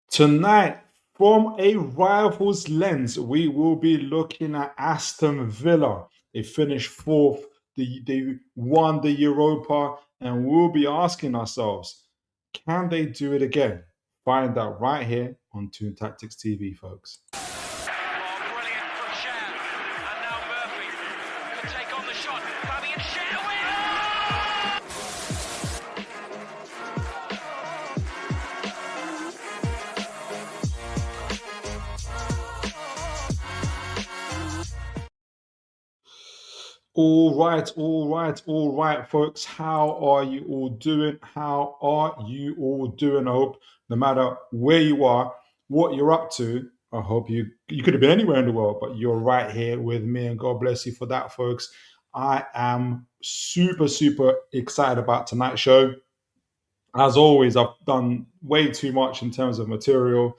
Tonight, from a rival's lens, we will be looking at Aston Villa. They finished fourth, they won the Europa, and we'll be asking ourselves, can they do it again? Find out right here on Toon Tactics TV, folks. Oh, brilliant from Cher. And now Murphy can take on the shot. Bobby and Cher win! All right, folks. How are you all doing? How are you all doing? I hope no matter where you are, what you're up to, I hope you could have been anywhere in the world, but you're right here with me, and God bless you for that, folks. I am super excited about tonight's show. As always, I've done way too much in terms of material,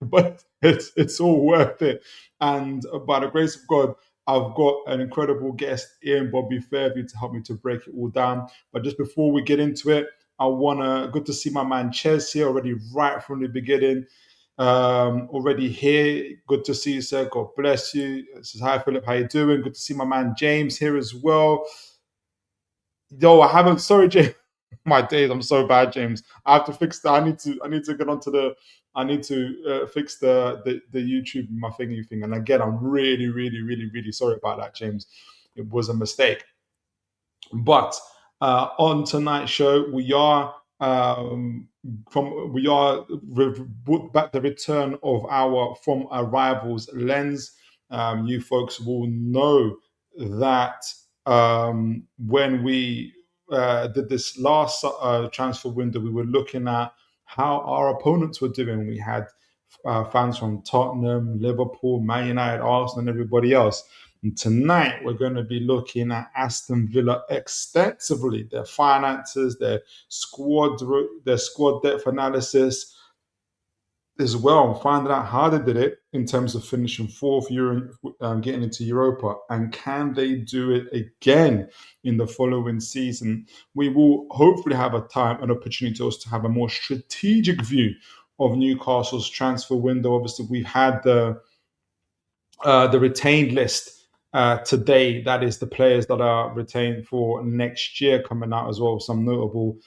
but it's all worth it. And by the grace of God, I've got an incredible guest in Bobby Fairview to help me to break it all down. But just before we get into it, good to see my man Ches here already right from the beginning. Already here. Good to see you, sir. God bless you. Says hi, Philip. How you doing? Good to see my man James here as well. Yo, I haven't. Sorry, James. My days, I'm so bad, James. I have to fix that. I need to get onto the. I need to fix the YouTube my thingy thing. And again, I'm really sorry about that, James. It was a mistake. But on tonight's show, we are brought back the return of our From a Rivals lens. You folks will know that when we did this last transfer window, we were looking at how our opponents were doing. We had fans from Tottenham, Liverpool, Man United, Arsenal, and everybody else. And tonight, we're going to be looking at Aston Villa extensively, their finances, their squad depth analysis as well, finding out how they did it in terms of finishing fourth, getting into Europa, and can they do it again in the following season? We will hopefully have an opportunity to us to have a more strategic view of Newcastle's transfer window. Obviously, we've had the retained list today. That is the players that are retained for next year coming out as well. Some notable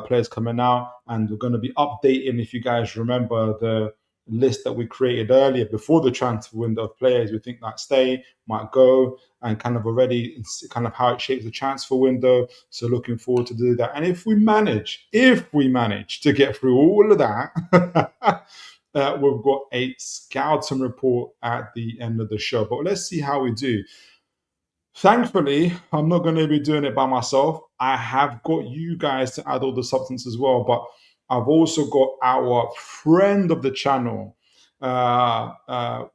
players coming out, and we're going to be updating. If you guys remember the list that we created earlier before the transfer window of players we think might stay, might go, and kind of already kind of how it shapes the transfer window. So looking forward to do that. And if we manage to get through all of that. We've got a scouting report at the end of the show, but let's see how we do. Thankfully, I'm not going to be doing it by myself. I have got you guys to add all the substance as well, but I've also got our friend of the channel.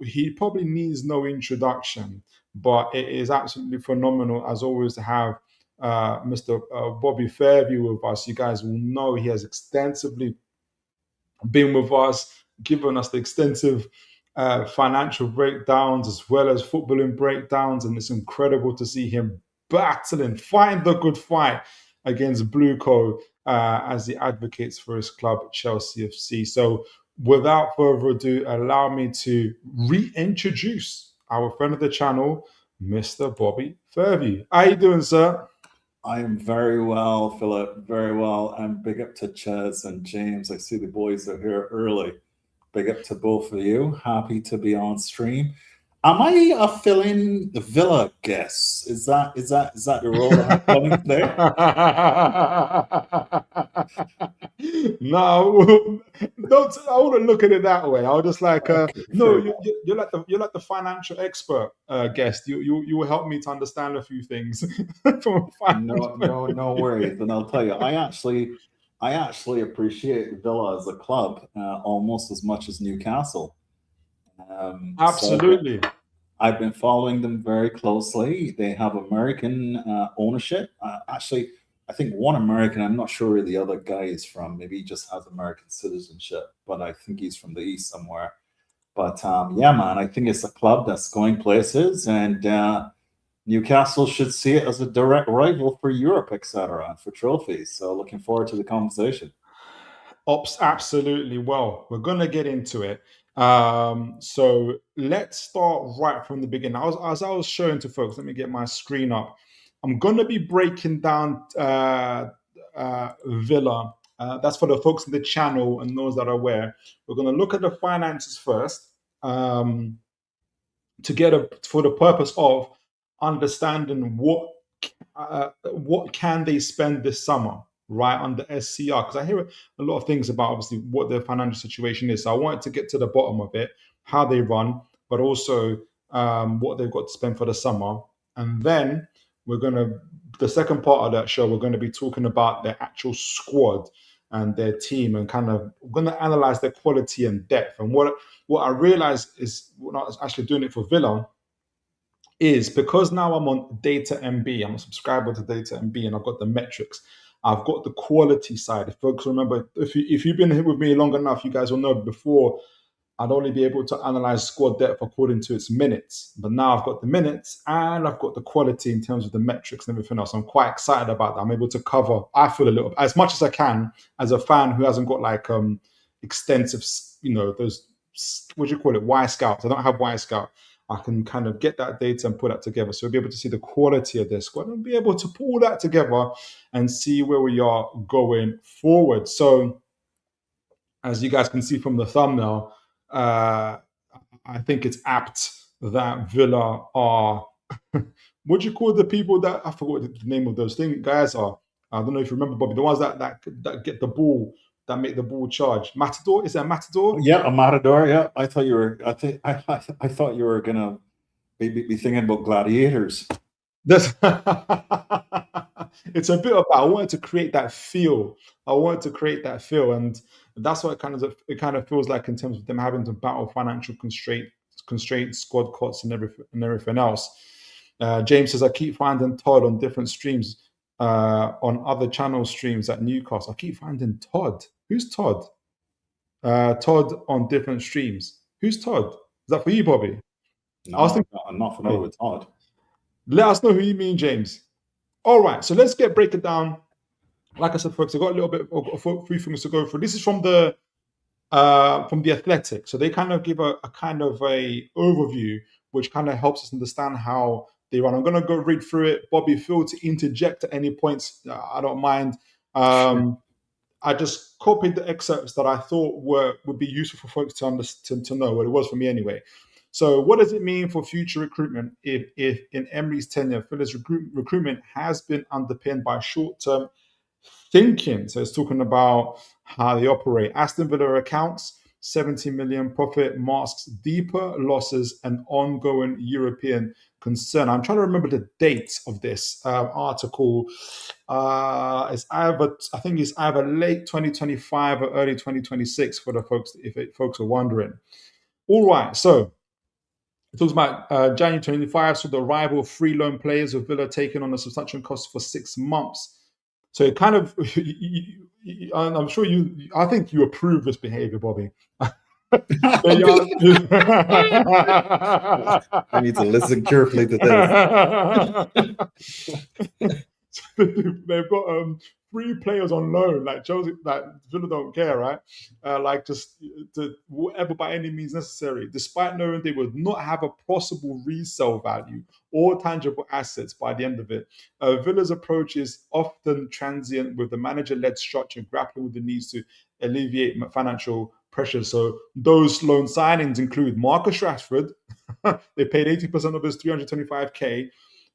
He probably needs no introduction, but it is absolutely phenomenal, as always, to have Mr. Bobby Fairview with us. You guys will know he has extensively been with us, given us the extensive financial breakdowns as well as footballing breakdowns. And it's incredible to see him fighting the good fight against Blueco as he advocates for his club, Chelsea FC. So without further ado, allow me to reintroduce our friend of the channel, Mr. Bobby Fairview. How you doing, sir? I am very well, Philip, very well. And big up to Ches and James. I see the boys are here early. Big up to both of you. Happy to be on stream. Am I a fill-in Villa guest? Is that the role I'm coming today? No, don't. I wouldn't look at it that way. I was just like, no, you're like the financial expert guest. You will help me to understand a few things. No worries. And I'll tell you, I actually appreciate Villa as a club almost as much as Newcastle. Absolutely. So I've been following them very closely. They have American ownership. Actually, I think one American, I'm not sure where the other guy is from. Maybe he just has American citizenship, but I think he's from the East somewhere. But yeah, man, I think it's a club that's going places, and Newcastle should see it as a direct rival for Europe, etc., and for trophies. So looking forward to the conversation. Absolutely. Well, we're gonna get into it. So let's start right from the beginning. As I was showing to folks, let me get my screen up. I'm gonna be breaking down Villa. That's for the folks in the channel and those that are aware. We're gonna look at the finances first. For the purpose of understanding what can they spend this summer, right, under SCR, because I hear a lot of things about obviously what their financial situation is. So I wanted to get to the bottom of it, how they run, but also what they've got to spend for the summer. And then the second part of that show, we're going to be talking about their actual squad and their team, and kind of we're going to analyze their quality and depth. And what I realized is, when I was actually doing it for Villa, is because now I'm on Data MB, I'm a subscriber to Data MB, and I've got the metrics. I've got the quality side. If folks remember, if you've been here with me long enough, you guys will know before I'd only be able to analyze squad depth according to its minutes. But now I've got the minutes and I've got the quality in terms of the metrics and everything else. I'm quite excited about that. I'm able to cover, I feel, a little, as much as I can, as a fan who hasn't got like extensive, those, what do you call it, Y Scouts. I don't have Y Scout. I can kind of get that data and put that together. So we'll be able to see the quality of their squad and be able to pull that together and see where we are going forward. So as you guys can see from the thumbnail, I think it's apt that Villa are, what do you call the people that, I forgot what the name of those guys are. I don't know if you remember, Bobby, the ones that get the ball, that make the ball charge. Matador, is that Matador? Yeah, a matador. Yeah, I thought you were. I thought you were gonna be thinking about gladiators. It's a bit of that. I wanted to create that feel. And that's what it kind of feels like in terms of them having to battle financial constraints, squad costs, and everything else. James says, I keep finding Todd on different streams, on other channel streams at Newcastle. I keep finding Todd. Who's Todd? Todd on different streams. Who's Todd? Is that for you, Bobby? No, I'm not familiar with Todd. Let us know who you mean, James. All right, so let's break it down. Like I said, folks, I've got a little bit of three things to go through. This is from the Athletic. So they kind of give a kind of a overview, which kind of helps us understand how they run. I'm going to go read through it. Bobby, feel to interject at any points. I don't mind. Sure. I just copied the excerpts that I thought would be useful for folks to understand, to know what it was for me anyway. So what does it mean for future recruitment if in Emery's tenure, Villa's recruitment has been underpinned by short-term thinking? So it's talking about how they operate. Aston Villa accounts 70 million profit masks deeper losses and ongoing European concern. I'm trying to remember the date of this article. I think it's either late 2025 or early 2026 for the folks, if folks are wondering. All right, so it talks about January 25, so the arrival of free loan players of Villa taking on a substantial cost for 6 months. So it kind of, I'm sure I think you approve this behavior, Bobby. I need to listen carefully to this. They've got 3 players on loan, like Chelsea, like Villa don't care, right? Like just to whatever by any means necessary, despite knowing they would not have a possible resale value or tangible assets by the end of it. Villa's approach is often transient, with the manager-led structure grappling with the needs to alleviate financial pressure. So those loan signings include Marcus Rashford. They paid 80% of his 325k.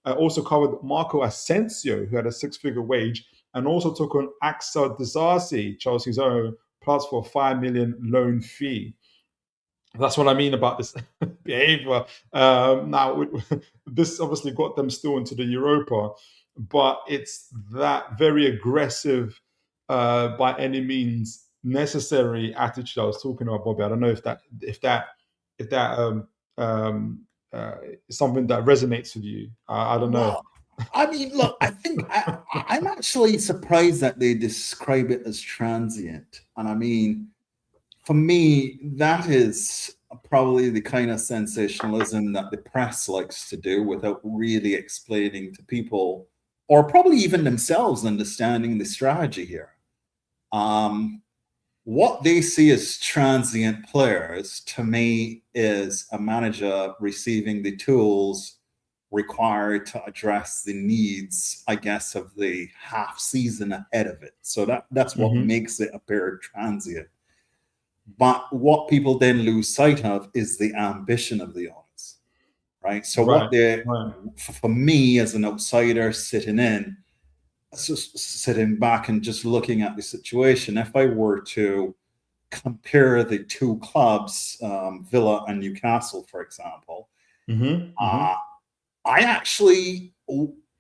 Also covered Marco Asensio, who had a 6-figure wage, and also took on Axel Disasi, Chelsea's own, plus for a 5 million loan fee. That's what I mean about this behavior. Now, this obviously got them still into the Europa, but it's that very aggressive, by any means necessary attitude I was talking about, Bobby. I don't know if that is something that resonates with you. I don't know. Well, I mean, look, I think I'm actually surprised that they describe it as transient. And I mean, for me, that is probably the kind of sensationalism that the press likes to do without really explaining to people, or probably even themselves understanding the strategy here. what they see as transient players, to me, is a manager receiving the tools required to address the needs, I guess, of the half season ahead of it. So that's what makes it appear transient. But what people then lose sight of is the ambition of the owners, right? So what they, for me as an outsider sitting back and just looking at the situation, if I were to compare the two clubs, Villa and Newcastle, for example, I actually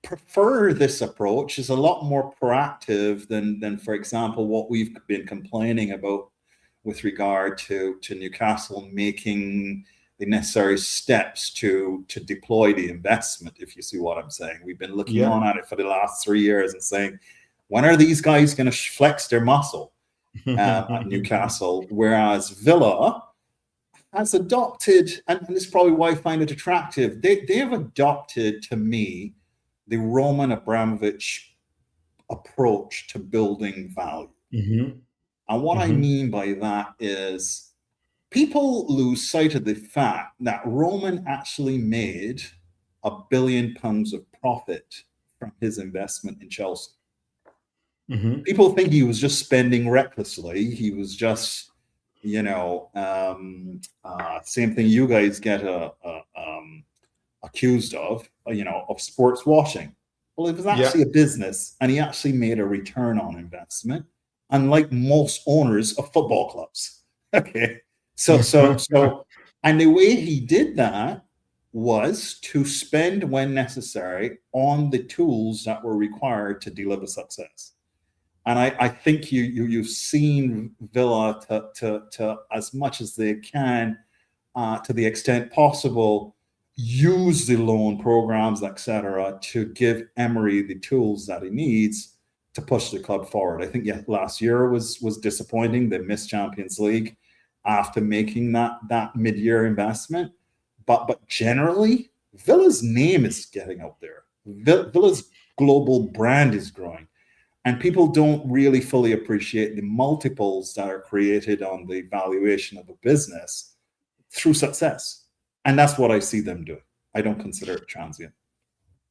prefer this approach. It's a lot more proactive than, for example, what we've been complaining about with regard to Newcastle making the necessary steps to deploy the investment, if you see what I'm saying. We've been looking on at it for the last 3 years and saying, when are these guys going to flex their muscle at Newcastle? Whereas Villa has adopted, and this is probably why I find it attractive, they have adopted, to me, the Roman Abramovich approach to building value. And what I mean by that is people lose sight of the fact that Roman actually made £1 billion of profit from his investment in Chelsea. People think he was just spending recklessly. He was just, you know, same thing you guys get accused of, you know, of sports washing. Well, it was actually a business, and he actually made a return on investment, unlike most owners of football clubs. Okay. So, and the way he did that was to spend when necessary on the tools that were required to deliver success. And I think you've seen Villa to as much as they can, to the extent possible, use the loan programs, etc., to give Emery the tools that he needs to push the club forward. I think last year was disappointing. They missed Champions League after making that mid-year investment. But generally, Villa's name is getting out there. Villa's global brand is growing. And people don't really fully appreciate the multiples that are created on the valuation of a business through success. And that's what I see them doing. I don't consider it transient.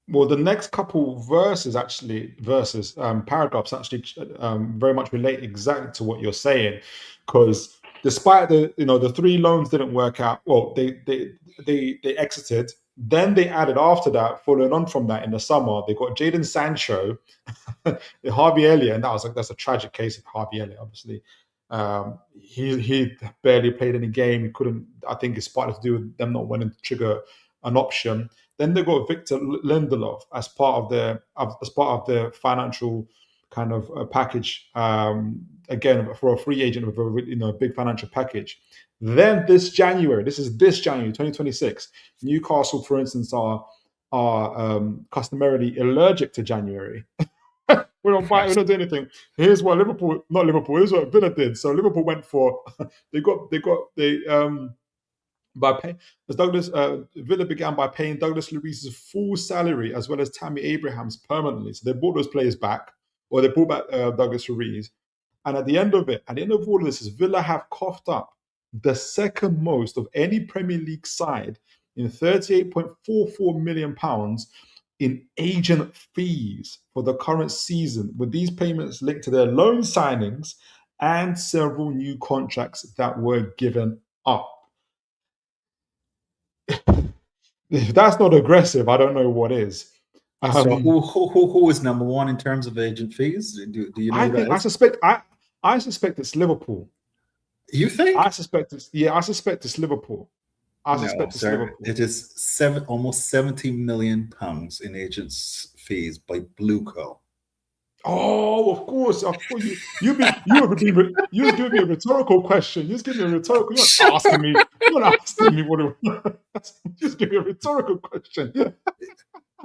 Well, the next couple paragraphs actually very much relate exactly to what you're saying, because despite the 3 loans didn't work out, well, they exited. Then they added after that, following on from that in the summer, they got Jadon Sancho, Harvey Elliott, and that's a tragic case of Harvey Elliott, obviously. He barely played any game. He couldn't. I think it's partly to do with them not wanting to trigger an option. Then they got Victor Lindelof as part of the financial kind of package. Again, for a free agent with a big financial package. Then this January, 2026, Newcastle, for instance, are customarily allergic to January. We don't buy, we don't do anything. Here's what here's what Villa did. So Liverpool went for Villa began by paying Douglas Luiz's full salary as well as Tammy Abraham's permanently. So they brought those players back, or they brought back Douglas Luiz. And at the end of all of this, Villa have coughed up the second most of any Premier League side in £38.44 million in agent fees for the current season, with these payments linked to their loan signings and several new contracts that were given up. If that's not aggressive, I don't know what is. So who is number one in terms of agent fees? Do you know? I suspect it's Liverpool. You think? I suspect it's Liverpool. Liverpool. It is almost £70 million in agents' fees by Blueco. Oh, of course. You would give me a rhetorical question. You just give me a rhetorical. You're not asking me what. Just give me a rhetorical question.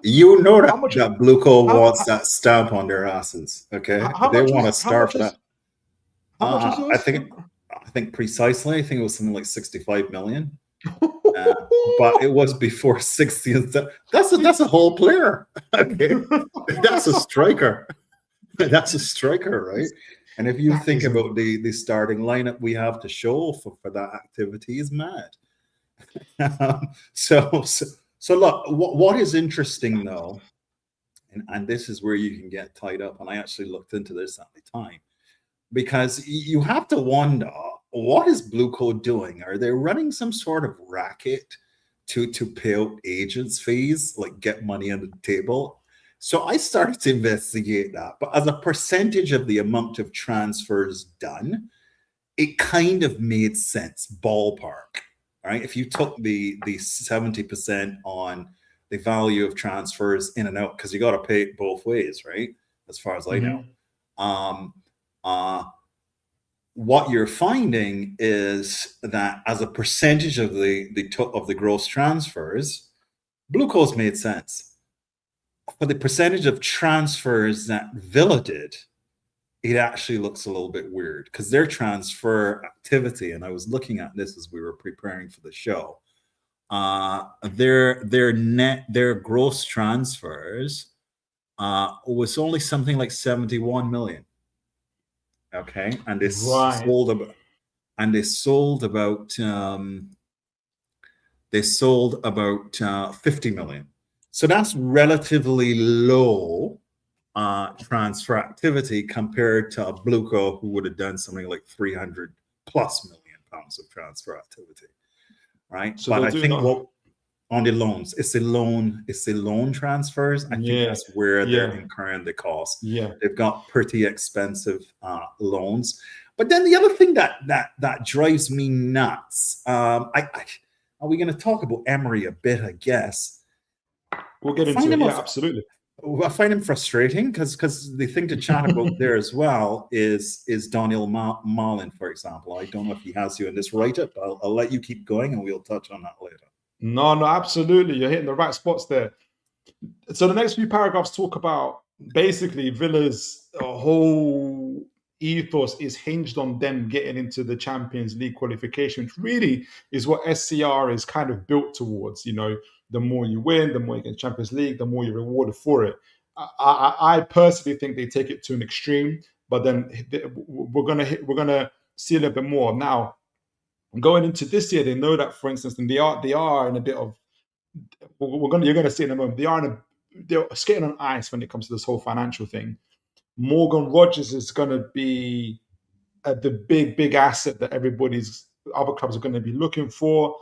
You know that Blueco wants that stamp on their asses. Okay, they want to start that. How much is yours? I think precisely. I think it was something like 65 million. But it was before 60. That's a whole player. Okay, that's a striker. That's a striker, right? And if you That think is about the starting lineup we have to show for that activity is mad. So look, what is interesting though, and this is where you can get tied up, and I actually looked into this at the time, because you have to wonder, what is Blue Code doing? Are they running some sort of racket to pay out agents' fees, like get money on the table? So I started to investigate that. But as a percentage of the amount of transfers done, it kind of made sense, ballpark. Right? If you took the 70% on the value of transfers in and out, because you got to pay it both ways, right? As far as I know. What you're finding is that as a percentage of the gross transfers, Blue Coast made sense. For the percentage of transfers that Villa did, it actually looks a little bit weird, because their transfer activity, and I was looking at this as we were preparing for the show, their gross transfers was only something like 71 million. Okay, and they sold about 50 million. So that's relatively low transfer activity compared to a Bluco who would have done something like 300+ million pounds of transfer activity, right? So but I think on the loans, it's the loan transfers. I think that's where they're incurring the cost. They've got pretty expensive loans. But then the other thing that drives me nuts, are we going to talk about Emery a bit? I guess we'll get into it. Yeah, absolutely. I find him frustrating because the thing to chat about there as well is Daniel Marlin, for example. I don't know if he has you in this write-up. I'll let you keep going and we'll touch on that later. No, absolutely. You're hitting the right spots there. So the next few paragraphs talk about basically Villa's whole ethos is hinged on them getting into the Champions League qualification, which really is what SCR is kind of built towards. You know, the more you win, the more you get Champions League, the more you're rewarded for it. I personally think they take it to an extreme, but then we're gonna see a little bit more now. Going into this year, they know that, for instance, and they are in a bit of. You're gonna see in a moment. They're skating on ice when it comes to this whole financial thing. Morgan Rogers is going to be the big asset that other clubs are going to be looking for.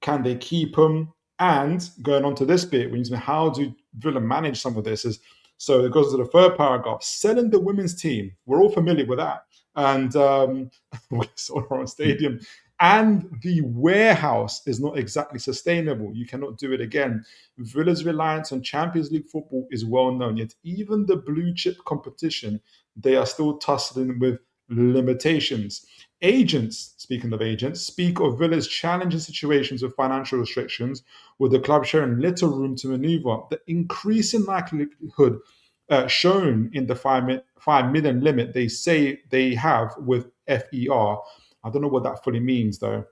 Can they keep him? And going on to this bit, when you say how do Villa manage some of this, so it goes to the third paragraph, selling the women's team. We're all familiar with that. And we saw her on stadium. And the warehouse is not exactly sustainable. You cannot do it again. Villa's reliance on Champions League football is well known, yet even the blue chip competition, they are still tussling with limitations. Agents, speaking of agents, speak of Villa's challenging situations with financial restrictions, with the club sharing little room to maneuver. The increasing likelihood shown in the 5 million limit they say they have with FER. I don't know what that fully means, though.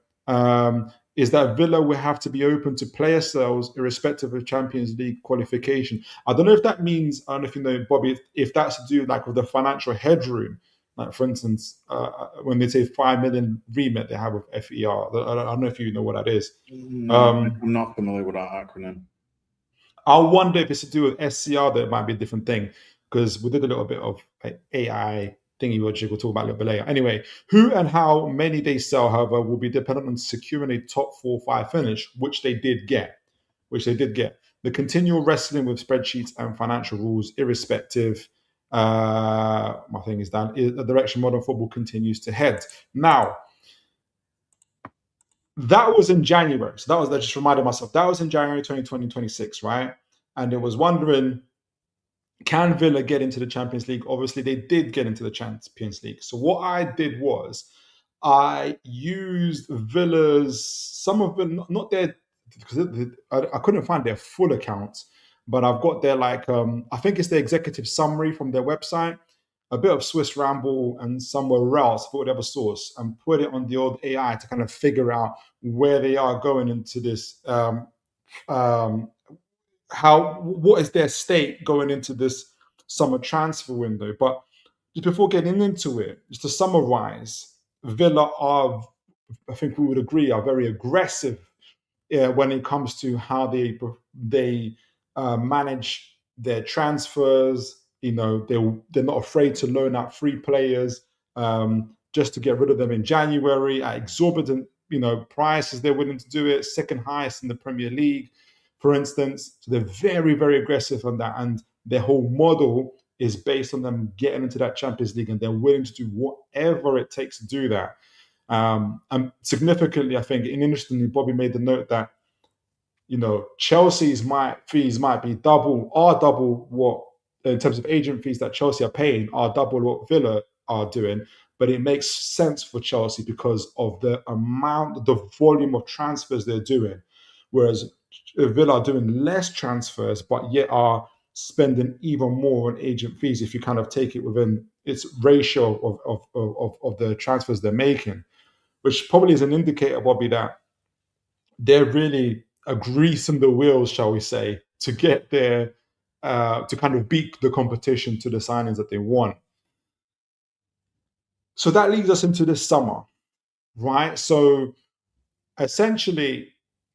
Is that Villa will have to be open to player sales irrespective of Champions League qualification. I don't know if that means, I don't know if you know, Bobby, if that's to do like with the financial headroom. Like, for instance, when they say 5 million remit they have with FER. I don't know if you know what that is. No, I'm not familiar with that acronym. I wonder if it's to do with SCR, that it might be a different thing, because we did a little bit of like AI thingy, which we'll talk about a little bit later. Anyway, who and how many they sell, however, will be dependent on securing a top 4-5 finish, which they did get. The continual wrestling with spreadsheets and financial rules, irrespective. My thing is that the direction modern football continues to head. Now, that was in January. So I just reminded myself, that was in January 2026, right? And it was wondering, can Villa get into the Champions League? Obviously, they did get into the Champions League. So what I did was I used Villa's, some of them, not their, because I couldn't find their full accounts, but I've got their I think it's the executive summary from their website, a bit of Swiss Ramble and somewhere else for whatever source, and put it on the old AI to kind of figure out where they are going into this, what is their state going into this summer transfer window. But just before getting into it, just to summarize, Villa are, I think we would agree, are very aggressive when it comes to how they manage their transfers. They're not afraid to loan out free players just to get rid of them in January at exorbitant prices. They're willing to do it, second highest in the Premier League, for instance. So they're very, very aggressive on that, and their whole model is based on them getting into that Champions League, and they're willing to do whatever it takes to do that. And significantly, I think, and interestingly, Bobby made the note that Chelsea's fees might be double what, in terms of agent fees that Chelsea are paying, are double what Villa are doing. But it makes sense for Chelsea because of the volume of transfers they're doing, whereas Villa are doing less transfers, but yet are spending even more on agent fees if you kind of take it within its ratio of the transfers they're making, which probably is an indicator, Bobby, that they're really greasing the wheels, shall we say, to get there, to kind of beat the competition to the signings that they want. So that leads us into this summer, right? So essentially,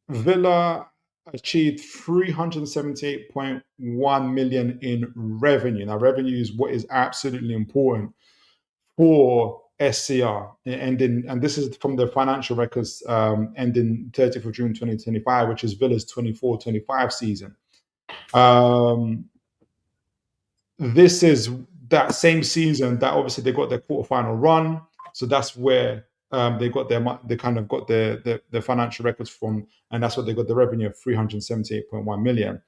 Villa achieved 378.1 million in revenue. Now, revenue is what is absolutely important for SCR, and this is from the financial records ending 30th of June 2025, which is Villa's 24-25 season. This is that same season that obviously they got their quarterfinal run, so that's where they got their financial records from, and that's what they got the revenue of 378.1 million.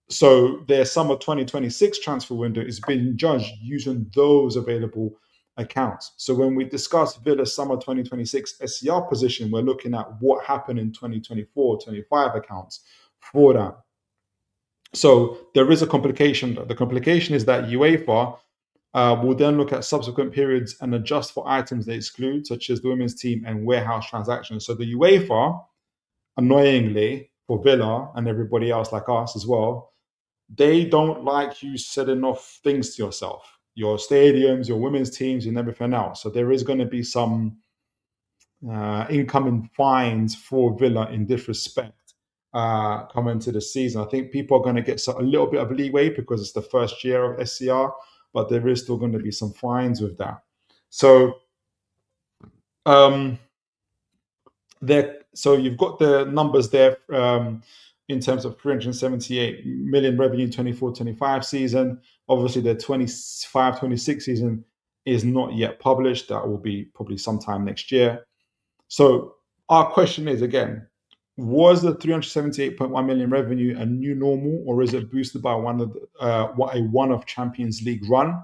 So their summer 2026 transfer window is being judged using those available accounts. So when we discuss Villa's summer 2026 SCR position, we're looking at what happened in 2024-25 accounts for that. So there is a complication. The complication is that UEFA will then look at subsequent periods and adjust for items they exclude, such as the women's team and warehouse transactions. So the UEFA, annoyingly for Villa and everybody else like us as well, they don't like you setting off things to yourself, your stadiums, your women's teams, and everything else. So there is going to be some incoming fines for Villa in this respect coming to the season. I think people are going to get a little bit of leeway because it's the first year of SCR, but there is still going to be some fines with that. So so you've got the numbers there in terms of 378 million revenue 24-25 season. Obviously, the 25-26 season is not yet published. That will be probably sometime next year. So our question is, again, was the 378.1 million revenue a new normal, or is it boosted by a one-off Champions League run?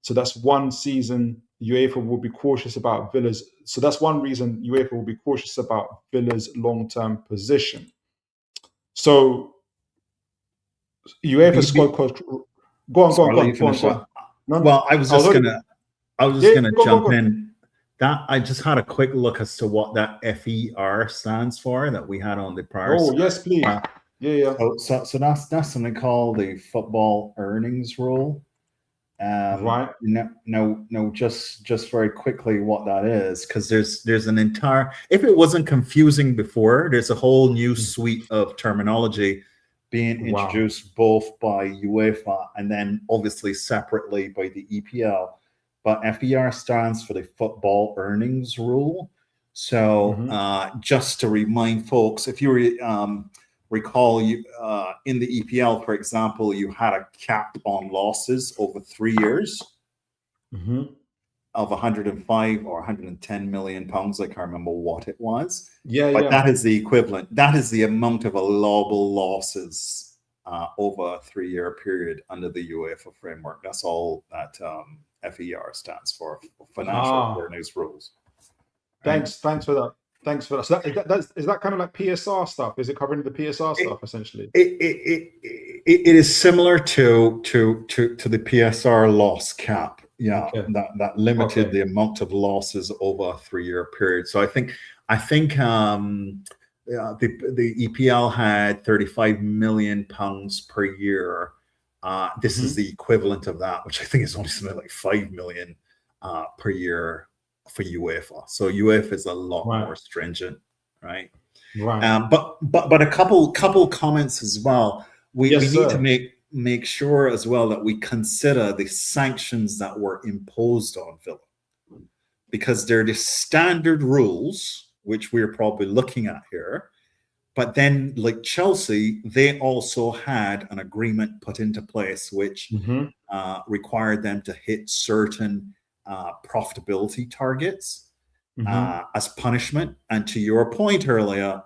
So that's one season UEFA will be cautious about Villa's. So that's one reason UEFA will be cautious about Villa's long-term position. So UEFA Squad Cost. Go on. No, well, I was just gonna jump in. That I just had a quick look as to what that FER stands for that we had on the prior. Oh, yes, please. Yeah. So that's something called the football earnings rule. Right. No, just very quickly what that is, because there's an entire, if it wasn't confusing before, there's a whole new suite of terminology being introduced both by UEFA and then obviously separately by the EPL. But FER stands for the football earnings rule. So just to remind folks, if you recall, you in the EPL, for example, you had a cap on losses over 3 years of 105 or 110 million pounds. I can't remember what it was. But that is the equivalent. That is the amount of allowable losses over a 3-year period under the UEFA framework. That's all that FER stands for financial earnings rules. Thanks for that. So is that kind of like PSR stuff? Is it covering the PSR stuff essentially? It is similar to the PSR loss cap. Yeah, okay. that limited the amount of losses over a 3-year period. So I think the EPL had 35 million pounds per year This is the equivalent of that, which I think is only something like 5 million per year for UEFA. So UEFA is a lot more stringent, right? Right. But a couple comments as well. We need to make sure as well that we consider the sanctions that were imposed on Villa, because they're the standard rules, which we're probably looking at here. But then, like Chelsea, they also had an agreement put into place which required them to hit certain profitability targets as punishment. And to your point earlier,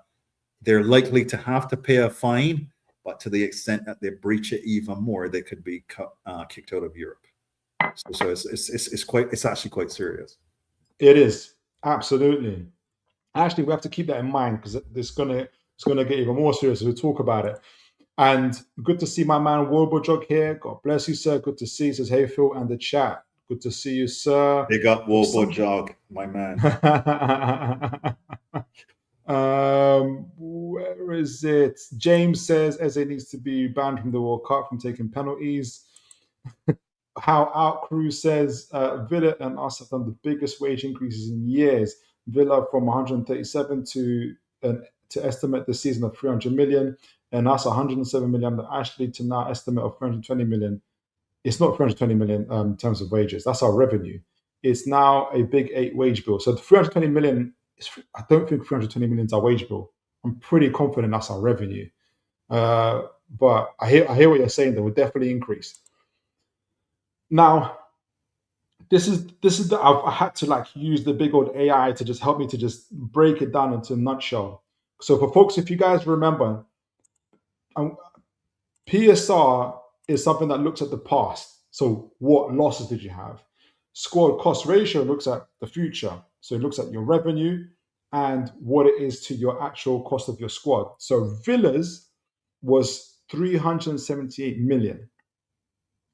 they're likely to have to pay a fine, but to the extent that they breach it even more, they could be kicked out of Europe. So it's actually quite serious. It is, absolutely. Actually, we have to keep that in mind, because it's gonna get even more serious as we talk about it. And good to see my man Wobojog here. God bless you, sir. Good to see you. Says, hey, Phil, and the chat. Good to see you, sir. Big up Wobojog, my man. Where is it? James says Eze needs to be banned from the World Cup from taking penalties. How Out Crew says Villa and us have done the biggest wage increases in years. Villa from 137 to estimate the season of 300 million, and us 107 million. But actually, to now estimate of 320 million. It's not 320 million in terms of wages. That's our revenue. It's now a big 8 wage bill. So the 320 million. I don't think 320 million is our wage bill. I'm pretty confident that's our revenue. But I hear what you're saying. That will definitely increase. Now, this is I had to use the big old AI to just help me to just break it down into a nutshell. So for folks, if you guys remember, PSR is something that looks at the past. So what losses did you have? Squad cost ratio looks at the future. So it looks at your revenue and what it is to your actual cost of your squad. So Villa's was 378 million,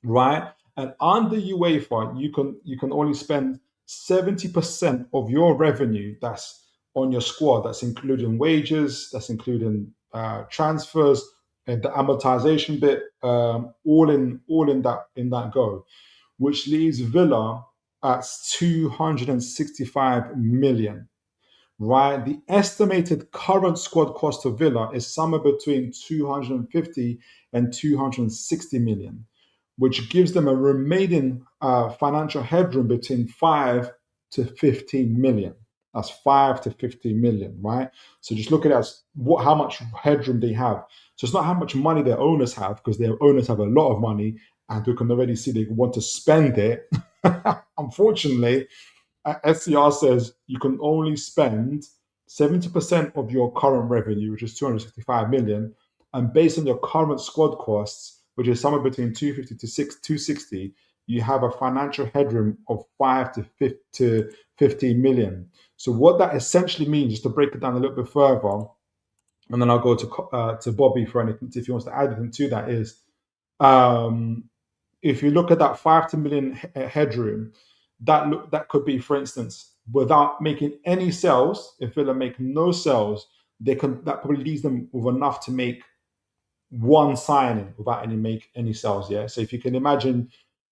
right? And under UEFA, you can only spend 70% of your revenue that's on your squad. That's including wages, that's including transfers, and the amortization bit, all in that go, which leaves Villa at 265 million. Right, the estimated current squad cost of Villa is somewhere between 250 and 260 million, which gives them a remaining financial headroom between 5 to 15 million. That's 5 to 15 million, right? So just look at it as how much headroom they have. So it's not how much money their owners have, because their owners have a lot of money, and we can already see they want to spend it. Unfortunately, SCR says you can only spend 70% of your current revenue, which is 265 million, and based on your current squad costs, which is somewhere between 250 to 260, you have a financial headroom of 5 to 15 million. So what that essentially means, just to break it down a little bit further, and then I'll go to Bobby for anything if he wants to add anything to that, is if you look at that 5 to million headroom, that could be, for instance, without making any sales. If Villa make no sales, that probably leaves them with enough to make one signing without any sales. Yeah. So if you can imagine,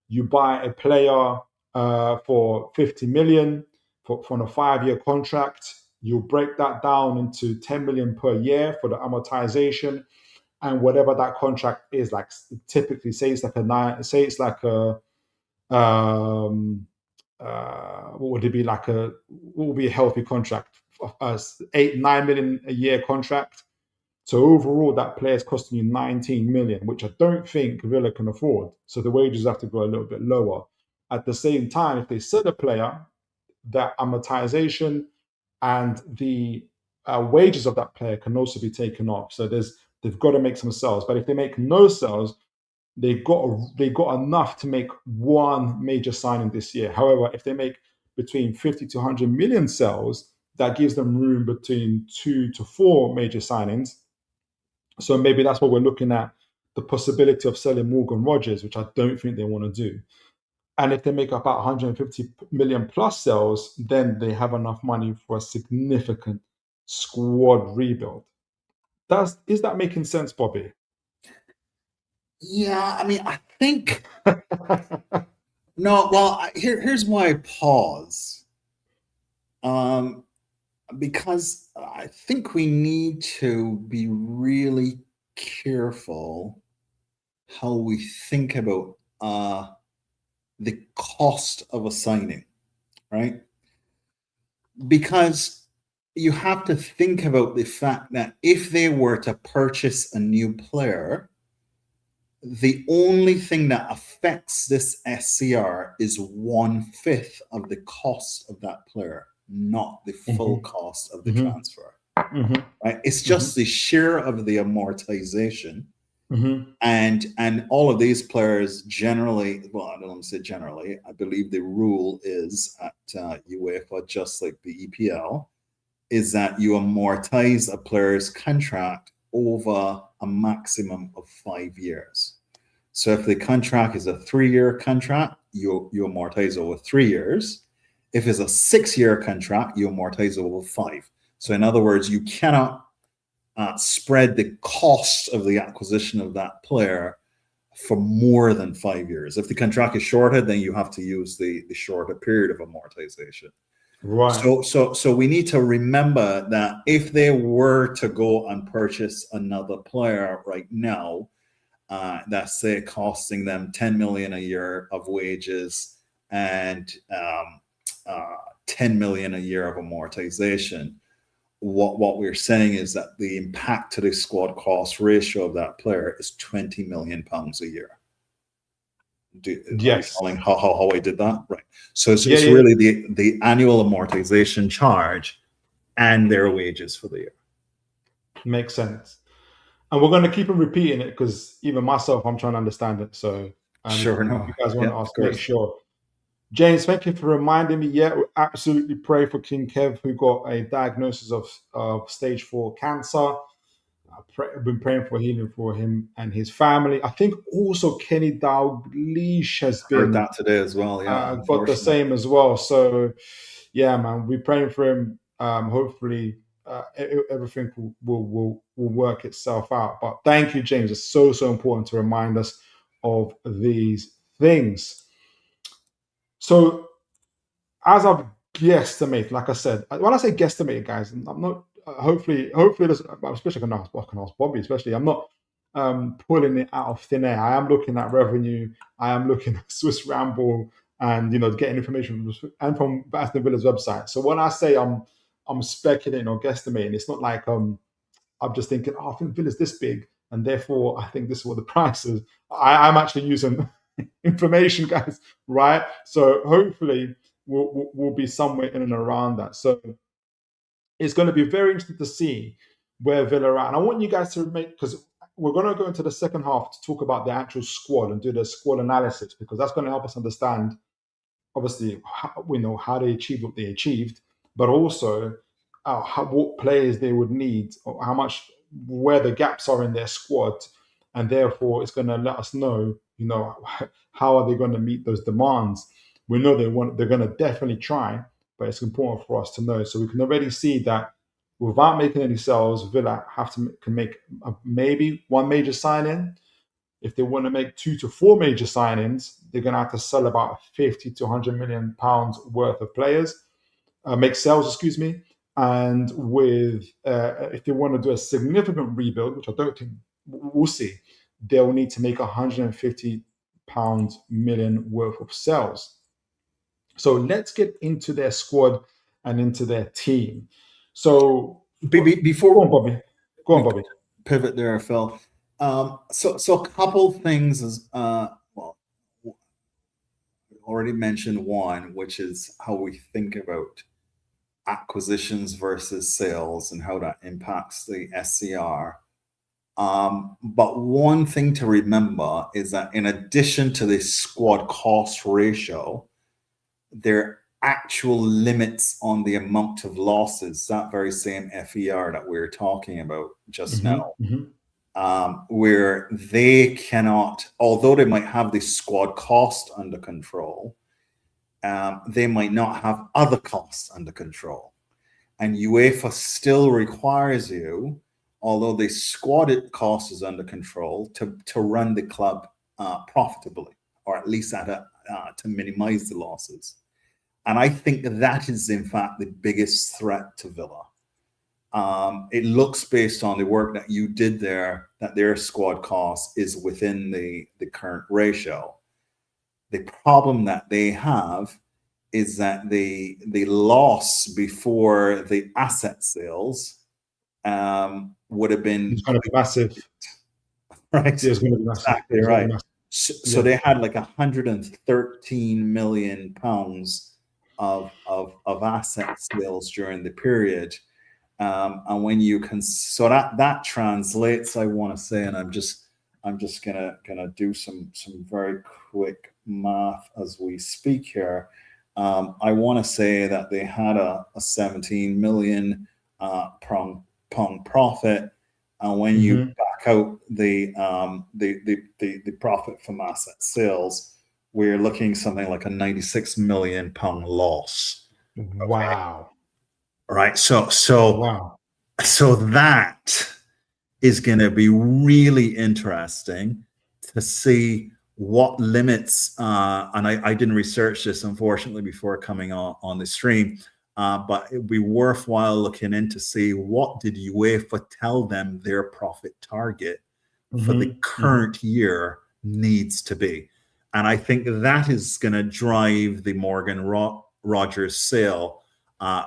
you buy a player for 50 million from a 5-year contract, you'll break that down into 10 million per year for the amortization, and whatever that contract is, like typically say it's like what would it be, what would be a healthy contract? 8-9 million a year contract. So overall, that player is costing you 19 million, which I don't think Villa can afford. So the wages have to go a little bit lower. At the same time, if they sell a player, that amortization and the wages of that player can also be taken off. So they've got to make some sales. But if they make no sales, they got enough to make one major signing this year. However, if they make between 50 to 100 million sales, that gives them room between 2 to 4 major signings. So maybe that's what we're looking at, the possibility of selling Morgan Rogers, which I don't think they want to do. And if they make about 150 million plus sales, then they have enough money for a significant squad rebuild. Is that making sense, Bobby? Yeah, I mean, I think no. Well, here's why I pause. Because I think we need to be really careful how we think about the cost of a signing, right? Because you have to think about the fact that if they were to purchase a new player, the only thing that affects this SCR is 1/5 of the cost of that player, not the full cost of the Mm-hmm. transfer. Mm-hmm. Right? It's Mm-hmm. just the share of the amortization. Mm-hmm. And all of these players generally, well, I don't want to say generally, I believe the rule is at UEFA, just like the EPL, is that you amortize a player's contract over a maximum of 5 years. So if the contract is a 3-year contract, you amortize over 3 years. If it's a 6-year contract, you amortize over 5. So in other words, you cannot spread the cost of the acquisition of that player for more than 5 years. If the contract is shorter, then you have to use the shorter period of amortization. Right. So we need to remember that if they were to go and purchase another player right now, that's say costing them 10 million a year of wages and 10 million a year of amortization. What we're saying is that the impact to the squad cost ratio of that player is 20 million pounds a year. Are you Yes. following how I did that? Right. So it's, Yeah, it's yeah. really the annual amortization charge and their wages for the year. Makes sense. And we're going to keep on repeating it because even myself, I'm trying to understand it. So Sure, if no. you guys want Yeah, to of ask, make course. sure. James, thank you for reminding me. Yeah, we absolutely pray for King Kev, who got a diagnosis of stage 4 cancer. I've been praying for healing for him and his family. I think also Kenny Dalglish has Heard been that today as well. Yeah, got the unfortunately. same as well. So, yeah, man, we're praying for him. Hopefully, everything will work itself out. But thank you, James. It's so important to remind us of these things. So, as I've guesstimated, like I said, when I say guesstimate, guys, I'm not. Hopefully, this, especially I can ask Bobby. Especially, I'm not pulling it out of thin air. I am looking at revenue. I am looking at Swiss Ramble, and getting information from Aston Villa's website. So when I say I'm speculating or guesstimating, it's not like I'm just thinking, oh, I think Villa's this big, and therefore I think this is what the price is. I'm actually using information, guys, right? So hopefully we'll be somewhere in and around that. So it's going to be very interesting to see where Villa are at. And I want you guys to make, because we're going to go into the second half to talk about the actual squad and do the squad analysis, because that's going to help us understand, obviously, we know how they achieved what they achieved, but also what players they would need, or how much, where the gaps are in their squad, and therefore it's going to let us know, how are they going to meet those demands. We know they're going to definitely try, but it's important for us to know. So we can already see that without making any sales, Villa can make maybe one major signing. If they want to make 2 to 4 major signings, they're going to have to sell about 50 to 100 million pounds worth of players, make sales, excuse me. And if they want to do a significant rebuild, which I don't think we'll see, they'll need to make 150 million worth of sales. So let's get into their squad and into their team. So Before go on, Bobby. Go on, we Bobby. pivot there, Phil. So a couple things is well, already mentioned one, which is how we think about acquisitions versus sales and how that impacts the SCR. But one thing to remember is that in addition to the squad cost ratio, there are actual limits on the amount of losses, that very same FER that we were talking about just now, where they cannot, although they might have the squad cost under control, they might not have other costs under control. And UEFA still requires you although the squad cost is under control, to run the club profitably, or at least to minimize the losses. And I think that is, in fact, the biggest threat to Villa. It looks, based on the work that you did there, that their squad cost is within the current ratio. The problem that they have is that the loss before the asset sales would have been... It's going to be massive. Right? Yeah, it's going to be massive. Exactly right. So they had like 113 million pounds of asset sales during the period. And when you can, so that translates, I want to say, and I'm just gonna do some very quick math as we speak here. I want to say that they had a 17 million pound profit, and when you back out the profit from asset sales, we're looking something like a 96 million pound loss. Wow. Okay? Right. So wow. So that is going to be really interesting to see what limits, and I didn't research this, unfortunately, before coming on the stream, but it would be worthwhile looking in to see what did UEFA tell them their profit target for the current year needs to be. And I think that is going to drive the Morgan Rogers sale,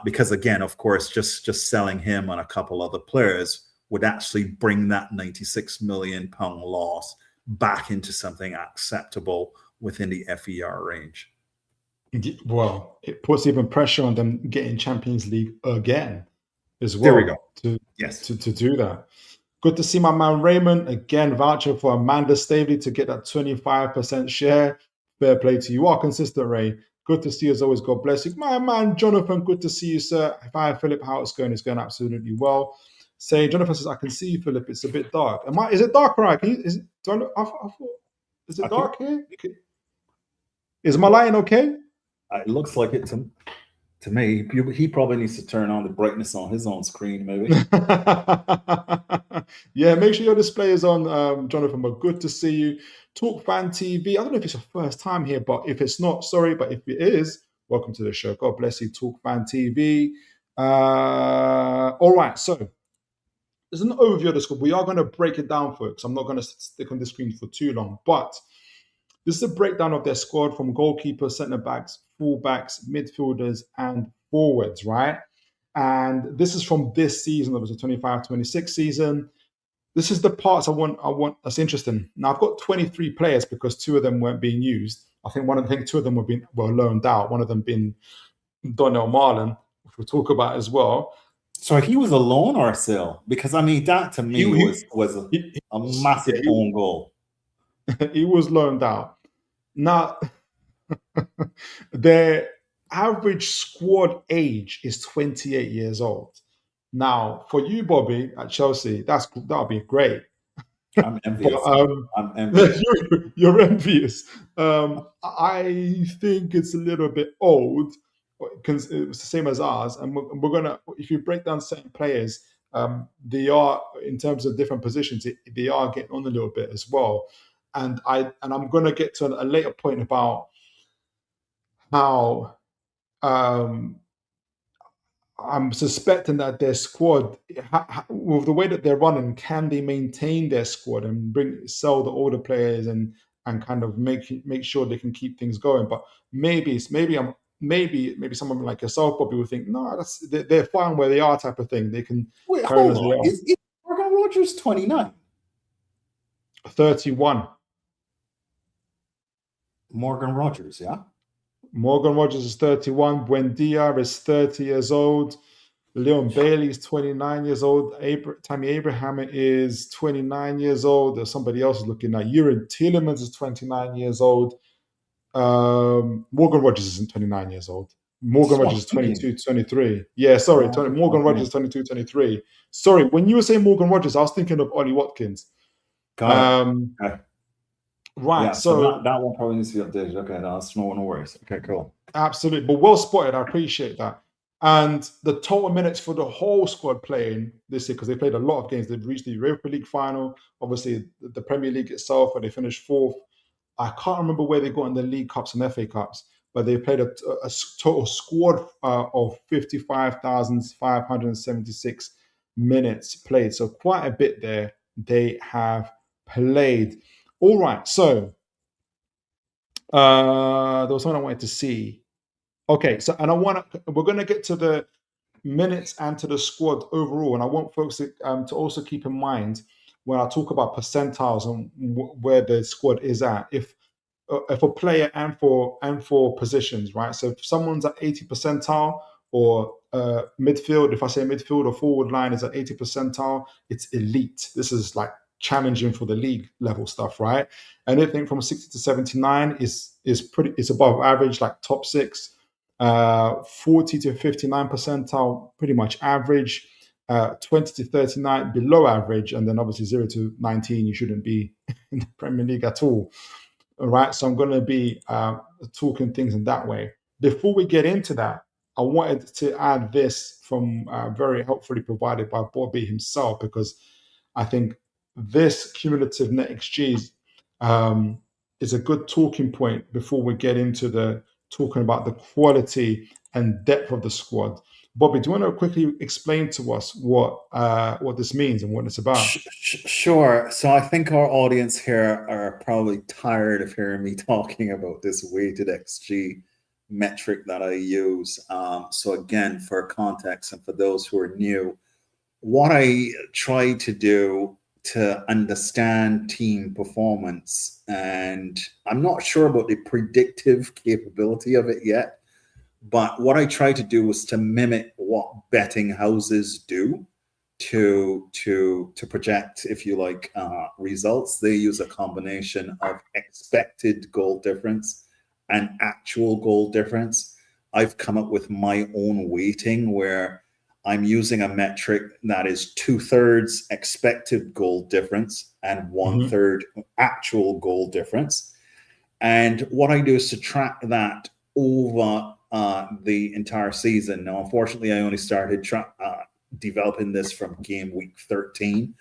because, again, of course, just selling him on a couple other players would actually bring that 96 million pound loss back into something acceptable within the FER range. Well, it puts even pressure on them getting Champions League again as well. There we go. To do that. Good to see my man Raymond again vouching for Amanda Stavely to get that 25% share. Fair play to you. You are consistent, Ray. Good to see you as always. God bless you. My man Jonathan, good to see you, sir. Hi, Philip. How it's going? It's going absolutely well. Jonathan says, I can see you, Philip. It's a bit dark. Is it dark, right? Is it dark here? Is my lighting okay? It looks like it to me. He probably needs to turn on the brightness on his own screen, maybe. Yeah, make sure your display is on, Jonathan. But good to see you. Talk Fan TV. I don't know if it's your first time here, but if it's not, sorry. But if it is, welcome to the show. God bless you. Talk Fan TV. All right, so there's an overview of the squad. We are going to break it down, folks. I'm not going to stick on the screen for too long, but this is a breakdown of their squad from goalkeepers, centre-backs, full-backs, midfielders, and forwards, right? And this is from this season, obviously 25-26 season. This is the parts I want that's interesting. Now, I've got 23 players because two of them weren't being used. I think two of them were loaned out, one of them being Donnell Marlon, which we'll talk about as well. So he was a loan or a sale? Because, I mean, that to me was a massive own goal. He was loaned out. Now, their average squad age is 28 years old. Now, for you, Bobby, at Chelsea, that'll be great. I'm envious. I'm envious. You're envious. I think it's a little bit old. It's the same as ours, and we're gonna. If you break down certain players, they are, in terms of different positions, they are getting on a little bit as well. And I'm going to get to a later point about how I'm suspecting that their squad, with the way that they're running, can they maintain their squad and sell the older players and kind of make sure they can keep things going. But maybe someone like yourself, Bobby, will think, no, they're fine where they are, type of thing. They can. Wait, hold on. Is Morgan Rogers 29? 31. Morgan Rogers, yeah? Morgan Rogers is 31. Buendia is 30 years old. Leon Bailey is 29 years old. Tammy Abraham is 29 years old. There's somebody else is looking at. Urin Tielemans is 29 years old. Morgan Rogers isn't 29 years old. Morgan Rogers is 22, 23. Yeah, sorry. Morgan Rogers is 22, 23. Sorry, when you were saying Morgan Rogers, I was thinking of Ollie Watkins. Okay. Right, yeah, so that one probably needs to be updated. Okay, no, that's no worries. Okay, cool. Absolutely, but well spotted. I appreciate that. And the total minutes for the whole squad playing this year, because they played a lot of games, they've reached the Europa League final, obviously the Premier League itself, where they finished fourth. I can't remember where they got in the League Cups and FA Cups, but they played a total squad of 55,576 minutes played. So quite a bit there they have played. All right, so there was something I wanted to see. Okay, so and we're going to get to the minutes and to the squad overall, and I want folks to also keep in mind when I talk about percentiles and where the squad is at. If a player and for positions, right? So if someone's at 80 percentile or midfield, if I say midfield or forward line is at 80 percentile, it's elite. This is like challenging for the league level stuff, right? Anything from 60 to 79 is above average, like top six. 40 to 59 percentile, pretty much average. 20 to 39 below average, and then obviously 0 to 19 you shouldn't be in the Premier League at all. All right, so I'm going to be talking things in that way. Before we get into that, I wanted to add this from very helpfully provided by Bobby himself, because I think this cumulative net XG is a good talking point before we get into the talking about the quality and depth of the squad. Bobby, do you want to quickly explain to us what this means and what it's about? Sure. So I think our audience here are probably tired of hearing me talking about this weighted XG metric that I use. So again, for context and for those who are new, what I try to do to understand team performance, and I'm not sure about the predictive capability of it yet, but what I try to do is to mimic what betting houses do to project, if you like, results. They use a combination of expected goal difference and actual goal difference. I've come up with my own weighting where I'm using a metric that is 2/3 expected goal difference and 1/3 actual goal difference. And what I do is to track that over the entire season. Now, unfortunately, I only started developing this from game week 13,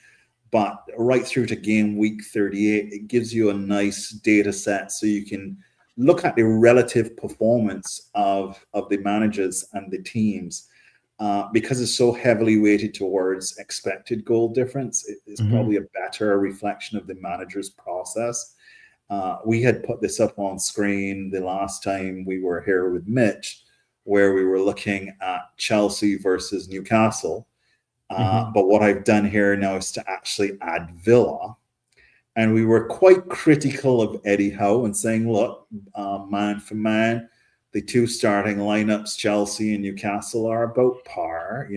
but right through to game week 38, it gives you a nice data set so you can look at the relative performance of the managers and the teams. Because it's so heavily weighted towards expected goal difference, it's probably a better reflection of the manager's process. We had put this up on screen the last time we were here with Mitch, where we were looking at Chelsea versus Newcastle. But what I've done here now is to actually add Villa. And we were quite critical of Eddie Howe and saying, look, man for man, the two starting lineups, Chelsea and Newcastle, are about par,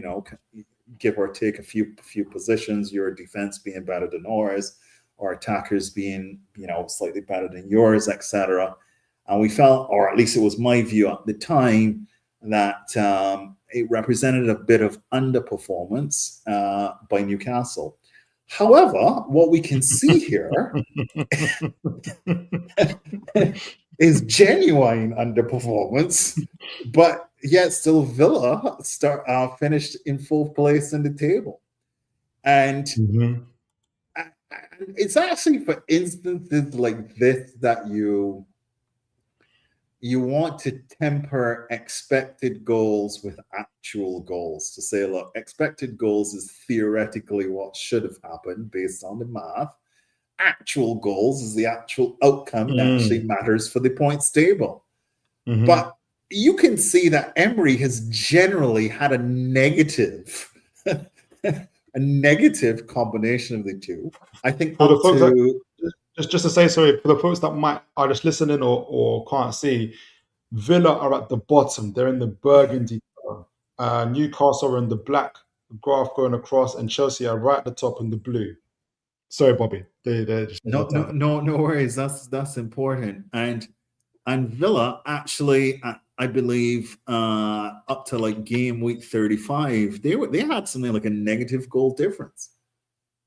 give or take a few positions, your defense being better than ours, or attackers being, slightly better than yours, etc. And we felt, or at least it was my view at the time, that it represented a bit of underperformance by Newcastle. However, what we can see here is genuine underperformance, but yet still Villa finished in 4th place in the table. And it's actually for instances like this that you want to temper expected goals with actual goals, to say, look, expected goals is theoretically what should have happened based on the math. Actual goals is the actual outcome that actually matters for the points table. But you can see that Emery has generally had a negative combination of the two. I think for the folks that, just to say, sorry, for the folks that are just listening or can't see, Villa are at the bottom. They're in the burgundy color. Newcastle are in the black graph going across, and Chelsea are right at the top in the blue. Sorry, Bobby. No worries. That's important. And Villa actually, I believe, up to like game week 35, they had something like a negative goal difference.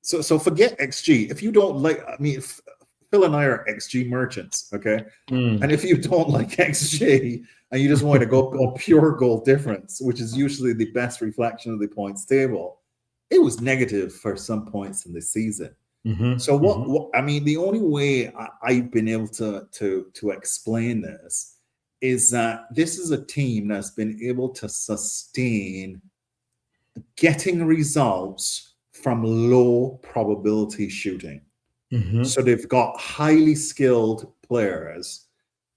So forget XG. If you don't like, Phil and I are XG merchants, okay? Mm. And if you don't like XG and you just want to go pure goal difference, which is usually the best reflection of the points table, it was negative for some points in the season. Mm-hmm. So what I mean, the only way I've been able to explain this is that this is a team that's been able to sustain getting results from low probability shooting. Mm-hmm. So they've got highly skilled players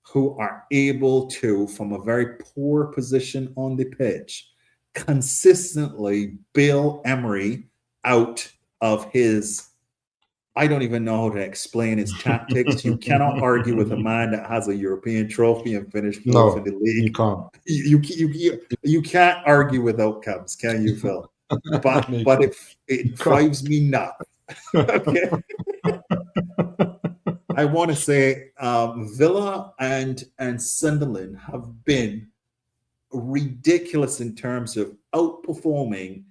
who are able to, from a very poor position on the pitch, consistently bail Emery out of his, I don't even know how to explain his tactics. You cannot argue with a man that has a European trophy and finished fourth in the league. You can't. You can't argue with outcomes, can you, Phil? But it drives me nuts. Okay. I want to say Villa and Sunderland have been ridiculous in terms of outperforming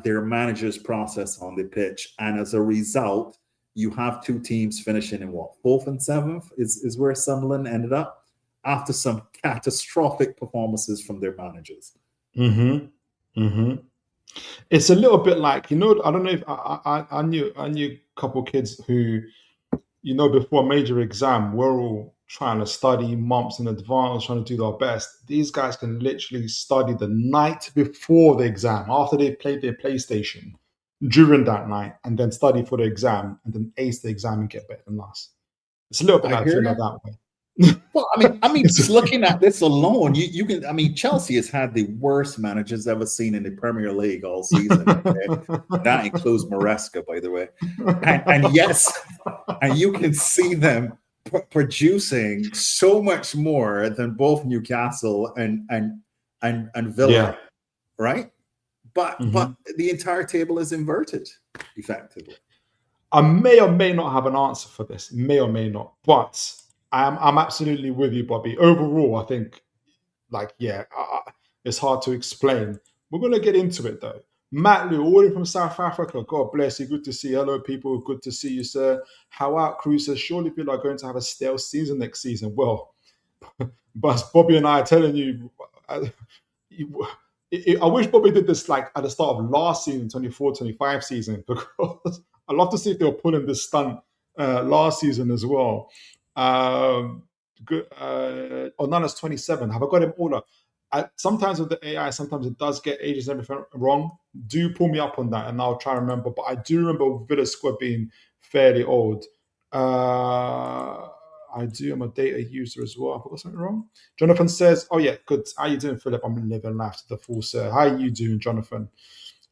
their manager's process on the pitch, and as a result, you have two teams finishing in what, 4th and 7th is where Sunderland ended up after some catastrophic performances from their managers. Mm-hmm. Mm-hmm. It's a little bit like, I don't know if I knew a couple of kids who, before a major exam, we're all trying to study months in advance, trying to do their best. These guys can literally study the night before the exam, after they've played their PlayStation, during that night, and then study for the exam, and then ace the exam and get better than us. It's a little bit like that way. Well, I mean, just looking at this alone, you can. I mean, Chelsea has had the worst managers ever seen in the Premier League all season. Okay? That includes Maresca, by the way. And yes, and you can see them producing so much more than both Newcastle and Villa, right? But the entire table is inverted, effectively. I may or may not have an answer for this, may or may not, but I'm absolutely with you, Bobby. Overall, I think, it's hard to explain. We're going to get into it, though. Matt Lou, all the way from South Africa. God bless you. Good to see you. Hello, people. Good to see you, sir. How out, Cruz says, surely people are going to have a stale season next season. Well, but Bobby and I are telling you, I wish Bobby did this like at the start of last season, 24-25 season, because I'd love to see if they were pulling this stunt last season as well. Onana's 27. Have I got him all up? Sometimes with the AI, sometimes it does get ages and everything wrong. Do pull me up on that, and I'll try to remember. But I do remember Villa squad being fairly old. I do. I'm a data user as well. I got something wrong. Jonathan says, "Oh yeah, good. How you doing, Philip? I'm living life to the full, sir. How are you doing, Jonathan?"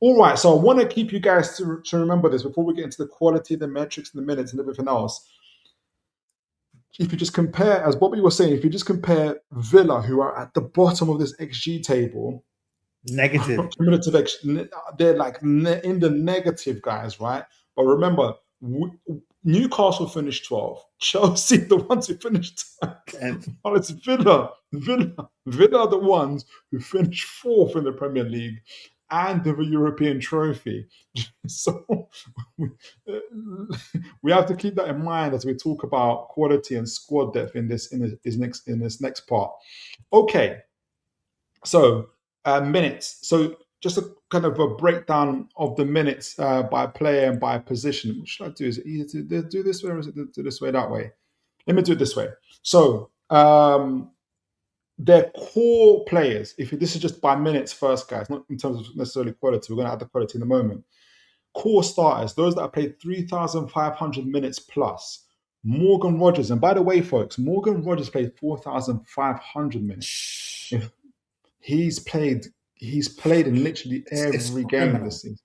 All right. So I want to keep you guys to remember this before we get into the quality, the metrics, and the minutes, and everything else. If you just compare, as Bobby was saying, if you just compare Villa, who are at the bottom of this XG table, negative, they're like in the negative, guys, right? But remember, Newcastle finished 12th. Chelsea, the ones who finished 10th. Oh, it's Villa are the ones who finished 4th in the Premier League and the European trophy. So we have to keep that in mind as we talk about quality and squad depth in this next part. Okay, so minutes. So just a kind of a breakdown of the minutes by player and by position. What should I do? Is it easier to do this way, or is it do this way, that way? Let me do it this way. So their core players, if this is just by minutes first, guys, not in terms of necessarily quality, we're going to add the quality in a moment. Core starters, those that have played 3,500 minutes plus. Morgan Rogers, and by the way, folks, Morgan Rogers played 4,500 minutes. He's played in literally every game this season.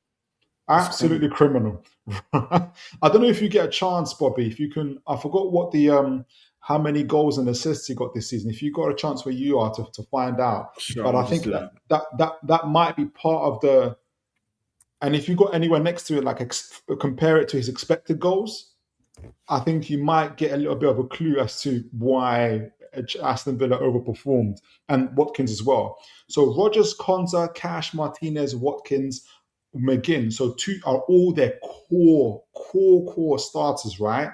Absolutely criminal. I don't know if you get a chance, Bobby. If you can, I forgot what the how many goals and assists he got this season. If you got a chance where you are to find out, sure, but I think that might be part of the. And if you got anywhere next to it, like compare it to his expected goals, I think you might get a little bit of a clue as to why Aston Villa overperformed, and Watkins as well. So Rogers, Konza, Cash, Martinez, Watkins, McGinn. So two are all their core starters, right?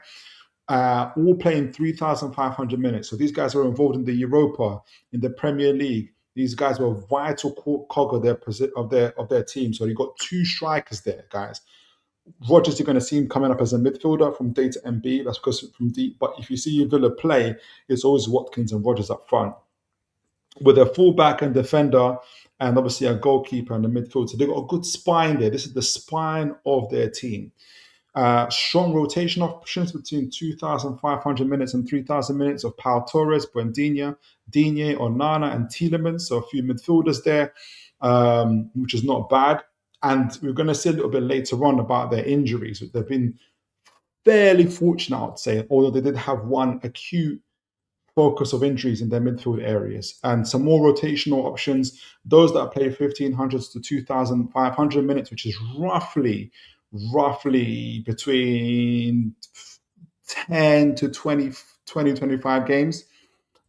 all playing 3,500 minutes. So these guys are involved in the Europa, in the Premier League. These guys were a vital cog of their team. So you got two strikers there, guys. Rodgers, you're going to see him coming up as a midfielder from day to MB. That's because from deep. But if you see Villa play, it's always Watkins and Rodgers up front, with a fullback and defender, and obviously a goalkeeper in the midfield. So they've got a good spine there. This is the spine of their team. Strong rotation options between 2,500 minutes and 3,000 minutes of Pau Torres, Buendía, Digne, Onana, and Tielemans. So a few midfielders there, which is not bad. And we're going to see a little bit later on about their injuries. They've been fairly fortunate, I would say, although they did have one acute focus of injuries in their midfield areas. And some more rotational options, those that play 1,500 to 2,500 minutes, which is roughly between 10 to 20, 25 games.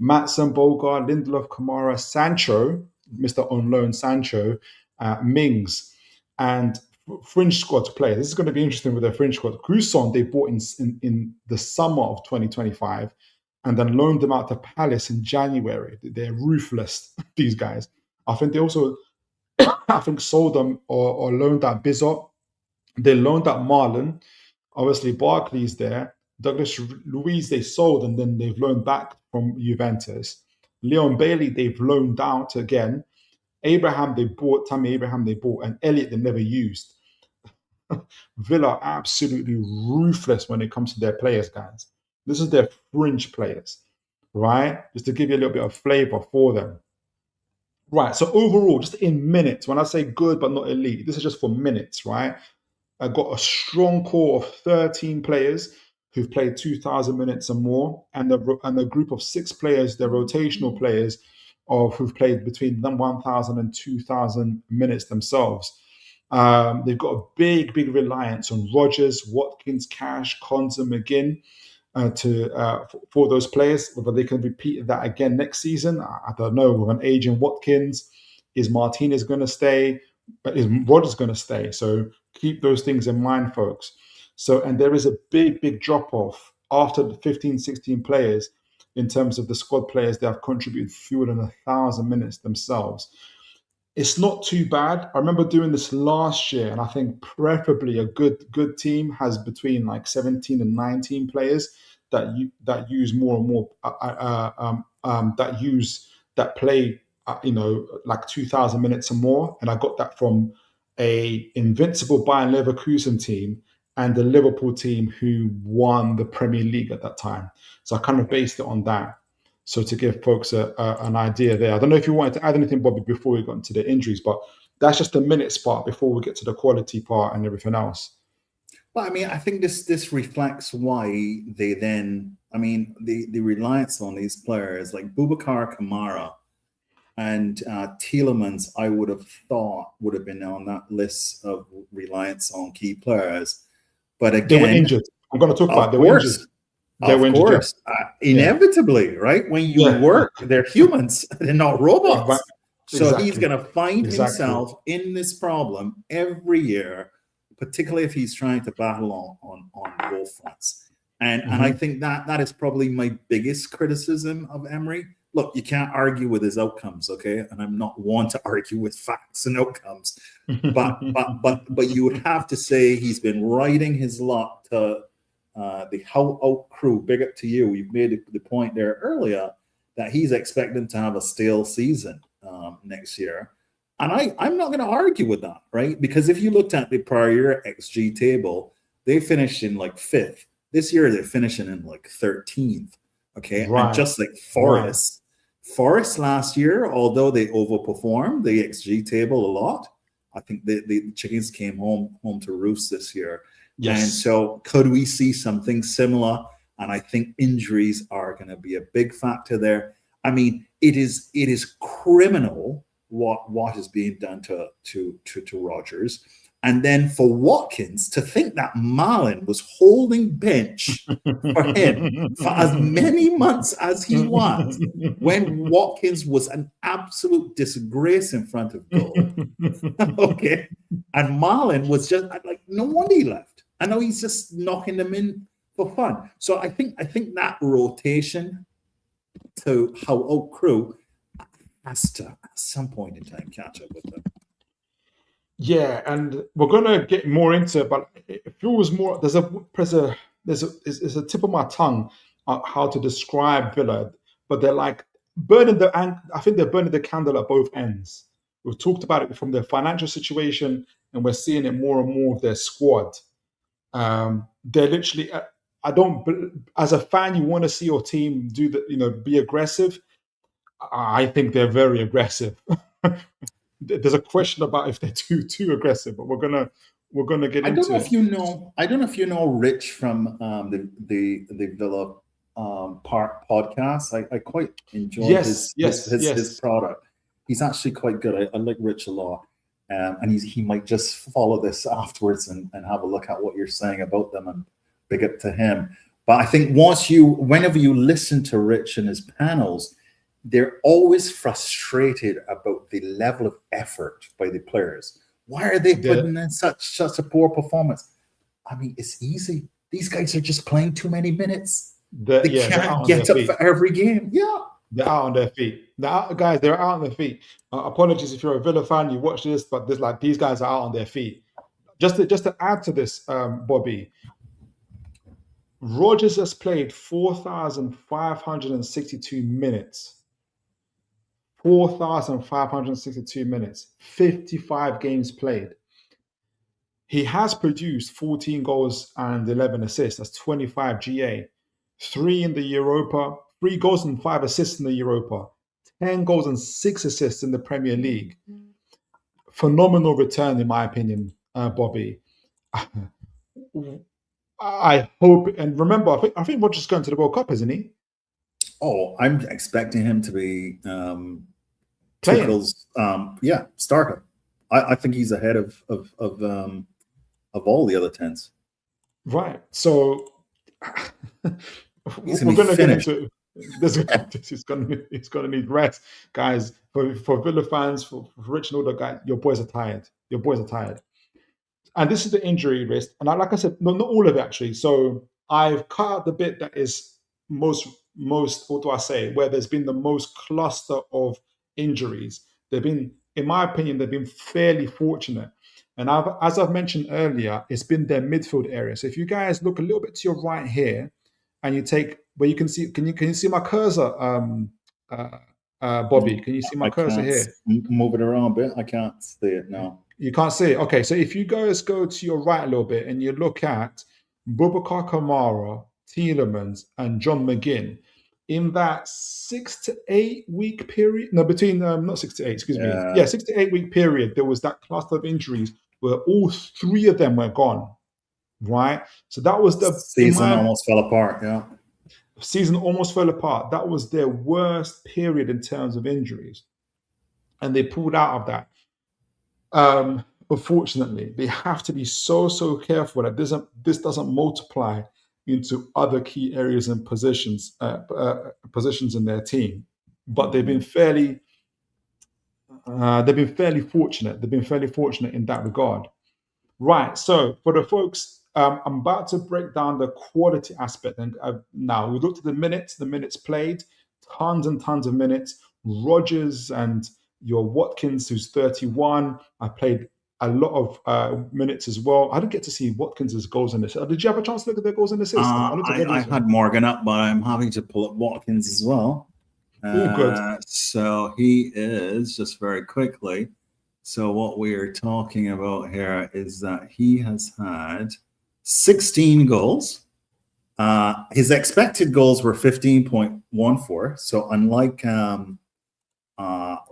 Maatsen, Bogard, Lindelof, Kamara, Sancho, Mr. On loan Sancho, Mings, and fringe squad players. This is going to be interesting with their fringe squad. Gruson, they bought in the summer of 2025 and then loaned them out to Palace in January. They're ruthless, these guys. I think they also, sold them or loaned out Bizot. They loaned out Marlon. Obviously, Barkley's there. Douglas Luiz, they sold, and then they've loaned back from Juventus. Leon Bailey, they've loaned out again. Abraham, they bought. Tammy Abraham, they bought. And Elliott, they never used. Villa are absolutely ruthless when it comes to their players, guys. This is their fringe players, right? Just to give you a little bit of flavor for them. Right, so overall, just in minutes, when I say good but not elite, this is just for minutes, right? I got a strong core of 13 players who've played 2,000 minutes and more, and a group of 6 players, they're rotational players, who've played between 1,000 and 2,000 minutes themselves. They've got a big reliance on Rodgers, Watkins, Cash, Konza, McGinn for those players. Whether they can repeat that again next season, I don't know. With an aging Watkins, is Martinez going to stay? Is Rodgers going to stay? So keep those things in mind, folks. So, and there is a big drop off after the 15, 16 players in terms of the squad players that have contributed fewer than 1,000 minutes themselves. It's not too bad. I remember doing this last year, and I think preferably a good team has between like 17 and 19 players that use more and more that play like 2,000 minutes or more. And I got that from a invincible Bayern Leverkusen team and the Liverpool team who won the Premier League at that time. So I kind of based it on that. So to give folks an idea there. I don't know if you wanted to add anything, Bobby, before we got into the injuries, but that's just the minutes part before we get to the quality part and everything else. Well, I mean, I think this reflects why they then, I mean, the reliance on these players like Boubacar Kamara and Tielemans, I would have thought would have been on that list of reliance on key players. But again, they were injured. I'm going to talk about they were injured. Of course, inevitably, right? When you work, they're humans, they're not robots. So he's going to find himself in this problem every year, particularly if he's trying to battle on both fronts. And I think that is probably my biggest criticism of Emery. Look, you can't argue with his outcomes, okay? And I'm not one to argue with facts and outcomes, but you would have to say he's been riding his luck to the How Out crew. Big up to you. You've made the point there earlier that he's expecting to have a stale season next year. And I'm not going to argue with that, right? Because if you looked at the prior year XG table, they finished in like 5th. This year, they're finishing in like 13th, okay? Right. And just like Forest. Right. Forest last year, although they overperformed the XG table a lot, I think the chickens came home to roost this year. Yes. And so could we see something similar? And I think injuries are going to be a big factor there. I mean, it is criminal what is being done to Rodgers. And then for Watkins to think that Marlon was holding bench for him for as many months as he was, when Watkins was an absolute disgrace in front of goal. Okay. And Marlon was just like, no wonder he left. I know he's just knocking them in for fun. So I think that rotation to how Oak Crew has to at some point in time catch up with them. Yeah, and we're gonna get more into it, but it feels more. There's a tip of my tongue how to describe Villa, but they're like I think they're burning the candle at both ends. We've talked about it from their financial situation, and we're seeing it more and more with their squad. They're literally. I don't. As a fan, you want to see your team do the, be aggressive. I think they're very aggressive. There's a question about if they're too aggressive, but we're gonna get into it. I don't know if you know Rich from the Villa Park podcast. I quite enjoy his product. He's actually quite good. I like Rich a lot, and he might just follow this afterwards and have a look at what you're saying about them, and big up to him. But I think whenever you listen to Rich and his panels, they're always frustrated about the level of effort by the players. Why are they putting in such a poor performance? I mean, it's easy. These guys are just playing too many minutes. They can't get up for every game. Yeah. They're out on their feet. They're out on their feet. Apologies if you're a Villa fan, you watch this, but these guys are out on their feet. Just to add to this, Bobby, Rodgers has played 4,562 minutes. 4,562 minutes, 55 games played. He has produced 14 goals and 11 assists. That's 25 GA. 3 in the Europa, 3 goals and 5 assists in the Europa, 10 goals and 6 assists in the Premier League. Phenomenal return, in my opinion, Bobby. I hope, and remember, I think Rodgers is going to the World Cup, isn't he? Oh, I'm expecting him to be Tuchel's starter. I think he's ahead of all the other 10s. Right. So he's we're going to get into it's going to need rest, guys. For Villa fans, for Rich and all the guys, your boys are tired. And this is the injury list. And like I said, not all of it actually. So I've cut out the bit that is most what do I say, where there's been the most cluster of injuries. They've been, in my opinion, they've been fairly fortunate. And as I've mentioned earlier, it's been their midfield area. So if you guys look a little bit to your right here, and you take where you can see, can you see my cursor, Bobby? Can you see my cursor here? Move it around a bit. I can't see it now. You can't see it. Okay, so if you guys go to your right a little bit and you look at Boubacar Kamara, Tielemans, and John McGinn, in that 6 to 8 week period, between not 6 to 8, excuse me. Yeah, 6 to 8 week period, there was that cluster of injuries where all 3 of them were gone, right? So that was the season almost fell apart. Yeah, season almost fell apart. That was their worst period in terms of injuries, and they pulled out of that. Unfortunately, they have to be so careful that this doesn't multiply into other key areas and positions in their team. But they've been fairly fortunate. They've been fairly fortunate in that regard. Right. So for the folks, I'm about to break down the quality aspect. And now we looked at the minutes played, tons and tons of minutes. Rodgers and your Watkins, who's 31, I played a lot of minutes as well. I didn't get to see Watkins' goals and assists. Did you have a chance to look at their goals and assists? I had Morgan up, but I'm having to pull up Watkins as well. Good. So he is, just very quickly. So what we're talking about here is that he has had 16 goals. His expected goals were 15.14. So unlike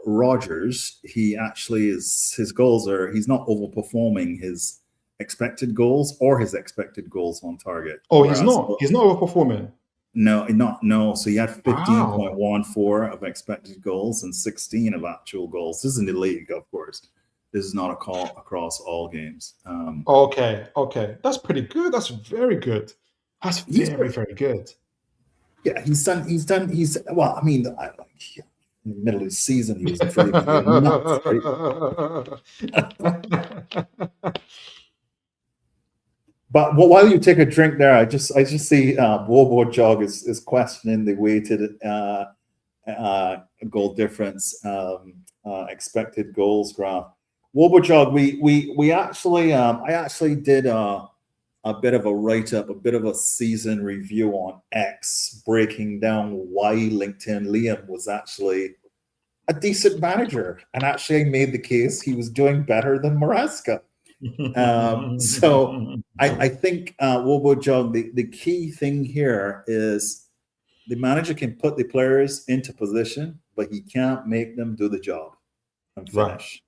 Rodgers, he actually his goals he's not overperforming his expected goals or his expected goals on target. Oh, he's not overperforming. No. So he had 15.14 of expected goals and 16 of actual goals. This is in the league, of course. This is not a call across all games. Okay. That's pretty good. That's very good. That's very good. Yeah, he's well, I mean, in the middle of the season, he was pretty nuts, right? But while you take a drink there, I just see Bobo Jog is questioning the weighted goal difference, expected goals graph. Wobo Jog, we actually I actually did a bit of a write-up, a bit of a season review on X, breaking down why LinkedIn Liam was actually a decent manager, and actually made the case he was doing better than Maresca. So I think Wobo Jog, the key thing here is the manager can put the players into position, but he can't make them do the job and finish.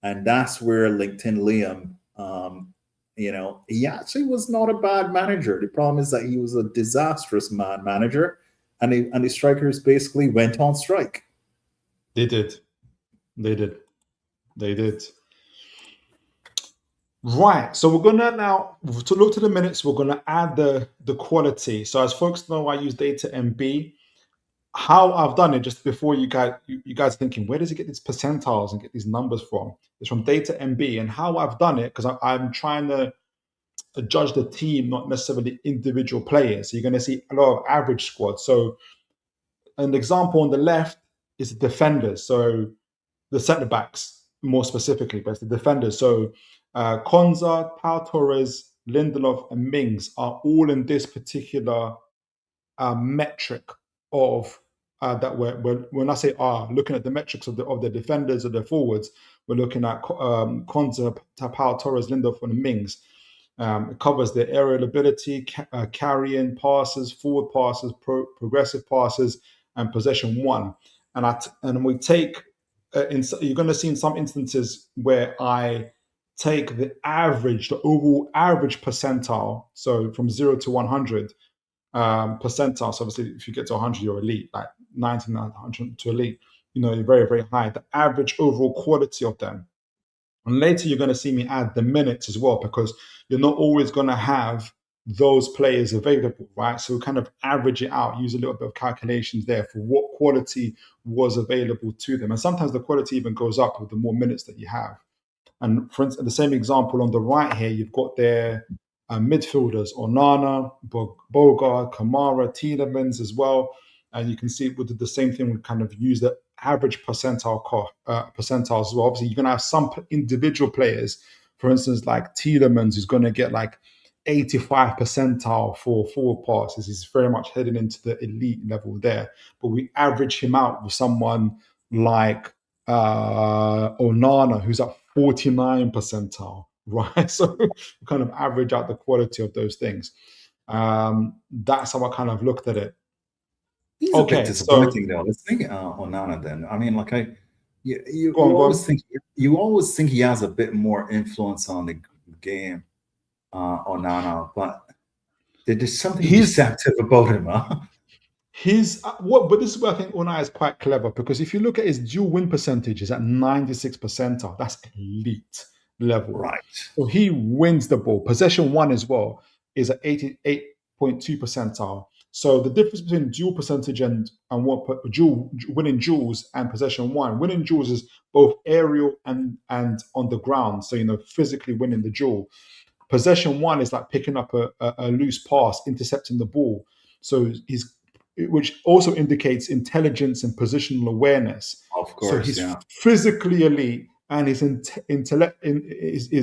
Right. And that's where LinkedIn Liam, he actually was not a bad manager. The problem is that he was a disastrous manager, and the strikers basically went on strike. They did. Right, so we're gonna now to look to the minutes. We're gonna add the quality. So as folks know, I use data MB. How I've done it, just before you guys are thinking, where does he get these percentiles and get these numbers from? It's from data MB. And how I've done it, because I'm trying to judge the team, not necessarily individual players. So you're going to see a lot of average squads. So an example on the left is the defenders. So the centre backs, more specifically, but it's the defenders. So Konza, Pau Torres, Lindelof, and Mings are all in this particular metric of that we're when I say looking at the metrics of the defenders or the forwards, we're looking at Konza, Pau Torres, Lindelof, and Mings. It covers the aerial ability, carrying passes, forward passes, progressive passes, and possession one. And we take you're going to see in some instances where I take the average, the overall average percentile, so from 0 to 100 percentile. So obviously, if you get to 100, you're elite. Like 99, 100 to elite, you're very, very high. The average overall quality of them. And later, you're going to see me add the minutes as well, because you're not always going to have those players available, right? So we kind of average it out, use a little bit of calculations there for what quality was available to them. And sometimes the quality even goes up with the more minutes that you have. And for instance, the same example on the right here, you've got their midfielders, Onana, Bogard, Kamara, Tielemans as well. And you can see with the same thing, we kind of use the average percentiles as well. Obviously, you're going to have some individual players, for instance, like Tielemans, who's going to get like 85 percentile for forward passes. He's very much heading into the elite level there. But we average him out with someone like Onana, who's at 49 percentile, right? So we kind of average out the quality of those things. That's how I kind of looked at it. He's a bit disappointing, though. Let's think Onana then. I mean, like you always think he has a bit more influence on the game, Onana, but there's something deceptive about him, huh? But this is where I think Unai is quite clever, because if you look at his dual win percentage, is at 96 percentile. That's elite level, right? So he wins the ball. Possession one as well is at 88.2 percentile. So the difference between dual percentage and winning duels and possession one. Winning duels is both aerial and on the ground. So physically winning the duel. Possession one is like picking up a loose pass, intercepting the ball. So which also indicates intelligence and positional awareness. Of course, so he's physically elite, and his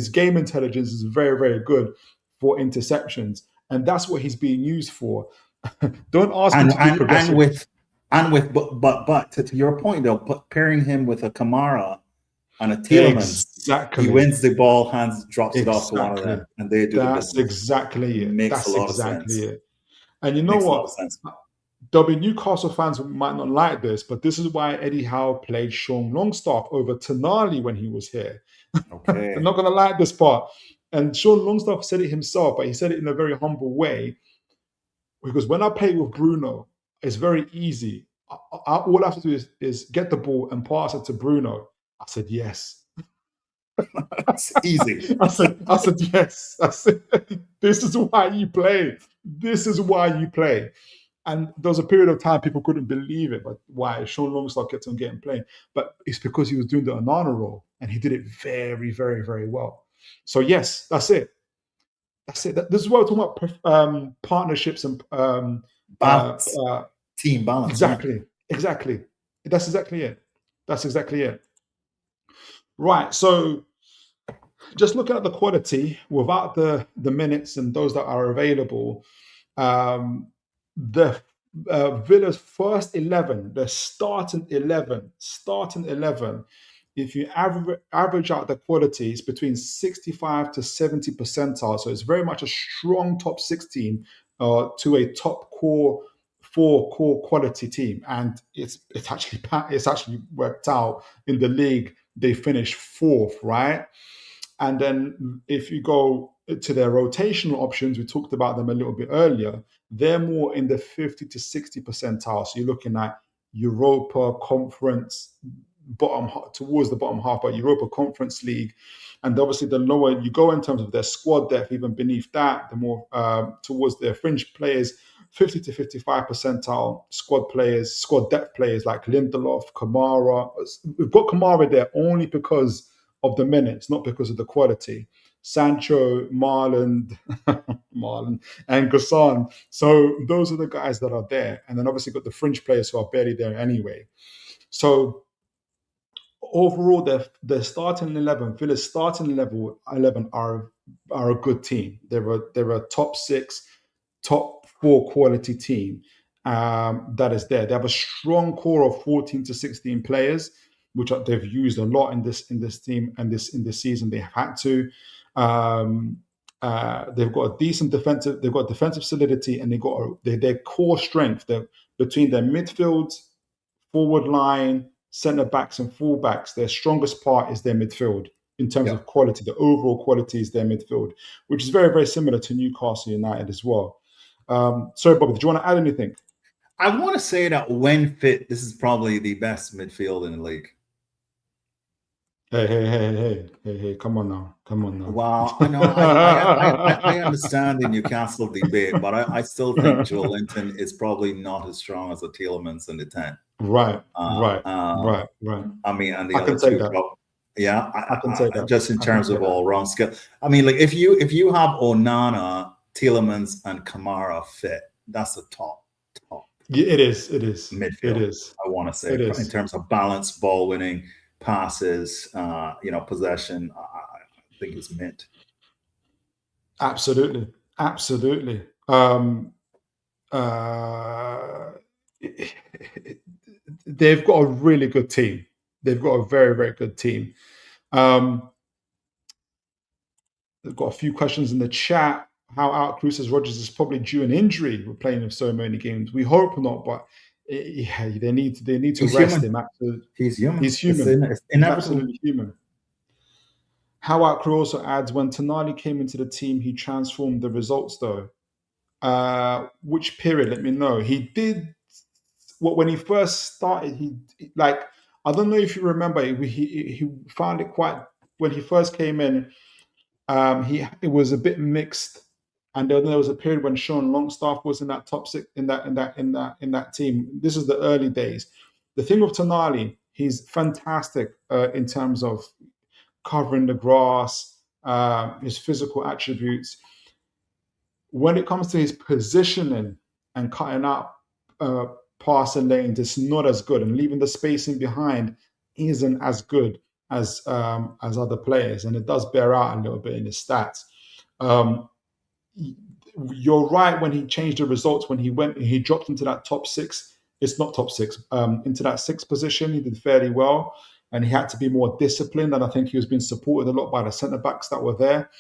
game intelligence is very, very good for interceptions, and that's what he's being used for. Don't ask him to do progressive. But to your point though, pairing him with a Kamara and a Tielemans, he wins the ball, drops it off to one of them, and they do. That's exactly it. Makes a lot of sense. And you know what? There'll be Newcastle fans who might not like this, but this is why Eddie Howe played Sean Longstaff over Tonali when he was here. Okay. They're not going to like this part. And Sean Longstaff said it himself, but he said it in a very humble way. Because when I play with Bruno, it's very easy. All I have to do is get the ball and pass it to Bruno. I said, yes. That's easy. I said, yes. I said, this is why you play. This is why you play. And there was a period of time people couldn't believe it, but why Sean Longstaff kept on getting playing. But it's because he was doing the Onana role, and he did it very, very, very well. So yes, that's it. That's it. This is what we're talking about, partnerships and Balance, team balance. exactly, exactly. That's exactly it. That's exactly it. Right. So just looking at the quality without the minutes and those that are available, the Villa's first 11, the starting 11, if you average out the quality, it's between 65 to 70 percentile. So it's very much a strong top 16 to a top core four core quality team, and it's actually worked out in the league. They finished fourth, right? And then if you go to their rotational options, we talked about them a little bit earlier, they're more in the 50 to 60 percentile. So you're looking at Europa Conference, towards the bottom half, but Europa Conference League. And obviously, the lower you go in terms of their squad depth, even beneath that, the more towards their fringe players, 50 to 55 percentile squad depth players like Lindelof, Kamara. We've got Kamara there only because of the minutes, not because of the quality. Sancho, Marlon, and Gassan. So those are the guys that are there. And then obviously got the fringe players who are barely there anyway. So overall, their starting 11, Villa's starting 11 are a good team. They're a top 6, top 4 quality team that is there. They have a strong core of 14 to 16 players, which they've used a lot in this team and in this season. They have had to. They've got a decent defensive. They've got defensive solidity, and their core strength. Between their midfield, forward line, centre backs, and full backs. Their strongest part is their midfield in terms of quality. The overall quality is their midfield, which is very, very similar to Newcastle United as well. Sorry, Bobby, did you want to add anything? I want to say that when fit, this is probably the best midfield in the league. Hey, come on now. Wow, I know. I understand the Newcastle debate, but I still think Joe Linton is probably not as strong as a Tielemans in the 10. Right. I mean, and the I other can say two, that. yeah, I can say that. Just in terms of all round skill. I mean, like if you have Onana, Tielemans, and Kamara fit, that's a top. Yeah, it is midfield. It is. I want to say in terms of balance, ball winning, passes, possession. I think it's mint. Absolutely. They've got a really good team. They've got a very, very good team. They've got a few questions in the chat. How out Cruces Rogers is probably due an injury. We're playing him so many games. We hope not, but they need to rest him. He's human. He's human. It's inevitable. Absolutely human. How out Crew also adds, when Tonali came into the team, he transformed the results though. Which period? Let me know. He did when he first started. I don't know if you remember. He found it quite when he first came in. It was a bit mixed, and then there was a period when Sean Longstaff was in that top 6 in that team. This is the early days. The thing with Tonali, he's fantastic in terms of covering the grass, his physical attributes. When it comes to his positioning and cutting out passing lanes, it's not as good, and leaving the spacing behind isn't as good as other players, and it does bear out a little bit in his stats. You're right, when he changed the results, when he dropped into that top 6, it's not top 6, into that 6th position, he did fairly well, and he had to be more disciplined, and I think he was being supported a lot by the centre backs that were there.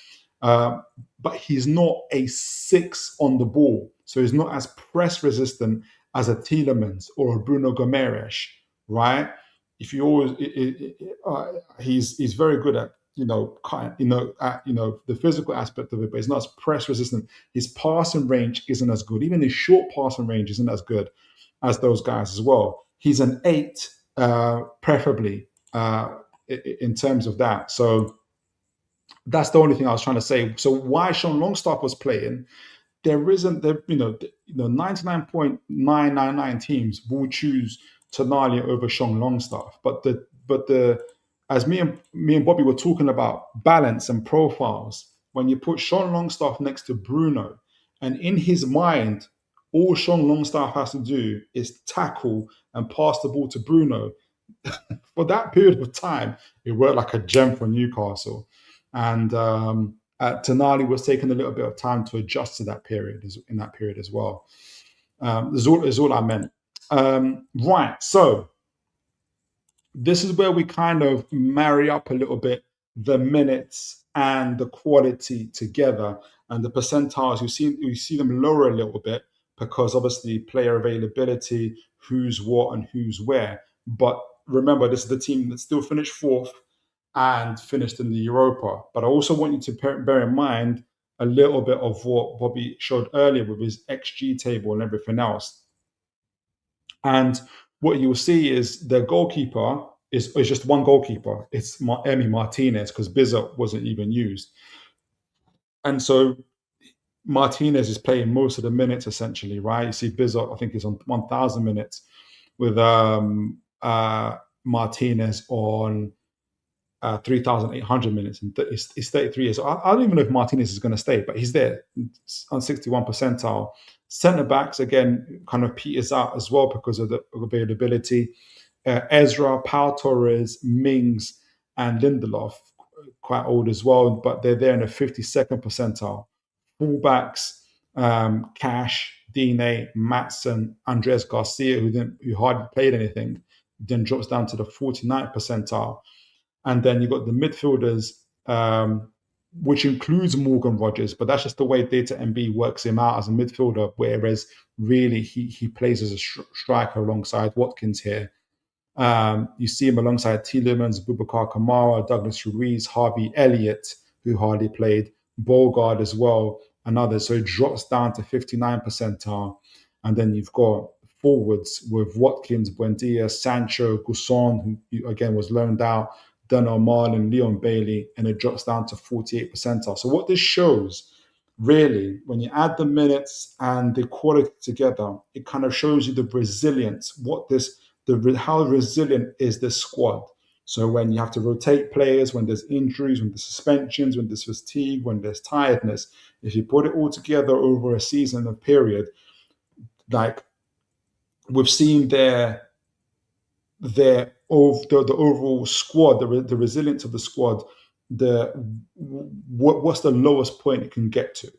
But he's not a 6 on the ball, so he's not as press resistant as a Tielemans or a Bruno Gomes, right? If you always, he's very good at the physical aspect of it, but he's not as press resistant. His passing range isn't as good. Even his short passing range isn't as good as those guys as well. He's an 8, preferably in terms of that. So that's the only thing I was trying to say. So why Sean Longstaff was playing, there isn't 99.999 teams will choose Tonali over Sean Longstaff, but as me and Bobby were talking about balance and profiles, when you put Sean Longstaff next to Bruno, and in his mind, all Sean Longstaff has to do is tackle and pass the ball to Bruno. For that period of time, it worked like a gem for Newcastle. And Tonali was taking a little bit of time to adjust to that period, in that period as well. Is all I meant. Right, so this is where we kind of marry up a little bit the minutes and the quality together, and the percentiles. You see them lower a little bit because obviously player availability, who's what and who's where. But remember, this is the team that still finished fourth and finished in the Europa. But I also want you to bear in mind a little bit of what Bobby showed earlier with his XG table and everything else. And what you'll see is the goalkeeper is just one goalkeeper. It's Emi Martinez, because Bizot wasn't even used. And so Martinez is playing most of the minutes, essentially, right? You see Bizot, I think he's on 1,000 minutes, with Martinez on 3,800 minutes. And he's 33 years old. I don't even know if Martinez is going to stay, but he's there on 61 percentile. Centre backs, again, kind of peters out as well because of the availability. Ezra, Pau Torres, Mings, and Lindelof, quite old as well, but they're there in the 52nd percentile. Fullbacks, Cash, Dine, Matson, Andres Garcia, who hardly played anything, then drops down to the 49th percentile. And then you've got the midfielders, which includes Morgan Rogers, but that's just the way Data MB works him out as a midfielder, whereas really he plays as a striker alongside Watkins here. You see him alongside Tielemans, Boubacar Kamara, Douglas Ruiz, Harvey Elliott, who hardly played, Bogard as well, and others. So it drops down to 59 percentile. And then you've got forwards with Watkins, Buendia, Sancho, Gusson, who again was loaned out, Daniel Marlin, Leon Bailey, and it drops down to 48 percentile. So what this shows, really, when you add the minutes and the quality together, it kind of shows you the resilience, how resilient is this squad. So when you have to rotate players, when there's injuries, when there's suspensions, when there's fatigue, when there's tiredness, if you put it all together over a season, a period, like we've seen the overall squad, the resilience of the squad, what's the lowest point it can get to.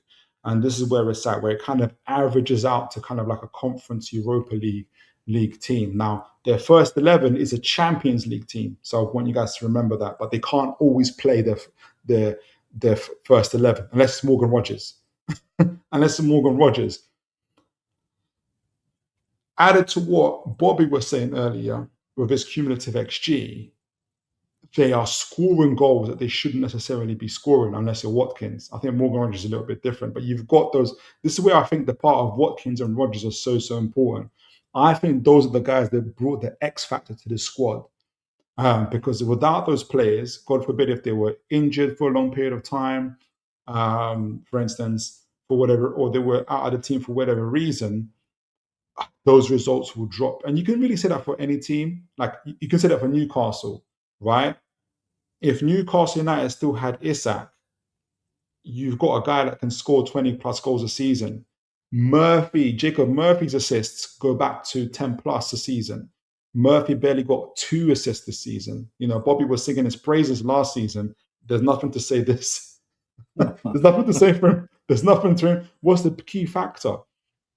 And this is where it's at, where it kind of averages out to kind of like a Conference Europa League team. Now, their first 11 is a Champions League team, so I want you guys to remember that. But they can't always play their first 11 unless it's Morgan Rogers. Unless it's Morgan Rogers. Added to what Bobby was saying earlier with his cumulative XG, they are scoring goals that they shouldn't necessarily be scoring unless you're Watkins. I think Morgan Rogers is a little bit different, but you've got those. This is where I think the part of Watkins and Rogers are so important. I think those are the guys that brought the X factor to the squad. Because without those players, God forbid if they were injured for a long period of time, for instance, for whatever, or they were out of the team for whatever reason, those results will drop. And you can really say that for any team. Like you can say that for Newcastle, right? If Newcastle United still had Isak, you've got a guy that can score 20 plus goals a season. Jacob Murphy's assists go back to 10 plus a season. Murphy barely got 2 assists this season. You know, Bobby was singing his praises last season. There's nothing to say this. There's nothing to say for him. There's nothing to him. What's the key factor?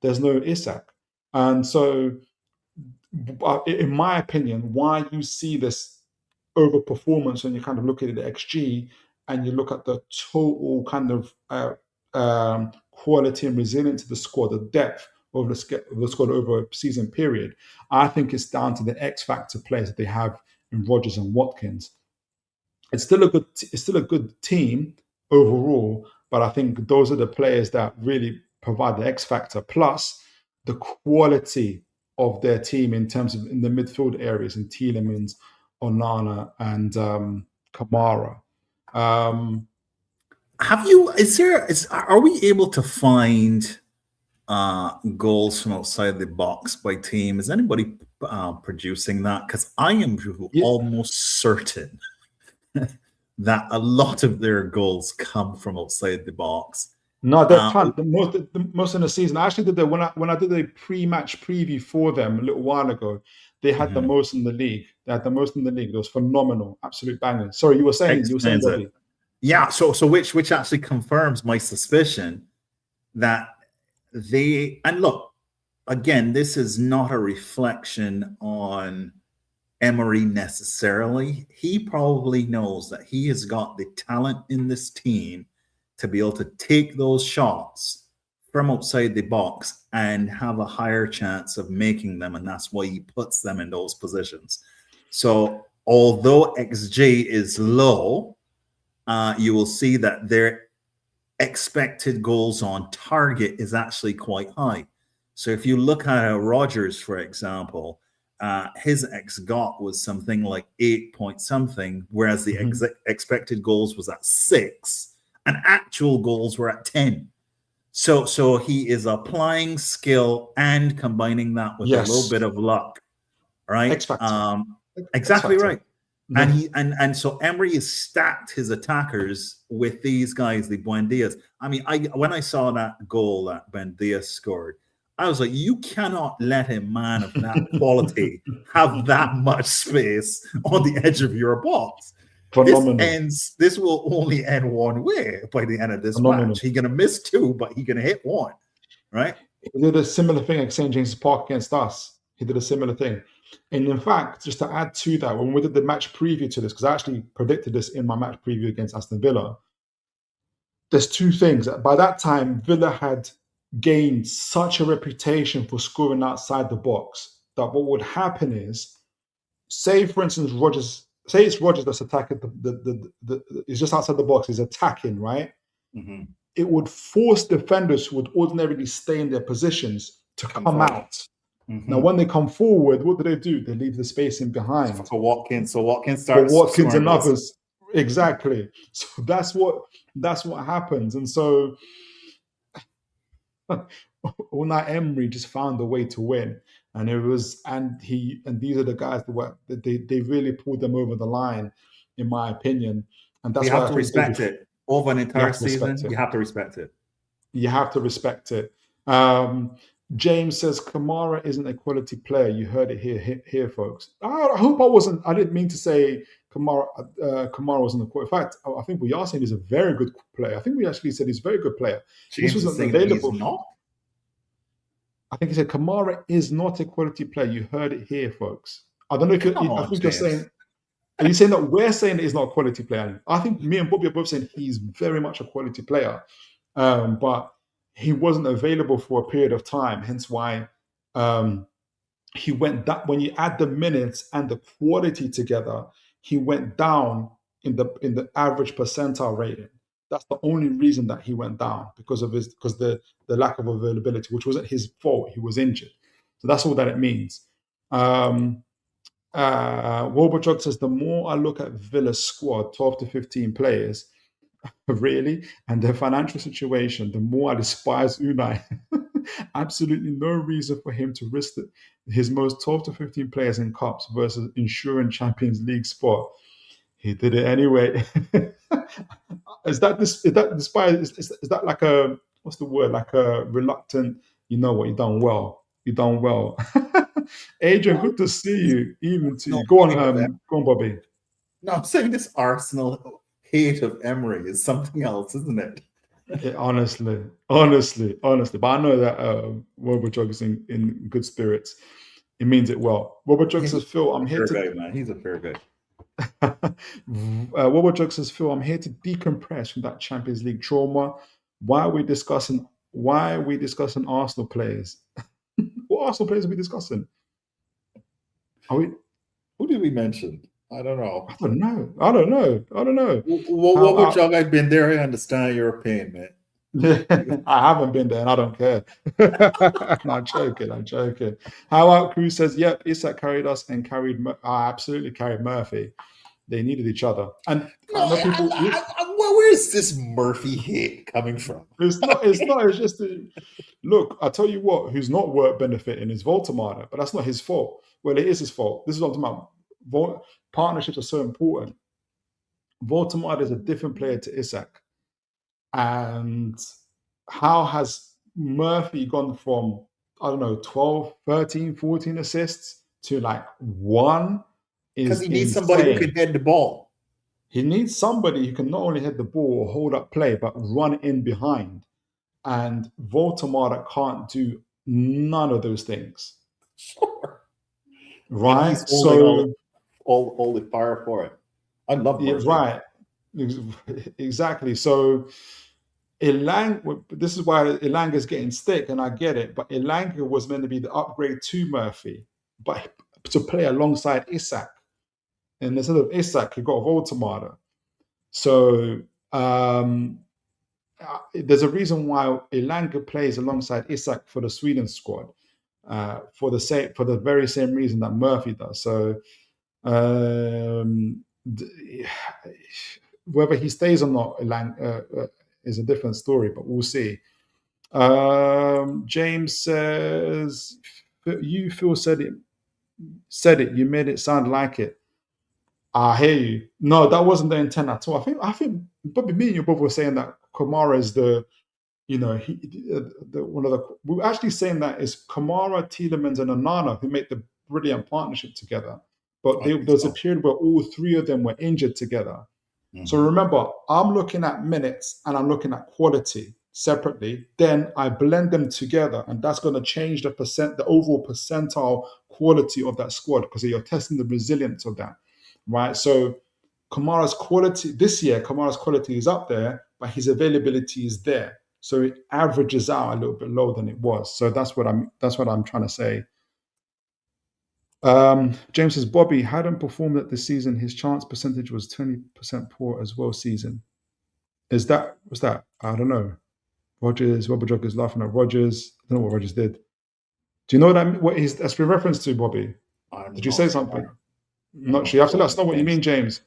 There's no Isak. And so, in my opinion, why you see this overperformance when you kind of look at the XG and you look at the total kind of quality and resilience of the squad, the depth of the squad over a season period, I think it's down to the X factor players that they have in Rodgers and Watkins. It's still a good team overall, but I think those are the players that really provide the X factor, plus the quality of their team in terms of in the midfield areas, in Tielemans, Onana, and Kamara. Are we able to find goals from outside the box by team? Is anybody producing that? Because I am almost certain that a lot of their goals come from outside the box. No, they're ton. The most in the season. I actually did the when I did a pre-match preview for them a little while ago. They had the most in the league. They had the most in the league. It was phenomenal, absolute banging. Sorry, you were saying, Bobby. Yeah, so which actually confirms my suspicion that they, and look, again, this is not a reflection on Emery necessarily. He probably knows that he has got the talent in this team to be able to take those shots from outside the box and have a higher chance of making them, and that's why he puts them in those positions. So although XG is low, you will see that their expected goals on target is actually quite high. So if you look at Rodgers, for example, his ex-got was something like 8 point something, whereas the expected goals was at 6, and actual goals were at 10. So he is applying skill and combining that with a little bit of luck, right? Exactly right. And so Emery has stacked his attackers with these guys, the Buendias. I mean, when I saw that goal that Buendia scored, I was like, you cannot let a man of that quality have that much space on the edge of your box. This will only end one way by the end of this match. He's going to miss 2, but he's going to hit 1, right? He did a similar thing at St. James's Park against us. He did a similar thing. And in fact, just to add to that, when we did the match preview to this, because I actually predicted this in my match preview against Aston Villa, there's 2 things. By that time, Villa had gained such a reputation for scoring outside the box that what would happen is, say, for instance, it's Rodgers that's attacking he's just outside the box, he's attacking, right? It would force defenders who would ordinarily stay in their positions to come out. Now, when they come forward, what do? They leave the space in behind. For Watkins. So Watkins starts. For Watkins and others. Exactly. So that's what happens. And so Unai Emery just found a way to win. And these are the guys that they really pulled them over the line, in my opinion. And that's you have to respect it. Over an entire season, you have to respect it. You have to respect it. James says Kamara isn't a quality player. You heard it here, folks. I hope I didn't mean to say Kamara wasn't a quality. In fact, I think we are saying he's a very good player. I think we actually said he's a very good player. James this wasn't available. I think he said Kamara is not a quality player. You heard it here, folks. I don't know if you're saying. Are you saying that we're saying that he's not a quality player? I think me and Bobby are both saying he's very much a quality player, but he wasn't available for a period of time. Hence why he went down. When you add the minutes and the quality together, he went down in the average percentile rating. That's the only reason that he went down, because the lack of availability, which wasn't his fault. He was injured, so that's all that it means. Wolberjog says, the more I look at Villa's squad, 12 to 15 players, really, and their financial situation, the more I despise Unai. Absolutely no reason for him to risk his most 12 to 15 players in cups versus ensuring Champions League spot. He did it anyway. Is that like a, what's the word? Like a reluctant, you know what, you've done well. Adrian, good to see you. Even to you. Go on, Bobby. No, I'm saying this Arsenal hate of Emery is something else, isn't it? Yeah, honestly. But I know that Wolberjog is in good spirits. It means it well. Wolberjog says, Phil, I'm here to... man. He's a fair guy. Wolberjog says, Phil, I'm here to decompress from that Champions League trauma. Why are we discussing Arsenal players? What Arsenal players are we discussing? Who did we mention? I don't know. I don't know. Wolberjog, I've been there. I understand your pain, man. I haven't been there and I don't care. No, I'm joking. How about Cruz says, yep, Isak carried us and absolutely carried Murphy. They needed each other. And where's this Murphy hate coming from? It's not. It's just look. I tell you what. Who's not work benefiting is Voltemada, but that's not his fault. Well, it is his fault. This is what I'm talking about. Partnerships are so important. Voldemort is a different player to Isak. And how has Murphy gone from, I don't know, 12, 13, 14 assists to like 1 Because is he needs somebody who insane. can head the ball. He needs somebody who can not only hit the ball or hold up play, but run in behind. And Voldemort can't do none of those things. Sure. And Right? he's holding So all the fire for it. I love yeah, Murphy. right. Exactly. So Elanga, this is why Elanga's getting stick, and I get it, but Elanga was meant to be the upgrade to Murphy, but to play alongside Isak. And instead of Isak, he got Voldemort. So there's a reason why Elanga plays alongside Isak for the Sweden squad, for the very same reason that Murphy does. So whether he stays or not, is a different story, but we'll see. James says, "You Phil said it. You made it sound like it." I hear you. No, that wasn't the intent at all. I think, Bobby, me and your brother were saying that Kamara is the, one of the. We were actually saying that it's Kamara, Tielemans, and Onana who make the brilliant partnership together. But there was a period where all 3 of them were injured together. Mm-hmm. So remember, I'm looking at minutes and I'm looking at quality separately. Then I blend them together, and that's going to change the overall percentile quality of that squad, because you're testing the resilience of that, right? So Kamara's quality this year, is up there, but his availability is there. So it averages out a little bit lower than it was. So that's what I'm trying to say. James says, Bobby hadn't performed at this season. His chance percentage was 20% poor as well season. Was that? I don't know. Robert Joggers laughing at Rogers. I don't know what Rogers did. Do you know that's been referenced to, Bobby? Did you say something? Not sure. You have to let us know what you mean, James.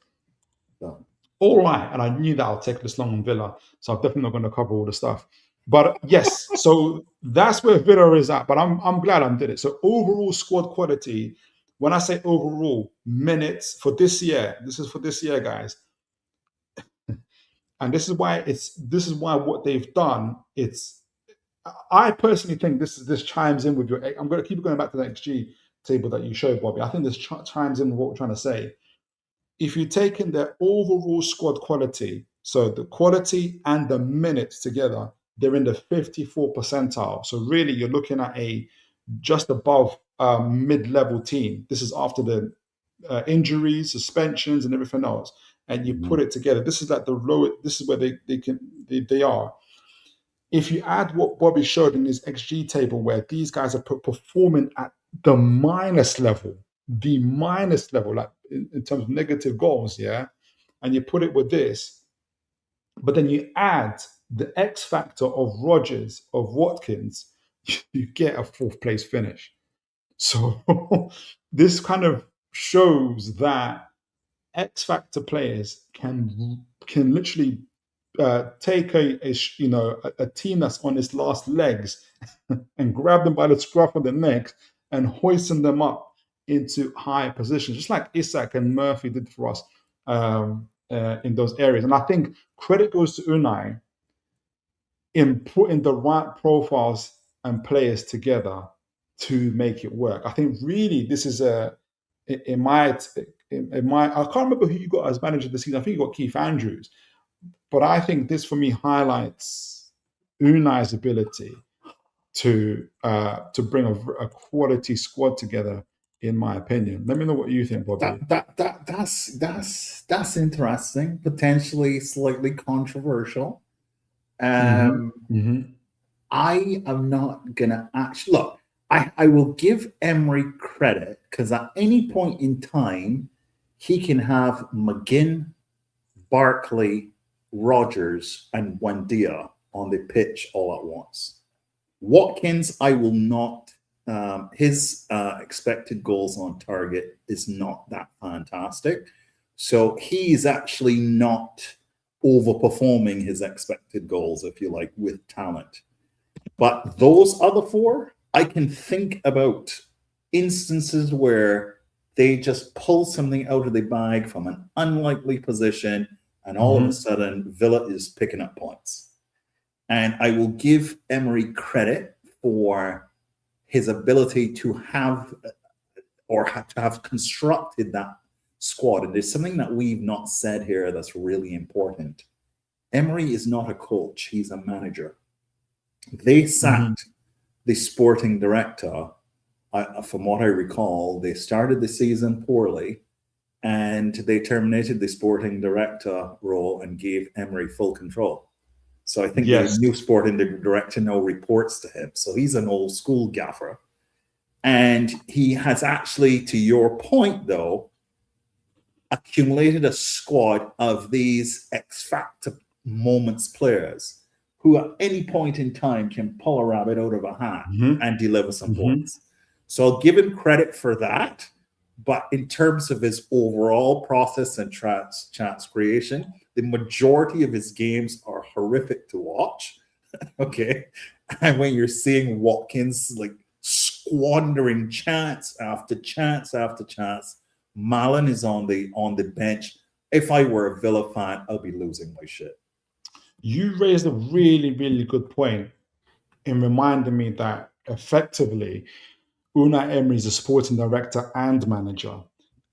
No. All right. And I knew that I'll take this long on Villa, so I'm definitely not going to cover all the stuff. But yes, so that's where Villa is at. But I'm glad I did it. So overall squad quality, when I say overall minutes for this year, this is for this year, guys. And this is why what they've done, I personally think this chimes in with I'm going to keep going back to the XG table that you showed, Bobby. I think this chimes in with what we're trying to say. If you take in their overall squad quality, so the quality and the minutes together, they're in the 54th percentile. So really, you're looking at a just above mid-level team. This is after the injuries, suspensions, and everything else. And you put it together. This is like the lowest. This is where they are. If you add what Bobby showed in his XG table, where these guys are performing at the minus level, like in terms of negative goals, yeah, and you put it with this, but then you add the X factor of Rodgers, of Watkins, you get a 4th place finish. So this kind of shows that X factor players can literally take a team that's on its last legs and grab them by the scruff of the neck and hoisting them up into high positions, just like Isak and Murphy did for us in those areas. And I think credit goes to Unai in putting the right profiles and players together to make it work. I think really this is I can't remember who you got as manager this season. I think you got Keith Andrews. But I think this, for me, highlights Unai's ability to bring a quality squad together, in my opinion. Let me know what you think, Bobby. That's interesting. Potentially slightly controversial. I am not gonna actually look. I will give Emery credit, because at any point in time, he can have McGinn, Barkley, Rodgers, and Buendia on the pitch all at once. Watkins, I will not. His expected goals on target is not that fantastic. So he is actually not overperforming his expected goals, if you like, with talent. But those other 4, I can think about instances where they just pull something out of the bag from an unlikely position, and all of a sudden Villa is picking up points. And I will give Emery credit for his ability to have constructed that squad. And there's something that we've not said here that's really important. Emery is not a coach, he's a manager. They sacked the sporting director. From what I recall, they started the season poorly and they terminated the sporting director role and gave Emery full control. So I think the new sporting director now reports to him. So he's an old school gaffer. And he has actually, to your point though, accumulated a squad of these X-Factor moments players who at any point in time can pull a rabbit out of a hat and deliver some points. So I'll give him credit for that. But in terms of his overall process and chance creation, the majority of his games are horrific to watch. Okay. And when you're seeing Watkins like squandering chance after chance after chance, Malen is on the bench. If I were a Villa fan, I'll be losing my shit. You raised a really, really good point in reminding me that effectively Unai Emery is a sporting director and manager.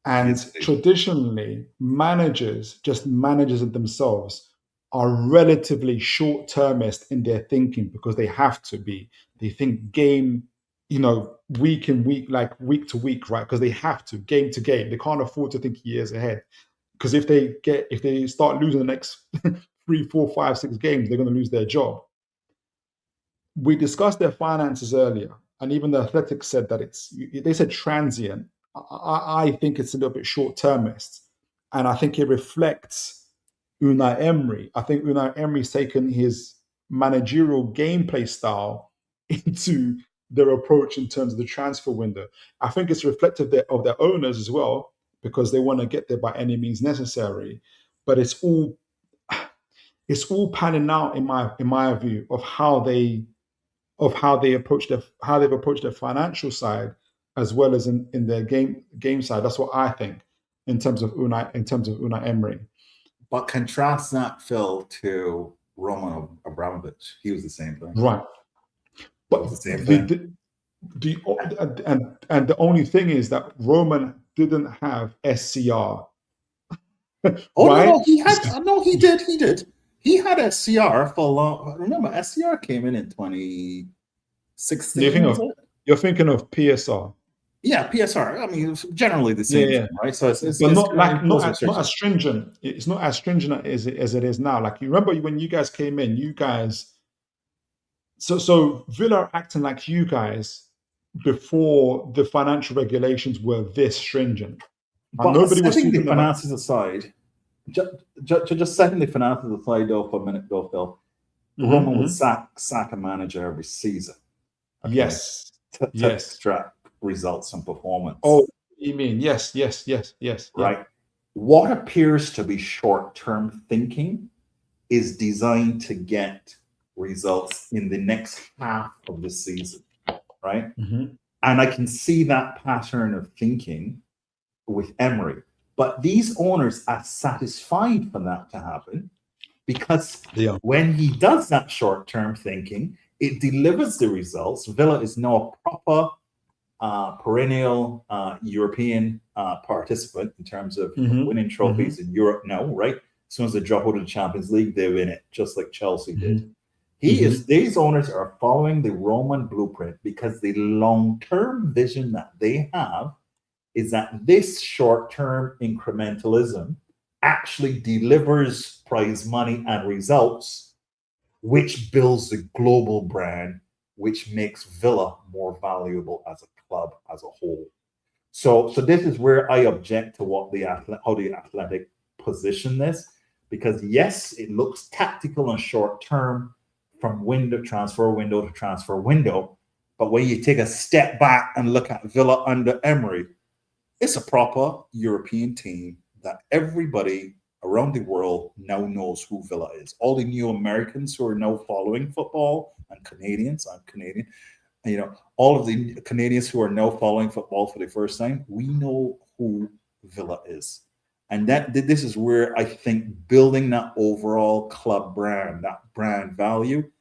And traditionally, managers, just managers of themselves, are relatively short-termist in their thinking because they have to be. They think game, week in week, like week to week, right? Because they have to, game to game. They can't afford to think years ahead. Because if they start losing the next 3, 4, 5, 6 games, they're going to lose their job. We discussed their finances earlier, and even the Athletics said that they said transient. I think it's a little bit short-termist, and I think it reflects Unai Emery. I think Unai Emery's taken his managerial gameplay style into their approach in terms of the transfer window. I think it's reflective of their owners as well, because they want to get there by any means necessary. But it's all panning out in my view of how they've approached their financial side as well as in their game side. That's what I think in terms of Unai Emery. But contrast that, Phil, to Roman Abramovich. He was the same thing, right? But it was the same thing. And the only thing is that Roman didn't have SCR. Oh right? no, he had. No, he did. He had SCR for a long. Remember, SCR came in 2016. You're thinking of PSR. Yeah, PSR. I mean, it's generally the same thing, right? So it's not as stringent. It's not as stringent as it is now. Like, you remember when you guys came in, so Villa are acting like you guys before the financial regulations were this stringent. But nobody was setting the finances aside. Just setting the finances aside though for a minute, though, Phil. Roman would sack a manager every season. Okay? Yes. To extract results and performance. Oh, you mean yes. Right. Yeah. What appears to be short-term thinking is designed to get results in the next half of the season, right? And I can see that pattern of thinking with Emery. But these owners are satisfied for that to happen because when he does that short-term thinking, it delivers the results. Villa is now a proper perennial European participant in terms of winning trophies in Europe now, right? As soon as they drop out of the Champions League, they win it, just like Chelsea did. These owners are following the Roman blueprint because the long-term vision that they have is that this short-term incrementalism actually delivers prize money and results, which builds the global brand, which makes Villa more valuable as a club as a whole. So this is where I object to how the Athletic position this, because yes, it looks tactical and short-term from transfer window to transfer window, but when you take a step back and look at Villa under Emery, it's a proper European team that everybody around the world now knows who Villa is. All the new Americans who are now following football, and Canadians, I'm Canadian, all of the Canadians who are now following football for the first time, we know who Villa is. And this is where I think building that overall club brand, that brand value,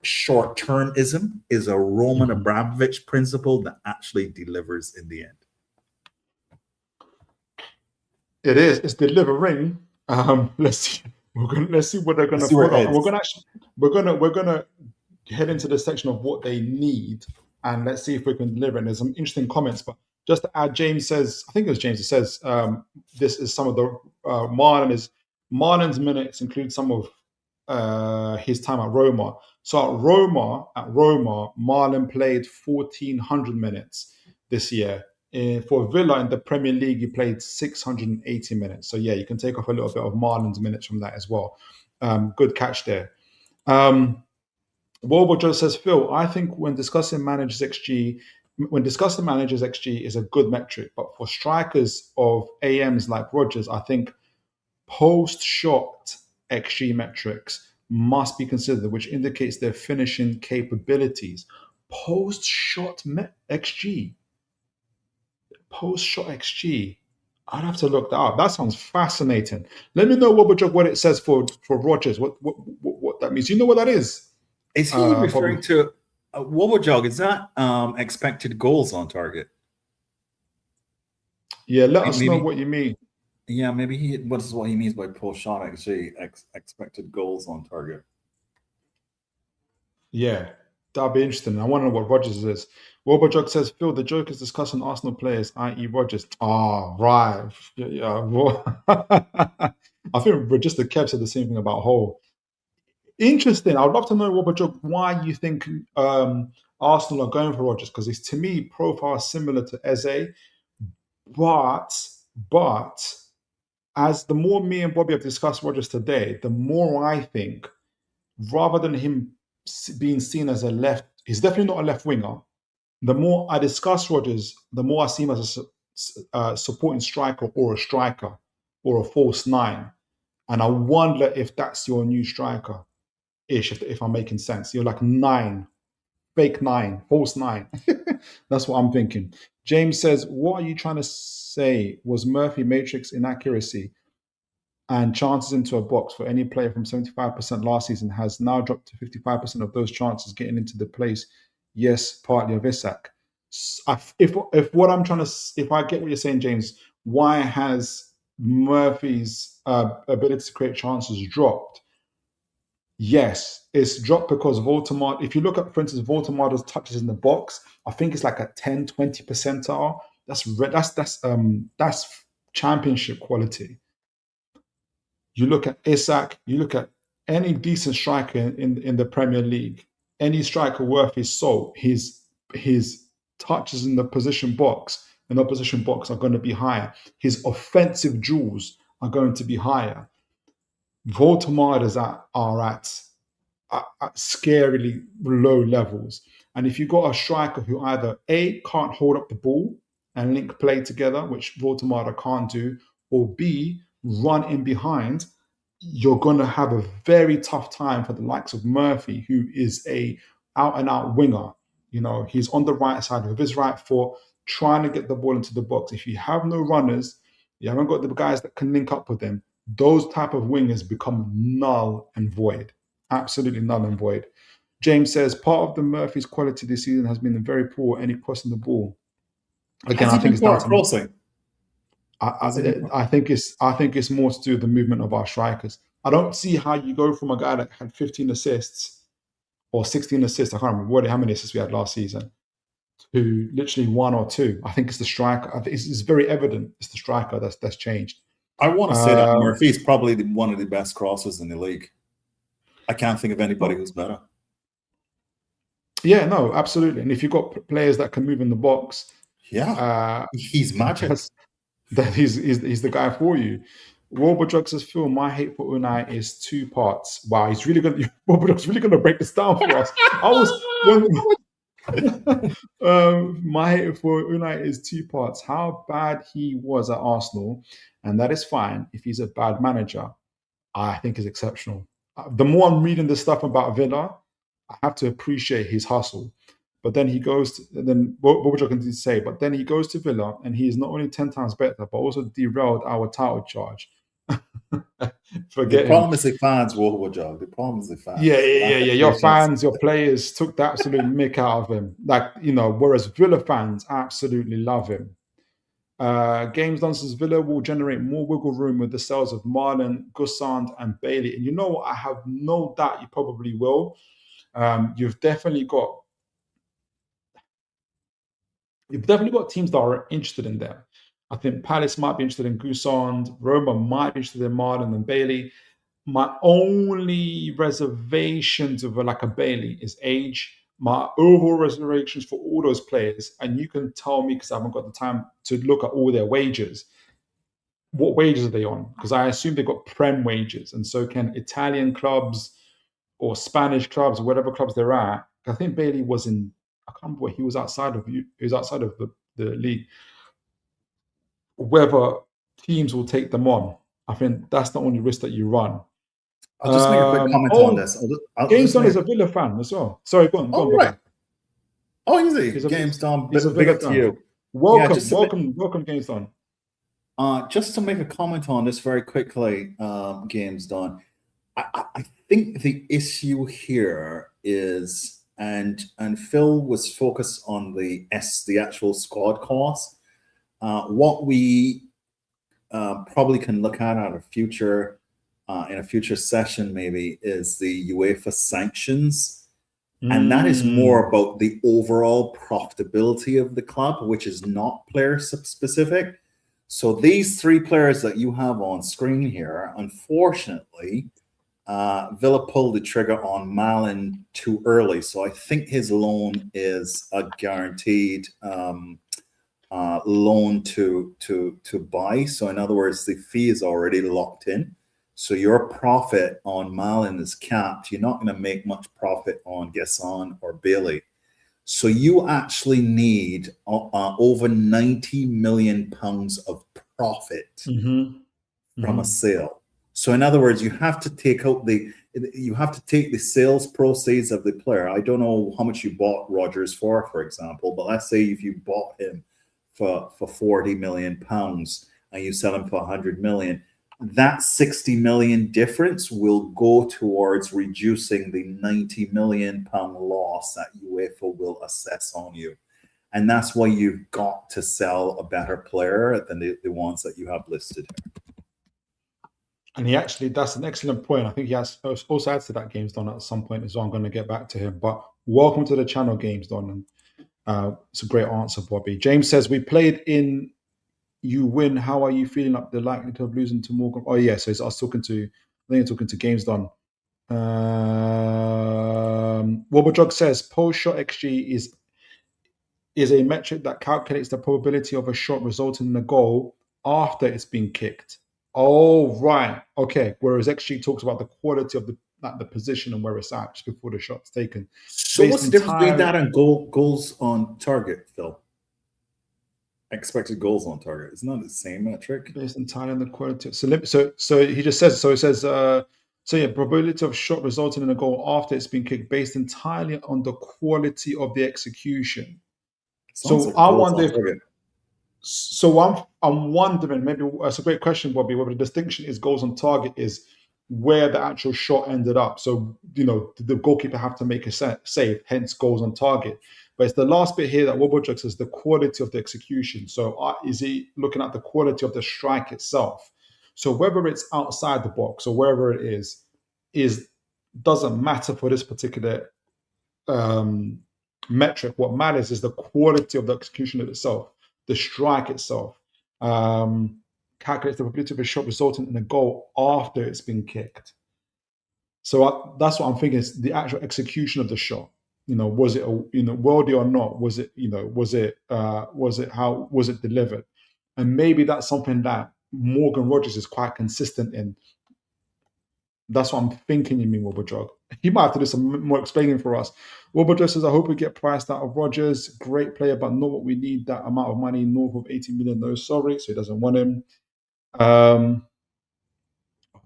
short-termism is a Roman Abramovich principle that actually delivers in the end. It is. It's delivering. Let's see. Let's see what they're going to put up. We're gonna head into the section of what they need, and let's see if we can deliver. And there's some interesting comments, but just to add, James says, I think it was James that says, this is some of the Marlin's minutes include some of his time at Roma. So at Roma, Marlon played 1,400 minutes this year. For Villa in the Premier League, he played 680 minutes. So yeah, you can take off a little bit of Marlon's minutes from that as well. Good catch there. Bobo Joe says, Phil, I think when discussing managers XG is a good metric, but for strikers of AMs like Rodgers, I think post-shot XG metrics must be considered, which indicates their finishing capabilities. Post-shot XG. Post-shot XG. I'd have to look that up. That sounds fascinating. Let me know what it says for Rodgers. What that means. You know what that is? Is he referring to Wobojog? Is that expected goals on target? Yeah, let us know what you mean. Yeah, maybe what he means by post-shot XG, expected goals on target. Yeah, that'd be interesting. I want to know what Rodgers is. Wobojog says, Phil, the joke is discussing Arsenal players, i.e. Rodgers. Right. Yeah. I think Register Kev said the same thing about Hull. Interesting. I'd love to know, Wobojog, why you think Arsenal are going for Rodgers, because it's, to me, profile similar to Eze. But as the more me and Bobby have discussed Rodgers today, the more I think, rather than him being seen as he's definitely not a left winger. The more I discuss Rodgers, the more I see him as a supporting striker or a false nine. And I wonder if that's your new striker-ish, if I'm making sense. You're like nine, fake nine, false nine. That's what I'm thinking. James says, what are you trying to say? Was Murphy matrix inaccuracy and chances into a box for any player from 75% last season has now dropped to 55% of those chances getting into the place? Yes, partly of Isak. If I get what you're saying, James, why has Murphy's ability to create chances dropped? Yes, it's dropped because Voldemort, if you look at, for instance, Voldemort's touches in the box, I think it's like a 10, 20 percentile. That's championship quality. You look at Isak, you look at any decent striker in the Premier League, any striker worth his salt, his touches in the opposition box are going to be higher. His offensive duels are going to be higher. Voldemort are at scarily low levels. And if you've got a striker who either A, can't hold up the ball and link play together, which Voldemort can't do, or B, run in behind, you're going to have a very tough time for the likes of Murphy, who is a out-and-out winger. You know, he's on the right side with his right foot, trying to get the ball into the box. If you have no runners, you haven't got the guys that can link up with them, those type of wingers become null and void. Absolutely null and void. James says, part of the Murphy's quality this season has been very poor any crossing the ball. Again, I think it's down to crossing. I think it's more to do with the movement of our strikers. I don't see how you go from a guy that had 15 assists or 16 assists, I can't remember how many assists we had last season, to literally 1 or 2. I think it's the striker. It's very evident it's the striker that's changed. I want to say that Murphy is probably one of the best crossers in the league. I can't think of anybody who's better. Yeah, no, absolutely. And if you've got players that can move in the box, he's magic. He's the guy for you. Robodrug says, Phil, my hate for Unai is 2 parts. Wow, Robodrug's really gonna break this down for us. My hate for Unai is 2 parts. How bad he was at Arsenal, and that is fine if he's a bad manager. I think is exceptional. The more I'm reading this stuff about Villa, I have to appreciate his hustle. But then he goes to, then what would you continue to say? But then he goes to Villa and he's not only 10 times better, but also derailed our title charge. The Forget him. problem is the fans, Wojo. The problem is the fans. Yeah. Lack of Your patience. fans, your players took the absolute mick out of him. Like, whereas Villa fans absolutely love him. Games done since Villa will generate more wiggle room with the sales of Marlon, Gussand, and Bailey. And you know what? I have no doubt you probably will. You've definitely got teams that are interested in them. I think Palace might be interested in Gussand, Roma might be interested in Marlon and Bailey. My only reservations of like a Bailey is age. My overall reservations for all those players, and you can tell me because I haven't got the time to look at all their wages. What wages are they on? Because I assume they've got Prem wages, and so can Italian clubs or Spanish clubs or whatever clubs they're at. I think Bailey was in. I can't remember what he was outside of. He was outside of the league. Whether teams will take them on, I think that's the only risk that you run. I'll just make a quick comment on this. James Dunn is a Villa fan as well. Sorry, go on. Right. Oh, is he? James Dunn, big up to you. Welcome, James Dunn. Just to make a comment on this very quickly, James Dunn, I think the issue here is, and Phil was focused on the actual squad cost. What we probably can look at a future. In a future session, maybe, is the UEFA sanctions. And that is more about the overall profitability of the club, which is not player specific. So these three players that you have on screen here, unfortunately, Villa pulled the trigger on Malin too early. So I think his loan is a guaranteed loan to buy. So in other words, the fee is already locked in. So your profit on Malin is capped. You're not going to make much profit on Gesson or Bailey. So you actually need over £90 million of profit from a sale. So in other words, you have to take out the sales proceeds of the player. I don't know how much you bought Rodgers for example, but let's say if you bought him for £40 million and you sell him for 100 million. That 60 million difference will go towards reducing the 90 million pound loss that UEFA will assess on you. And that's why you've got to sell a better player than the ones that you have listed here. And that's an excellent point. I think he has also adds to that, Games Don, at some point as well. I'm going to get back to him. But welcome to the channel, Games Don. And it's a great answer, Bobby. James says, we played in you win. How are you feeling like the likelihood of losing to Morgan? Oh, yeah. So I was talking to Games Done. Wobblejog says post shot XG is a metric that calculates the probability of a shot resulting in a goal after it's been kicked. Oh, right. Okay. Whereas XG talks about the quality of the position and where it's at just before the shot's taken. So what's the difference between that and goals on target, Phil? Expected goals on target. It's not the same metric. Based entirely on the quality. So he just says. So it says. Probability of shot resulting in a goal after it's been kicked, based entirely on the quality of the execution. So I wonder. I'm wondering. Maybe that's a great question, Bobby. Whether the distinction is goals on target is where the actual shot ended up. So the goalkeeper have to make a save, hence goals on target. But it's the last bit here that Wobblejug says the quality of the execution. So is he looking at the quality of the strike itself? So whether it's outside the box or wherever it is doesn't matter for this particular metric. What matters is the quality of the execution of itself, the strike itself. Calculates the probability of a shot resulting in a goal after it's been kicked. So that's what I'm thinking, is the actual execution of the shot. Was it worldy or not? Was it how was it delivered? And maybe that's something that Morgan Rodgers is quite consistent in. That's what I'm thinking. You mean Wobblejog? He might have to do some more explaining for us. Wobblejog says, I hope we get priced out of Rodgers. Great player, but not what we need. That amount of money, north of 80 million. No, sorry. So he doesn't want him. Oh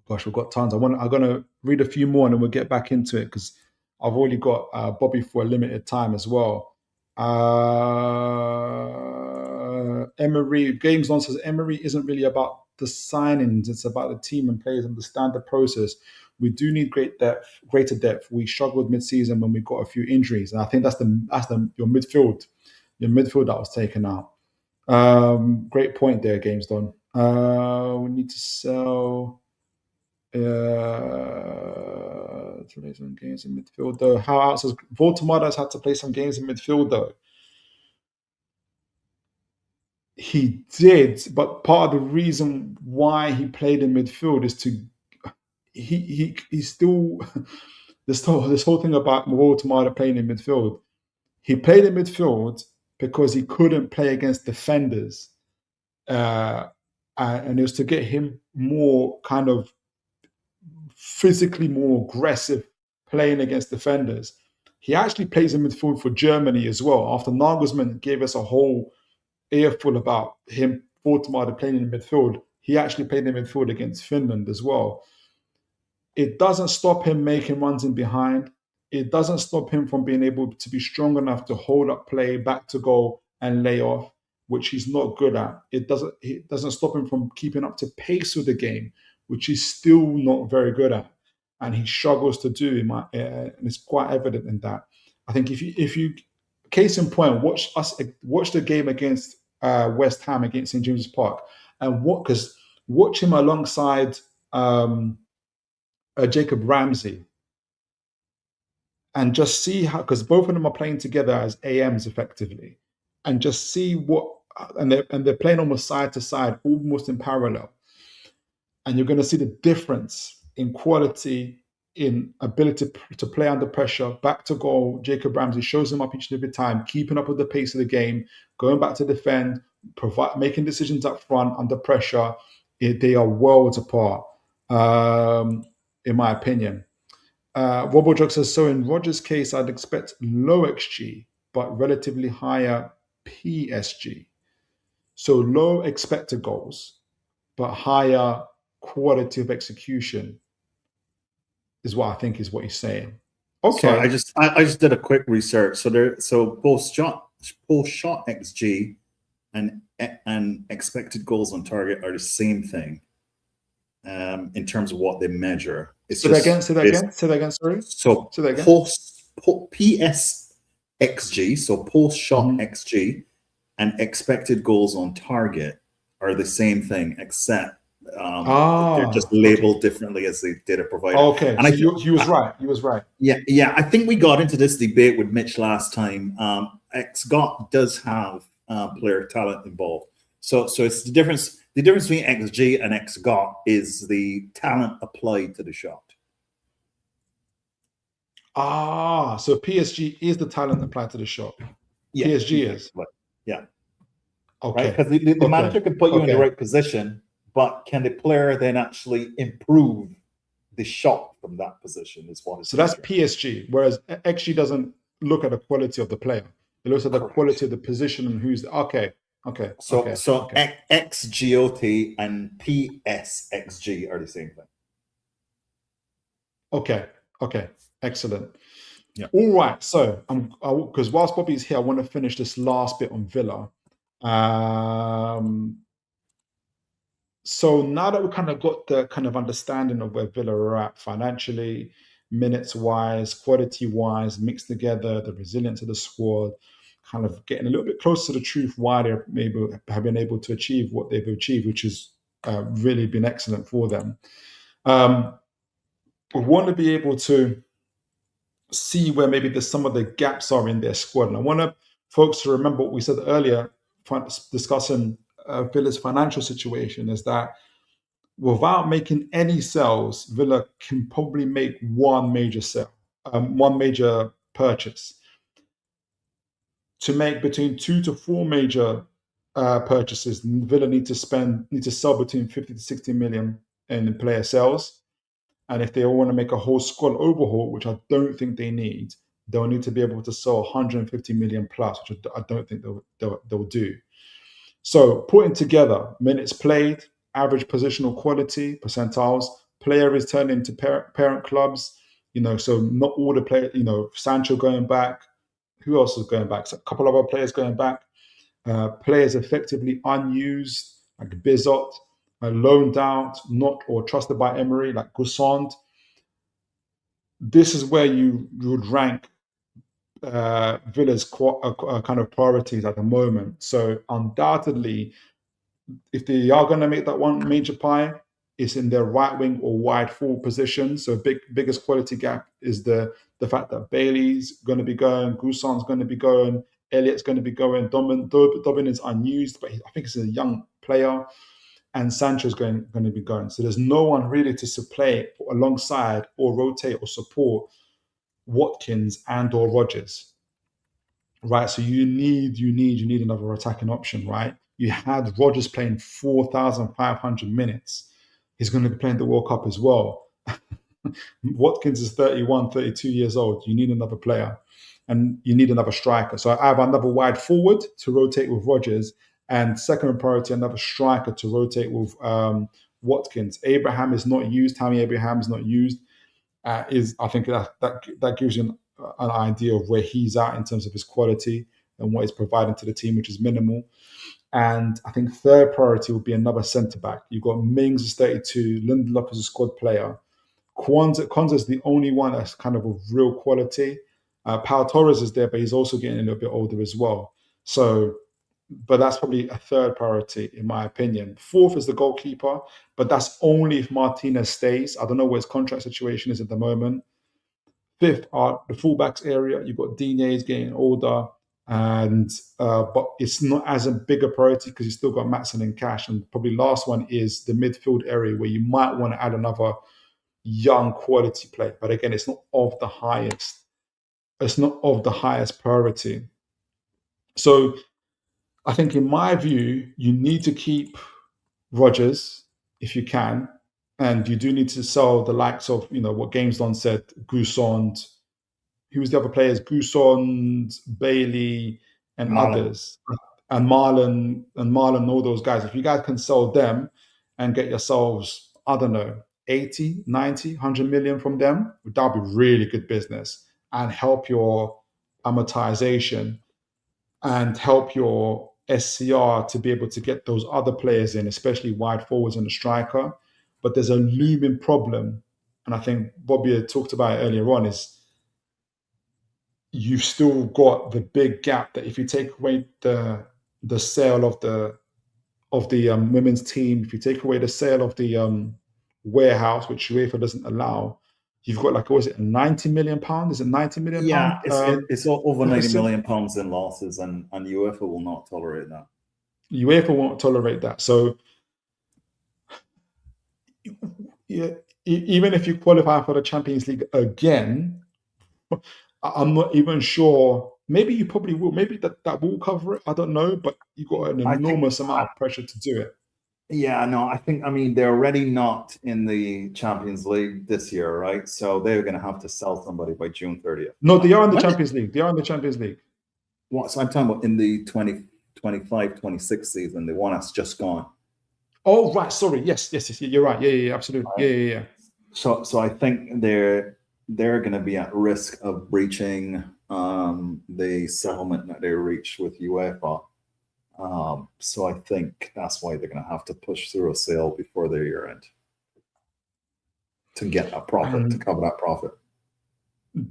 gosh, we've got tons. I'm going to read a few more and then we'll get back into it because I've already got Bobby for a limited time as well. Emery, Games On says Emery isn't really about the signings, it's about the team and players understand the process. We do need greater depth. We struggled mid-season when we got a few injuries, and I think that's your midfield that was taken out. Great point there, Games Done. We need to sell to play some games in midfield though. How else has Voltemadas had to play some games in midfield though? He did, but part of the reason why he played in midfield is to he still this whole thing about Voltemada playing in midfield. He played in midfield because he couldn't play against defenders, and it was to get him more kind of physically more aggressive playing against defenders. He actually plays in midfield for Germany as well. After Nagelsmann gave us a whole earful about him, Voltemada playing in midfield, he actually played in midfield against Finland as well. It doesn't stop him making runs in behind. It doesn't stop him from being able to be strong enough to hold up play, back to goal, and lay off, which he's not good at. It doesn't stop him from keeping up to pace with the game, which he's still not very good at, and he struggles to do. And it's quite evident in that. I think if you case in point, watch the game against West Ham against St James's Park, and watch him alongside Jacob Ramsey, and just see how, because both of them are playing together as AMs effectively, and just see and they're playing almost side to side, almost in parallel, and you're going to see the difference in quality, in ability to play under pressure, back to goal. Jacob Ramsey shows him up each and every time, keeping up with the pace of the game, going back to defend, making decisions up front under pressure. They are worlds apart, in my opinion. Robojog says, so in Rodgers' case, I'd expect low XG, but relatively higher PSG. So low expected goals, but higher quality of execution is what I think is what he's saying. Okay. So I just did a quick research. So both shot XG and expected goals on target are the same thing in terms of what they measure. Say that again. Sorry. So say that again. PS XG, so post shot XG and expected goals on target are the same thing, except they're just labeled differently as the data provider. Okay, and so he was right. He was right. Yeah. I think we got into this debate with Mitch last time. XGOT does have player talent involved, so it's the difference. The difference between XG and XGOT is the talent applied to the shot. So PSG is the talent applied to the shot. Yeah, PSG is. Yeah. Okay. Because the manager can put you in the right position, but can the player then actually improve the shot from that position? Is what. So that's PSG, whereas XG doesn't look at the quality of the player. It looks at the quality of the position and who's okay. So XGOT and PSXG are the same thing. Okay. Excellent. Yeah. All right. So because whilst Bobby's here, I want to finish this last bit on Villa. So now that we kind of got the kind of understanding of where Villa are at financially, minutes-wise, quality-wise, mixed together, the resilience of the squad, kind of getting a little bit closer to the truth why they have been able to achieve what they've achieved, which has really been excellent for them. We want to be able to see where maybe some of the gaps are in their squad. And I want folks to remember what we said earlier, discussing Villa's financial situation, is that without making any sales, Villa can probably make one major sale, one major purchase. To make between 2 to 4 major purchases, Villa need to sell between 50 to 60 million in player sales. And if they all want to make a whole squad overhaul, which I don't think they need, they'll need to be able to sell 150 million plus, which I don't think they'll do. So putting together minutes played, average positional quality, percentiles, player returning to parent clubs, so not all the players, Sancho going back, Who else is going back? So a couple of other players going back. Players effectively unused, like Bizot, loaned out, not or trusted by Emery, like Goussand. This is where you would rank Villa's kind of priorities at the moment. So undoubtedly, if they are going to make that one major pie, it's in their right wing or wide forward position. So biggest quality gap is the fact that Bailey's going to be going, Goussand's going to be going, Elliott's going to be going, Dobbin is unused, but I think he's a young player, and Sancho's going to be going. So there's no one really to supply alongside or rotate or support Watkins and or Rodgers, right? So you need another attacking option, right? You had Rodgers playing 4,500 minutes. He's going to be playing the World Cup as well. Watkins is 31, 32 years old. You need another player, and you need another striker. So I have another wide forward to rotate with Rodgers, and second priority, another striker to rotate with Watkins. Abraham is not used. Tammy Abraham is not used. I think that gives you an idea of where he's at in terms of his quality and what he's providing to the team, which is minimal. And I think third priority would be another centre back. You've got Mings is 32, Lindelof is a squad player. Kwanzaa is the only one that's kind of real quality. Pau Torres is there, but he's also getting a little bit older as well. So, but that's probably a third priority in my opinion. Fourth is the goalkeeper, but that's only if Martinez stays. I don't know what his contract situation is at the moment. Fifth are the fullbacks area. You've got Digne is getting older, and but it's not as a bigger priority because you've still got Maatsen and Cash. And probably last one is the midfield area where you might want to add another young quality play. But again, it's not of the highest. It's not of the highest priority. So I think, in my view, you need to keep Rodgers if you can, and you do need to sell the likes of what Games Don said, Goussand. Who was the other players? Goussand, Bailey, and others, and Marlon, all those guys. If you guys can sell them and get yourselves, I don't know, 80, 90, 100 million from them, that would be really good business and help your amortization and help your SCR to be able to get those other players in, especially wide forwards and the striker. But there's a looming problem, and I think Bobby had talked about it earlier on, is you've still got the big gap that if you take away the sale of the women's team, if you take away the sale of the warehouse, which UEFA doesn't allow, you've got like, what is it, £90 million? Is it £90 million? Yeah, it's over £90 million in losses, and UEFA will not tolerate that. UEFA won't tolerate that. So yeah, even if you qualify for the Champions League again, I'm not even sure. Maybe you probably will. Maybe that will cover it. I don't know, but you've got an enormous amount of pressure to do it. Yeah, no, they're already not in the Champions League this year, right? So they're going to have to sell somebody by June 30th. No, they are in the Champions League. They are in the Champions League. What? So I'm talking about in the 2025-26 season, the one that's just gone. Oh, right. Sorry. Yes. You're right. Yeah. Absolutely. Right. Yeah. So I think they're going to be at risk of breaching the settlement that they reached with UEFA. So I think that's why they're going to have to push through a sale before their year end to get a profit, to cover that profit.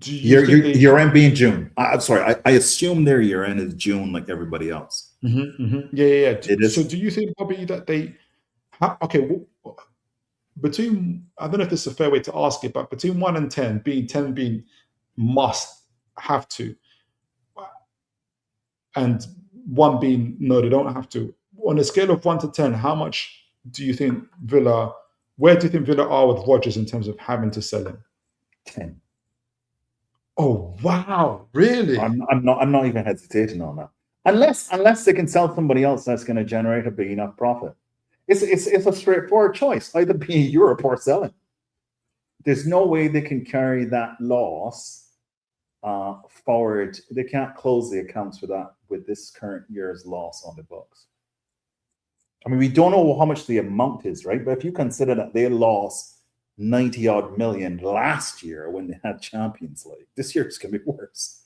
Year end being June. I'm sorry. I assume their year end is June, like everybody else. Mm-hmm. Yeah. So do you think, Bobby, that they? Between, I don't know if this is a fair way to ask it, but between 1 and 10 being must have to, and 1 being no, they don't have to. On a scale of 1 to 10, how much do you think Villa? Where do you think Villa are with Rodgers in terms of having to sell him? 10. Oh wow, really? I'm not even hesitating on that. Unless they can sell somebody else that's going to generate a big enough profit. It's a straightforward choice, either be in Europe or selling. There's no way they can carry that loss forward. They can't close the accounts for that with this current year's loss on the books. I mean, we don't know how much the amount is, right? But if you consider that they lost 90 odd million last year when they had Champions League, this year it's going to be worse.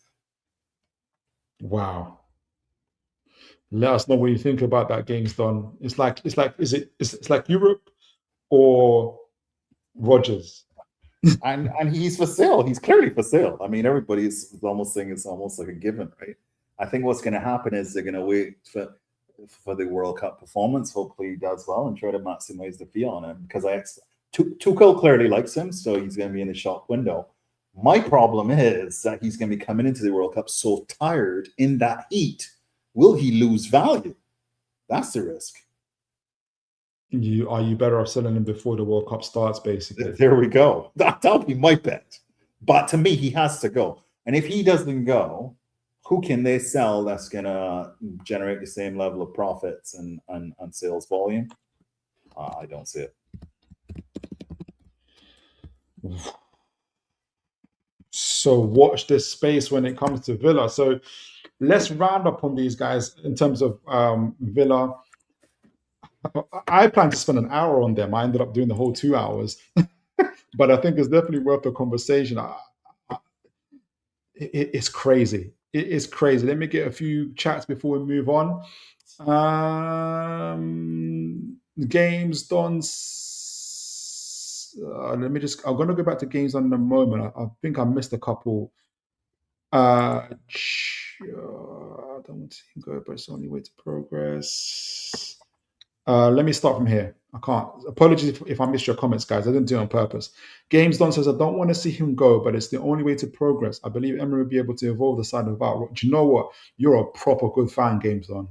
Wow. Let us know what you think about that, Games Done. It's like Europe or Rogers. And he's for sale. He's clearly for sale. I mean, everybody's almost saying it's almost like a given, right? I think what's going to happen is they're going to wait for the World Cup performance. Hopefully, he does well and try to maximize the fee on him because Tuchel clearly likes him, so he's going to be in the shop window. My problem is that he's going to be coming into the World Cup so tired in that heat. Will he lose value? That's the risk. Are you better off selling him before the World Cup starts, basically? There we go. That'll be my bet. But to me, he has to go. And if he doesn't go, who can they sell that's going to generate the same level of profits and sales volume? I don't see it. So watch this space when it comes to Villa. So let's round up on these guys in terms of Villa. I plan to spend an hour on them. I ended up doing the whole 2 hours, but I think it's definitely worth a conversation. It's crazy. It is crazy. Let me get a few chats before we move on. Games done. Let me just. I'm going to go back to games done in a moment. I think I missed a couple. I don't want to go, but it's the only way to progress. Let me start from here. I can't. Apologies if I missed your comments, guys. I didn't do it on purpose. Games Don says, I don't want to see him go, but it's the only way to progress. I believe Emery will be able to evolve the side of VAR. Do you know what? You're a proper good fan, Games Don.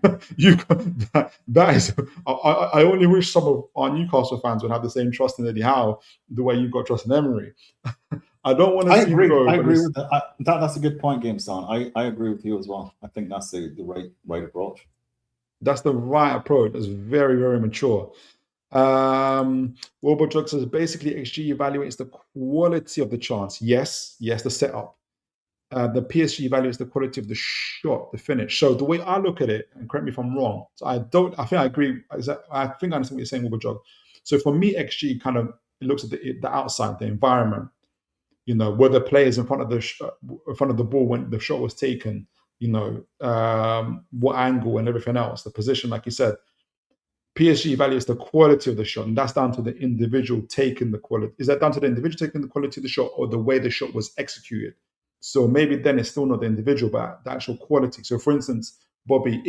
That is. I only wish some of our Newcastle fans would have the same trust in Eddie Howe the way you've got trust in Emery. I don't want to see him go. I agree with that. That's a good point, Game Son. I agree with you as well. I think that's the right approach. That's the right approach. That's very, very mature. Jug says basically XG evaluates the quality of the chance. Yes, the setup. The PSG evaluates the quality of the shot, the finish. So the way I look at it, and correct me if I'm wrong, so I think I agree. I think I understand what you're saying, Jug. So for me, XG kind of looks at the outside, the environment. You know, were the players in front of the ball when the shot was taken? You know, what angle and everything else, the position, like you said. PSG evaluates the quality of the shot, and that's down to the individual taking the quality. Is that down to the individual taking the quality of the shot or the way the shot was executed? So maybe then it's still not the individual, but the actual quality. So for instance, Bobby,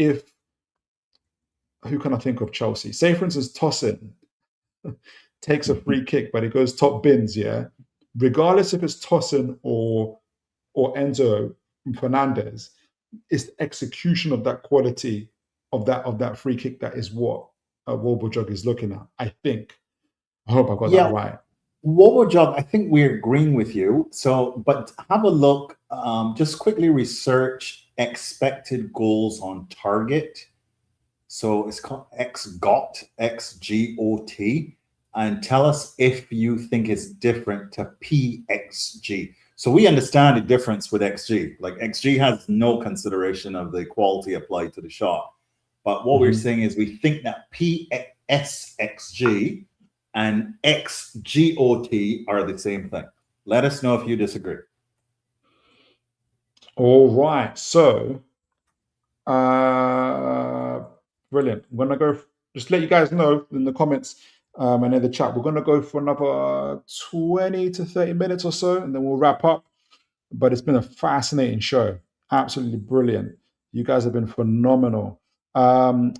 who can I think of Chelsea? Say, for instance, Tosin takes a free kick, but it goes top bins, yeah? Regardless if it's Tosin or Enzo Fernandez, it's the execution of that quality of that free kick that is what Jug is looking at, I think. I hope I got that right. Jug, I think we're agreeing with you. So, but have a look, just quickly research expected goals on target. So it's called XGOT, XGOT, and tell us if you think it's different to PXG. So we understand the difference with XG. Like XG has no consideration of the quality applied to the shot. But what we're saying is we think that PSXG and XGOT are the same thing. Let us know if you disagree. All right. So, brilliant. I'm going to go, just let you guys know in the comments and in the chat, we're going to go for another 20 to 30 minutes or so, and then we'll wrap up. But it's been a fascinating show. Absolutely brilliant. You guys have been phenomenal. How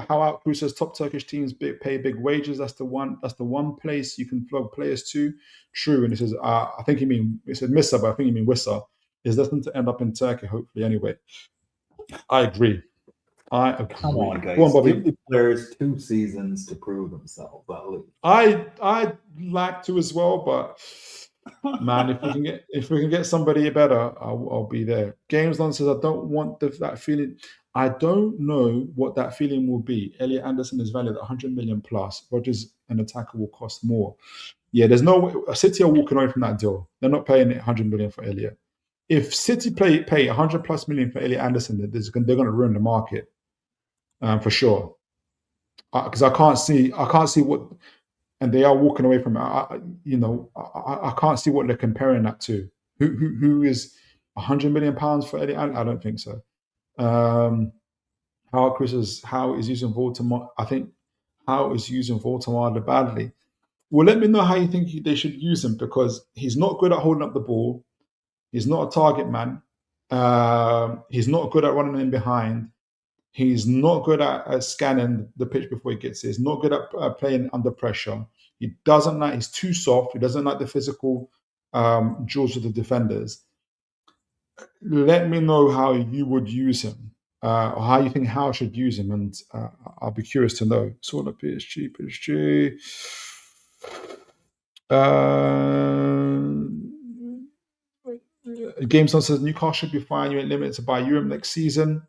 Out Crew says top Turkish teams pay big wages. That's the one place you can flog players to. True. And it says, I think you mean, it said Missa, but I think you mean Wissa. Is destined to end up in Turkey, hopefully, anyway. I agree. Come on, guys. Give the players 2 seasons to prove themselves. I'd like to as well, but man, if we can get somebody better, I'll be there. Games Don says I don't want that feeling. I don't know what that feeling will be. Elliot Anderson is valued at 100 million plus. Rogers, an attacker, will cost more. Yeah, there's no way. City are walking away from that deal. They're not paying 100 million for Elliot. If City pay 100 plus million for Elliot Anderson, they're going to ruin the market for sure. Because I can't see what, and they are walking away from it. I can't see what they're comparing that to. Who is? 100 million pounds for Eddie Allen? I don't think so. How is using Voldemort? I think how is using Voldemort badly. Well, let me know how you think they should use him, because he's not good at holding up the ball. He's not a target man. He's not good at running in behind. He's not good at scanning the pitch before he gets it. He's not good at playing under pressure. He's too soft. He doesn't like the physical duels with the defenders. Let me know how you would use him, or how you think Howe should use him, and I'll be curious to know. So the PSG. GameStone says Newcastle should be fine. You ain't limited to buy Europe next season.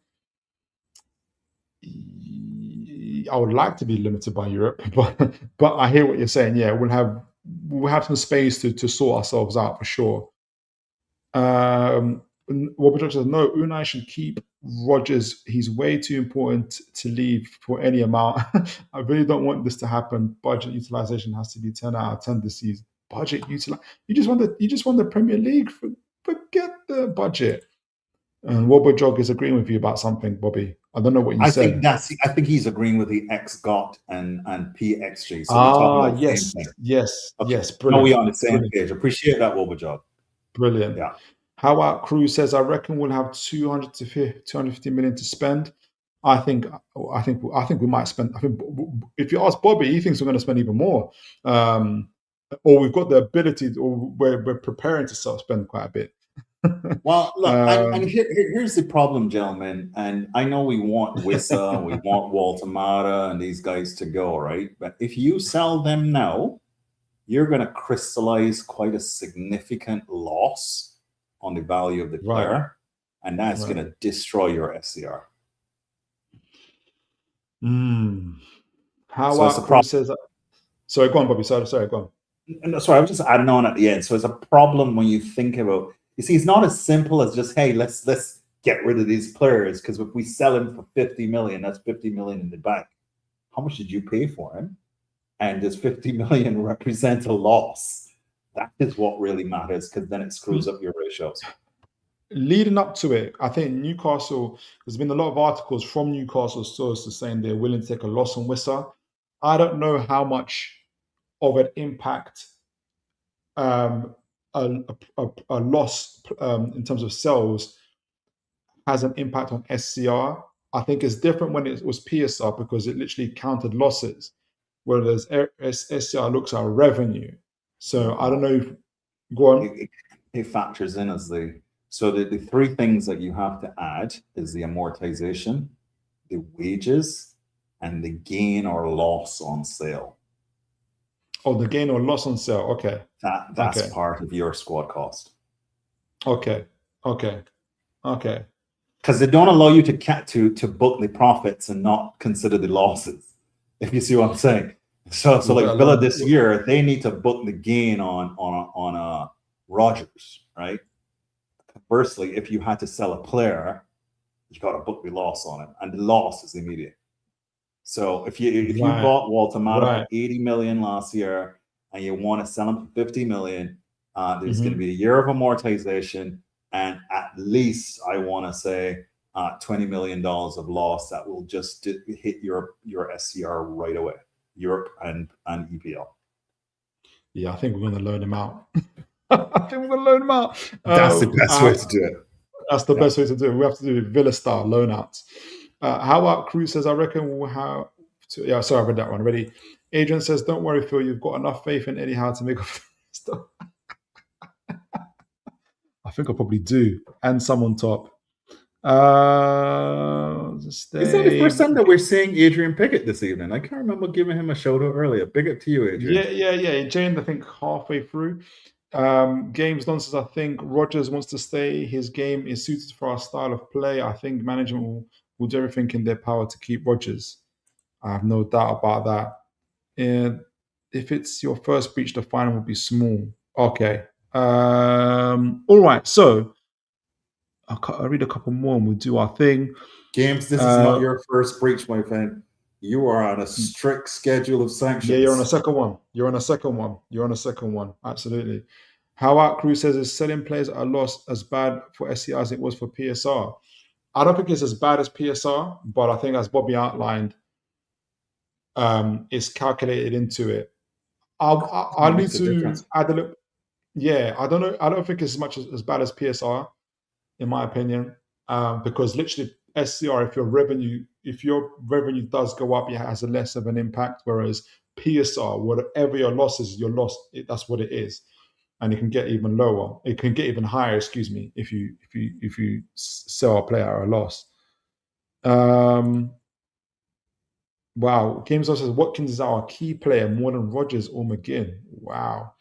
I would like to be limited by Europe, but I hear what you're saying. Yeah, we'll have some space to sort ourselves out for sure. Robert says no. Unai should keep Rodgers. He's way too important to leave for any amount. I really don't want this to happen. Budget utilization has to be 10 out of 10 this season. Budget utilization. You just won the Premier League. Forget the budget. And Robert Jog is agreeing with you about something, Bobby. I don't know what you said. I think he's agreeing with the XGOT and PXG. So yes. Okay. Yes. Brilliant. Now we on the same page. Appreciate that, Robert Jog. Brilliant. Yeah. How about Cruz says, I reckon we'll have 200 to 250 million to spend. I think we might spend. I think if you ask Bobby, he thinks we're going to spend even more, or we've got the ability, or we're preparing to spend quite a bit. Well, look, and here's the problem, gentlemen. And I know we want Wissa, we want Walter Mata and these guys to go, right? But if you sell them now, you're going to crystallize quite a significant loss on the value of the player, and that's going to destroy your SCR. How about Chris says? Sorry, go on, Bobby. Sorry, go on. No, sorry, I was just adding on at the end. So it's a problem when you think about. You see, it's not as simple as just, hey, let's get rid of these players, because if we sell him for 50 million, that's 50 million in the bank. How much did you pay for him? And does 50 million represent a loss? That is what really matters, because then it screws up your ratios. Leading up to it, I think Newcastle, there's been a lot of articles from Newcastle sources saying they're willing to take a loss on Wissa. I don't know how much of an impact a loss in terms of sales has an impact on SCR. I think it's different when it was PSR, because it literally counted losses, whereas SCR looks at revenue. So I don't know. Go on. It factors in as the three things that you have to add is the amortization, the wages, and the gain or loss on sale. Oh, the gain or loss on sale. Okay. That's part of your squad cost. Okay. Because they don't allow you to book the profits and not consider the losses. If you see what I'm saying. So like Villa this year, they need to book the gain on Rodgers, right? Conversely, if you had to sell a player, you got to book the loss on it, and the loss is immediate. So if you bought Walter Mata for 80 million last year and you want to sell him for 50 million, there's going to be a year of amortization, and at least I want to say $20 million of loss that will just hit your SCR right away. Europe and EPL. Yeah, I think we're going to loan him out. That's the best way to do it. That's the best way to do it. We have to do Villa style loan outs. How about Cruz says, I reckon we'll have to. Yeah, sorry, I read that one already. Adrian says, don't worry, Phil, you've got enough faith in Eddie Howe to make up stuff. I think I probably do. And some on top. Is that the first time that we're seeing Adrian Pickett this evening? I can't remember giving him a shout out earlier. Big up to you, Adrian. Yeah. He joined, I think, halfway through. Games Don says, I think Rodgers wants to stay. His game is suited for our style of play. I think management will do everything in their power to keep Rodgers. I have no doubt about that. And if it's your first breach, the final will be small. Okay. All right. So I'll read a couple more and we'll do our thing. James, this is not your first breach, my friend. You are on a strict schedule of sanctions. Yeah, you're on a second one. Absolutely. How Out Crew says, is selling players at a loss as bad for SCR as it was for PSR? I don't think it's as bad as PSR, but I think as Bobby outlined, it's calculated into it. I need Makes a to difference. add a little. Yeah, I don't know. I don't think it's as much as bad as PSR, in my opinion, because literally SCR, if your revenue does go up, it has a less of an impact. Whereas PSR, whatever your loss is, your loss. That's what it is, and it can get even lower. It can get even higher. Excuse me, if you sell a player at a loss. Wow, Games says Watkins is our key player more than Rogers or McGinn. Wow,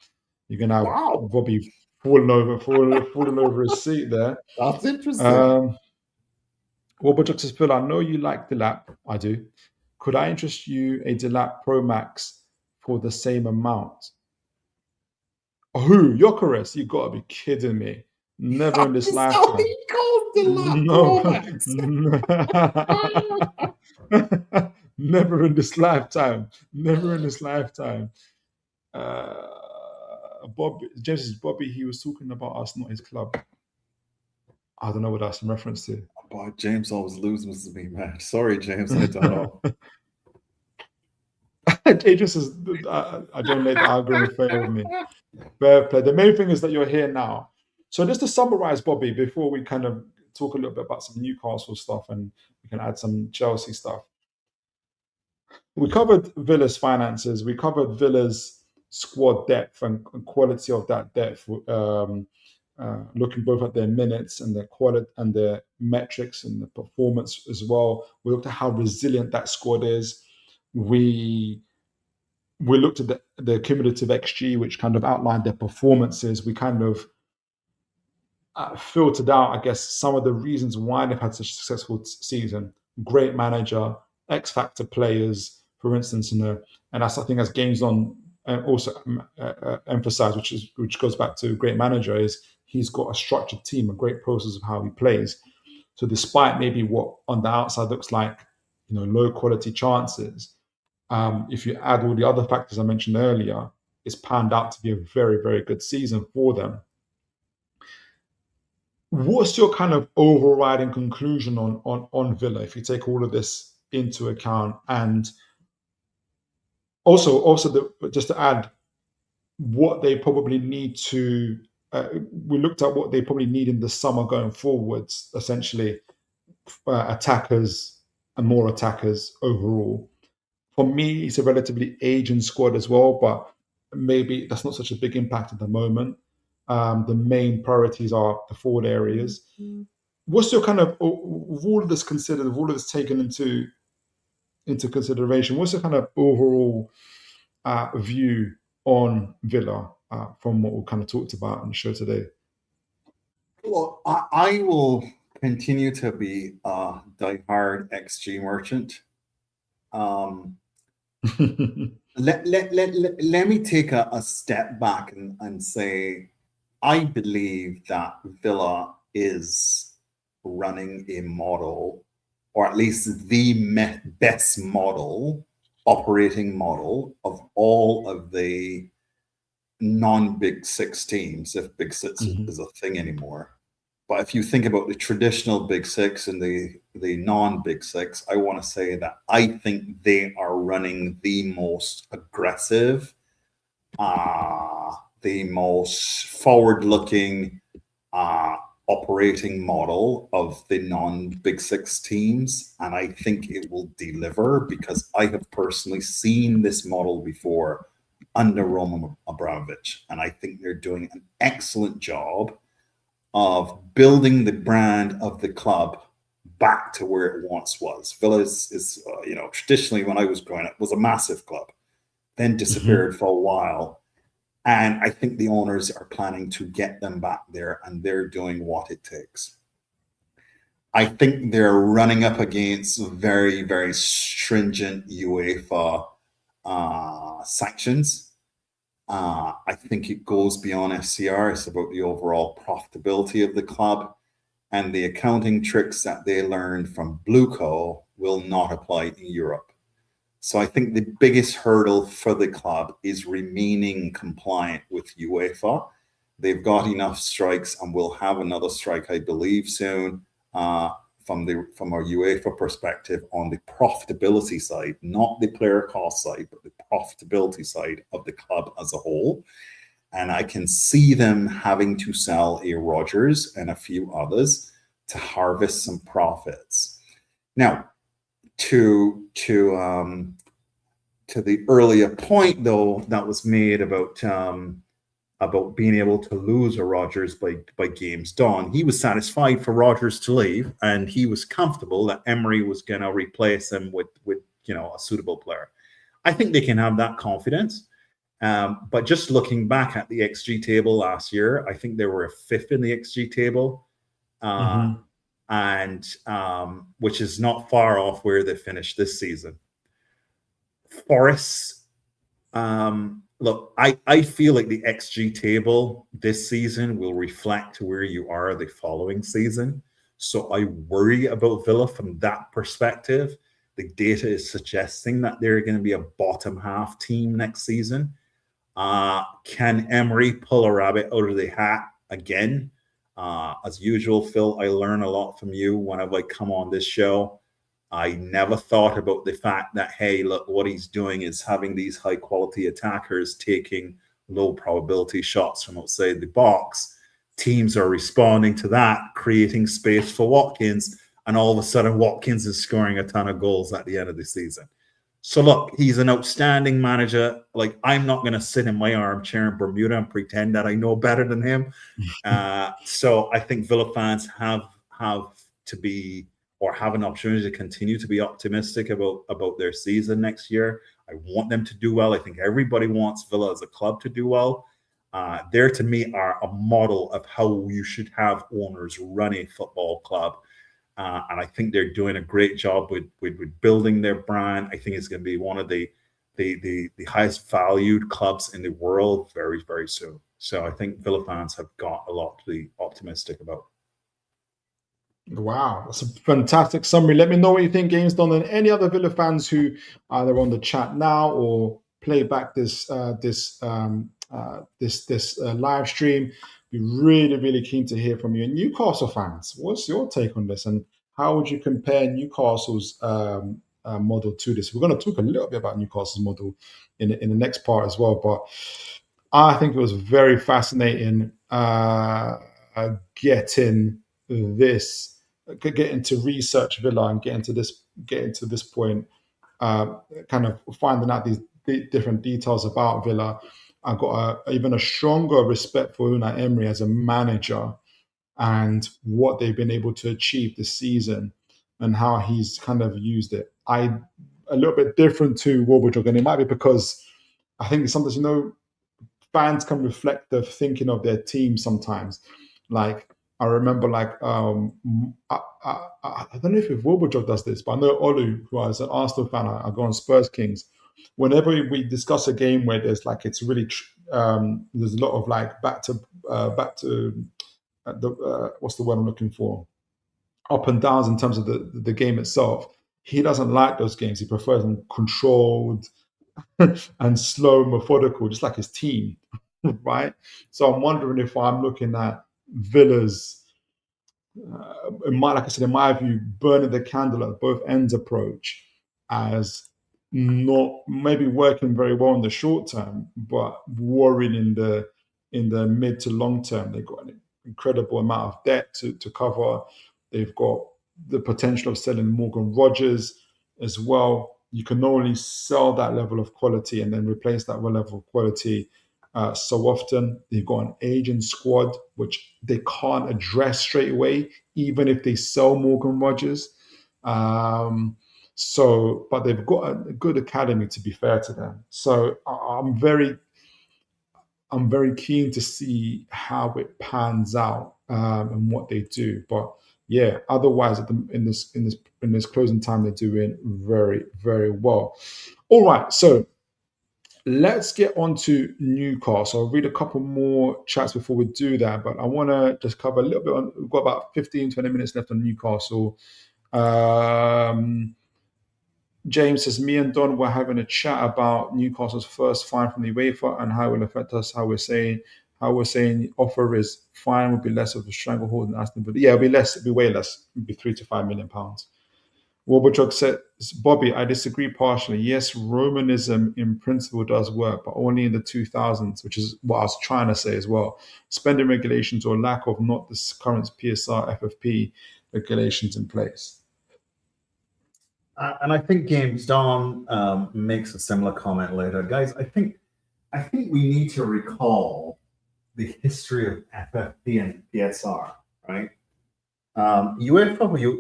you're gonna have Wow, Bobby falling over his seat there. that's interesting. Robert says, Phil, I know you like Delap. I do. Could I interest you a Delap Pro Max for the same amount? Who? Yokeres? You gotta be kidding me. Never in this That's how lifetime. he called the lap No. Rolex. Never in this lifetime. Never in this lifetime. Bobby James says, Bobby, he was talking about us, not his club. I don't know what that's in reference to. Boy, James always loses me, man. Sorry, James, I don't know. Adrian says, I don't let the algorithm fail with me. Fair play. The main thing is that you're here now. So just to summarize, Bobby, before we kind of talk a little bit about some Newcastle stuff and we can add some Chelsea stuff. We covered Villa's finances. We covered Villa's squad depth and quality of that depth. Looking both at their minutes and their quality and their metrics and the performance as well. We looked at how resilient that squad is. We looked at the cumulative XG, which kind of outlined their performances. We kind of filtered out, I guess, some of the reasons why they've had such a successful season. Great manager, X factor players, for instance, and that's, I think, as games on and also emphasized, which goes back to a great manager, is he's got a structured team, a great process of how he plays. So despite maybe what on the outside looks like, low quality chances, if you add all the other factors I mentioned earlier, it's panned out to be a very, very good season for them. What's your kind of overriding conclusion on Villa if you take all of this into account? And also just to add, what they probably need to. We looked at what they probably need in the summer going forwards. Essentially, attackers and more attackers overall. For me, it's a relatively aging squad as well, but maybe that's not such a big impact at the moment. The main priorities are the forward areas. What's your kind of, with all of this considered, with all of this taken into consideration, what's your kind of overall view on Villa from what we kind of talked about on the show today? Well, I will continue to be a diehard XG merchant. Let me take a step back and say, I believe that Villa is running a model, or at least the best model, operating model of all of the non-Big Six teams, if Big Six is a thing anymore. But if you think about the traditional Big Six and the non-Big Six, I want to say that I think they are running the most aggressive, the most forward-looking operating model of the non-Big Six teams. And I think it will deliver because I have personally seen this model before under Roman Abramovich. And I think they're doing an excellent job of building the brand of the club back to where it once was. Villa is traditionally, when I was growing up, was a massive club, then disappeared for a while. And I think the owners are planning to get them back there, and they're doing what it takes. I think they're running up against very, very stringent UEFA sanctions. I think it goes beyond FCR. It's about the overall profitability of the club, and the accounting tricks that they learned from Blueco will not apply in Europe. So I think the biggest hurdle for the club is remaining compliant with UEFA They've got enough strikes and will have another strike, I believe, soon. From our UEFA perspective, on the profitability side, not the player cost side, but the profitability side of the club as a whole. And I can see them having to sell a Rodgers and a few others to harvest some profits. Now, to the earlier point, though, that was made about being able to lose a Rodgers by games done. He was satisfied for Rodgers to leave, and he was comfortable that Emery was going to replace him with a suitable player. I think they can have that confidence. But just looking back at the XG table last year, I think they were a fifth in the XG table, and which is not far off where they finished this season. Forest, look, I feel like the XG table this season will reflect where you are the following season. So I worry about Villa from that perspective. The data is suggesting that they're going to be a bottom half team next season. Can Emery pull a rabbit out of the hat again? As usual, Phil, I learn a lot from you whenever I come on this show. I never thought about the fact that, hey, look, what he's doing is having these high quality attackers taking low probability shots from outside the box. Teams are responding to that, creating space for Watkins, and all of a sudden Watkins is scoring a ton of goals at the end of the season. So look, he's an outstanding manager. Like, I'm not going to sit in my armchair in Bermuda and pretend that I know better than him. So I think Villa fans have to be, or have an opportunity to continue to be optimistic about their season next year. I want them to do well. I think everybody wants Villa as a club to do well. There, to me, are a model of how you should have owners run a football club. And I think they're doing a great job with building their brand. I think it's going to be one of the highest valued clubs in the world very, very soon. So I think Villa fans have got a lot to be optimistic about. Wow, that's a fantastic summary. Let me know what you think, Games Done, and any other Villa fans who either on the chat now or play back this live stream. Be really, really keen to hear from you. And Newcastle fans, what's your take on this, and how would you compare Newcastle's model to this? We're going to talk a little bit about Newcastle's model in the next part as well, but I think it was very fascinating getting to research Villa and getting to this point, kind of finding out these different details about Villa. I got even a stronger respect for Unai Emery as a manager and what they've been able to achieve this season and how he's kind of used it. A little bit different to Warburg, and it might be because I think sometimes, fans can reflect the thinking of their team sometimes. Like, I remember, I don't know if Warburg does this, but I know Olu, who is an Arsenal fan, I go on Spurs Kings. Whenever we discuss a game where there's it's really there's a lot of back to what's the word I'm looking for, up and downs in terms of the game itself. He doesn't like those games. He prefers them controlled and slow, methodical, just like his team, right? So I'm wondering if I'm looking at Villa's, like I said, in my view, burning the candle at both ends approach as not maybe working very well in the short term, but worrying in the mid to long term. They've got an incredible amount of debt to cover. They've got the potential of selling Morgan Rodgers as well. You can only sell that level of quality and then replace that level of quality so often. They've got an aging squad, which they can't address straight away, even if they sell Morgan Rodgers. But they've got a good academy, to be fair to them. So I'm very keen to see how it pans out and what they do. But yeah, otherwise, in this closing time, they're doing very, very well. All right, so let's get on to Newcastle. I'll read a couple more chats before we do that, but I want to just cover a little bit on. We've got about 15, 20 minutes left on Newcastle. James says, me and Don were having a chat about Newcastle's first fine from the UEFA and how it will affect us, how we're saying How we're saying offer is fine, would be less of a stranglehold than Aston Villa. Yeah, it'll be less, it'll be way less. It'll be £3 to £5 million. Warbachuk said, Bobby, I disagree partially. Yes, Romanism in principle does work, but only in the 2000s, which is what I was trying to say as well. Spending regulations or lack of not the current PSR, FFP regulations in place. And I think James Don makes a similar comment later. Guys, I think we need to recall the history of FFP and PSR, right? UEFA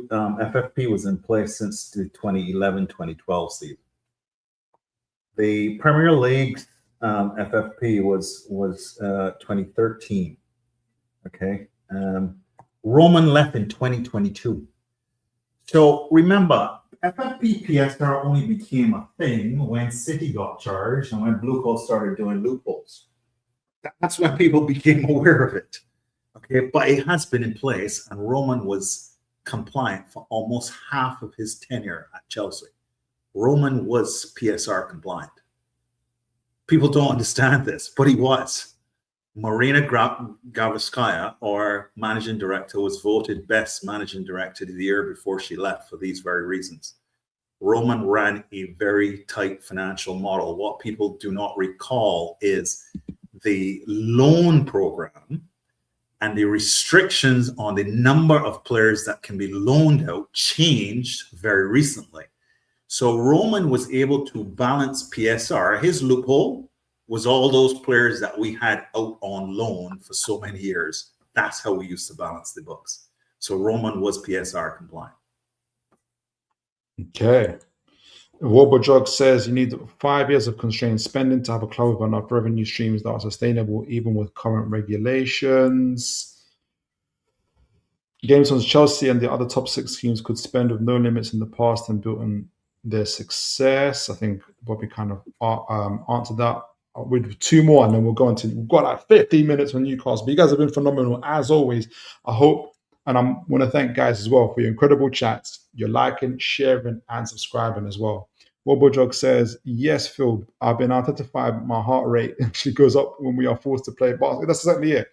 FFP was in place since the 2011-2012 season. The Premier League's FFP was 2013. Okay, Roman left in 2022. So remember, FFP PSR only became a thing when City got charged and when Blue Coat started doing loopholes. That's when people became aware of it. Okay, but it has been in place, and Roman was compliant for almost half of his tenure at Chelsea. Roman was PSR compliant. People don't understand this, but he was. Marina Gavaskaya, our managing director, was voted best managing director of the year before she left for these very reasons. Roman ran a very tight financial model. What people do not recall is the loan program and the restrictions on the number of players that can be loaned out changed very recently. So Roman was able to balance PSR. His loophole was all those players that we had out on loan for so many years. That's how we used to balance the books. So Roman was PSR compliant. Okay. Warbojog says you need 5 years of constrained spending to have a club with enough revenue streams that are sustainable even with current regulations. Games on Chelsea and the other top 6 teams could spend with no limits in the past and built on their success. I think Bobby kind of answered that. With 2 more and then we'll go into, we've got like 15 minutes on Newcastle. But you guys have been phenomenal as always. I hope, and I want to thank guys as well for your incredible chats, your liking, sharing, and subscribing as well. Wobojog says, yes, Phil, I've been identified. My heart rate actually goes up when we are forced to play basketball. That's exactly it.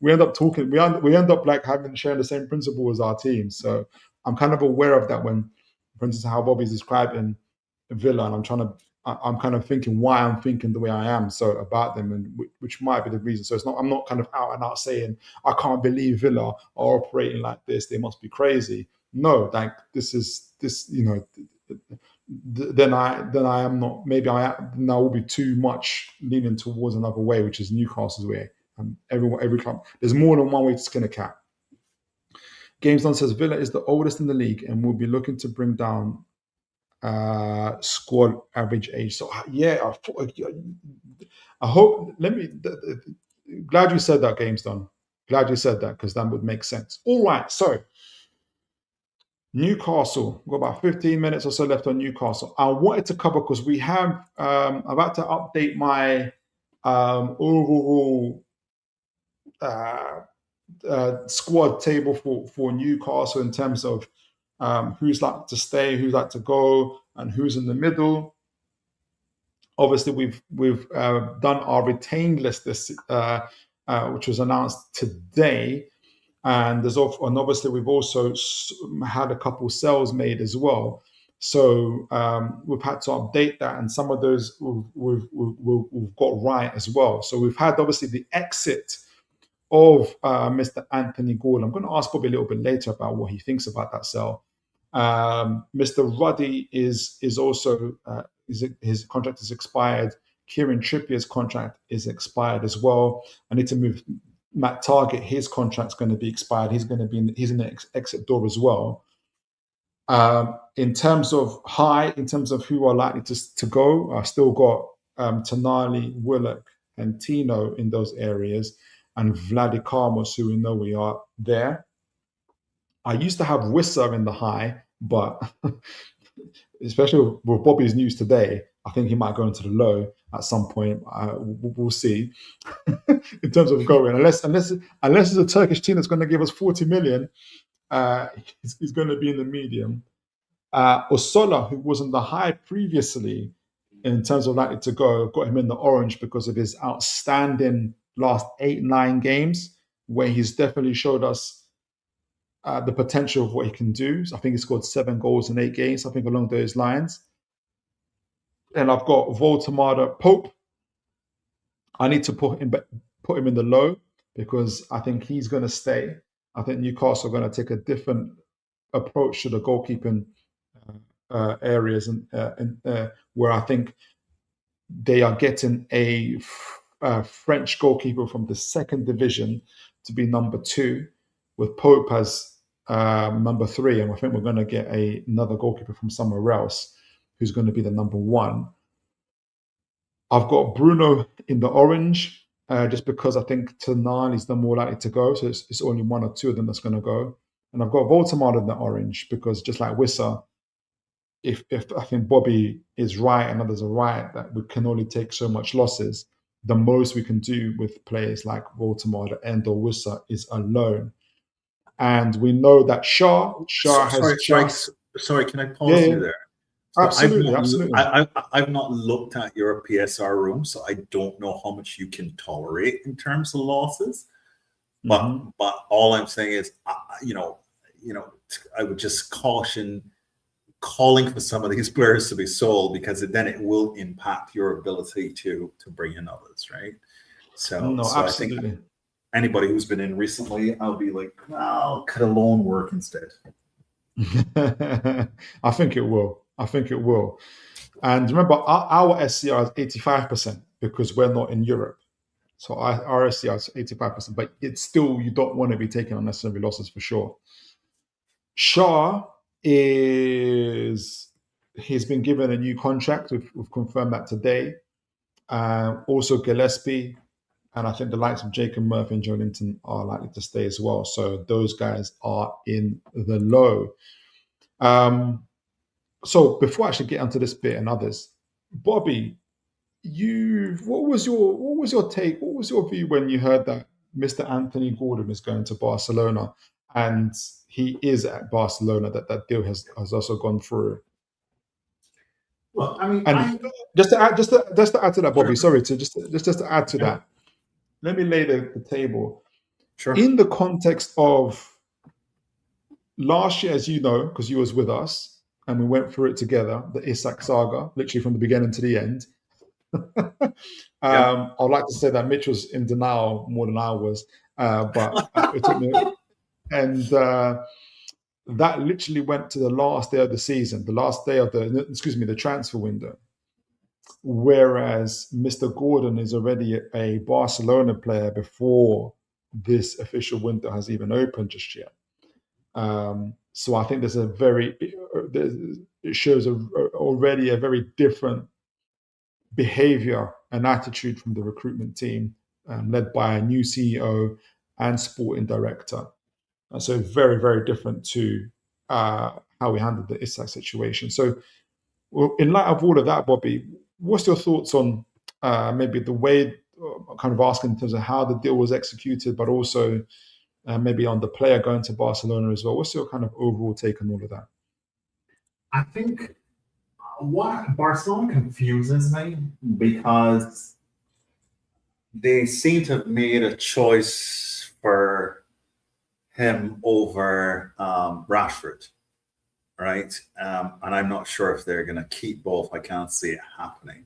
We end up talking, we end up like sharing the same principle as our team. So I'm kind of aware of that when, for instance, how Bobby's describing Villa, and I'm kind of thinking why I'm thinking the way I am so about them, and which might be the reason. So it's not, I'm not kind of out and out saying I can't believe Villa are operating like this. They must be crazy. No, like this, you know. Then I am not. Maybe I will be too much leaning towards another way, which is Newcastle's way. And every club, there's more than one way to skin a cat. Games Done says Villa is the oldest in the league and will be looking to bring down squad average age. So yeah, I hope. Glad you said that, Games Done. Glad you said that because that would make sense. All right, so. Newcastle, we've got about 15 minutes or so left on Newcastle. I wanted to cover because we have, I'm about to update my overall squad table for Newcastle in terms of who's like to stay, who's like to go, and who's in the middle. Obviously, we've done our retained list this, which was announced today. And obviously we've also had a couple sales made as well. So we've had to update that, and some of those we've got right as well. So we've had obviously the exit of Mr. Anthony Gordon. I'm going to ask Bobby a little bit later about what he thinks about that sale. Mr. Ruddy is also his contract is expired. Kieran Trippier's contract is expired as well. I need to move. Matt Target, his contract's going to be expired. He's in the exit door as well. In terms of who are likely to go, I've still got Tonali, Willock, and Tino in those areas, and Vladi Karmos, who we know we are there. I used to have Wissa in the high, but especially with Bobby's news today, I think he might go into the low at some point. We'll see. In terms of going, unless it's a Turkish team that's going to give us 40 million, he's going to be in the medium. Osola, who was in the high previously, in terms of likely to go, got him in the orange because of his outstanding last 8-9 games where he's definitely showed us the potential of what he can do. So I think he scored 7 goals in 8 games, something along those lines. And I've got Voltemada Pope. I need to put him in the low because I think he's going to stay. I think Newcastle are going to take a different approach to the goalkeeping areas, and where I think they are getting a French goalkeeper from the second division to be number 2, with Pope as number 3, and I think we're going to get another goalkeeper from somewhere else who's going to be the number 1. I've got Bruno in the orange, just because I think Toon is the more likely to go, so it's only 1 or 2 of them that's going to go. And I've got Voltemada in the orange because just like Wissa, if I think Bobby is right and others are right that we can only take so much losses, the most we can do with players like Voltemada and or Wissa is a loan. And we know that Shaw has sorry, can I pause you there? So absolutely. I've not looked at your PSR room, so I don't know how much you can tolerate in terms of losses. But all I'm saying is, I would just caution calling for some of these players to be sold, because then it will impact your ability to bring in others, right? So absolutely. I think anybody who's been in recently, I'll be like, well, could a loan work instead? I think it will. And remember, our SCR is 85% because we're not in Europe. So our SCR is 85%, but it's still, you don't want to be taking unnecessary losses for sure. Shaw he's been given a new contract. We've confirmed that today. Also Gillespie, and I think the likes of Jacob Murphy and Joelinton are likely to stay as well. So those guys are in the low. So before I actually get onto this bit and others, Bobby, what was your take? What was your view when you heard that Mr. Anthony Gordon is going to Barcelona, and he is at Barcelona? That deal has also gone through. Well, I mean, and just to add to that, Bobby. Sorry to just to add to that. Let me lay the table. Sure. In the context of last year, as you know, because you was with us and we went through it together, the Isak saga, literally from the beginning to the end. I'd like to say that Mitch was in denial more than I was, but it took me. And that literally went to the last day of the season, the last day of the transfer window. Whereas Mr. Gordon is already a Barcelona player before this official window has even opened just yet. So I think it shows already a very different behavior and attitude from the recruitment team, led by a new CEO and sporting director. So very, very different to how we handled the Isak situation. So in light of all of that, Bobby, what's your thoughts on maybe the way, kind of asking in terms of how the deal was executed, but also maybe on the player going to Barcelona as well? What's your kind of overall take on all of that? I think what Barcelona confuses me because they seem to have made a choice for him over Rashford, right? And I'm not sure if they're going to keep both. I can't see it happening.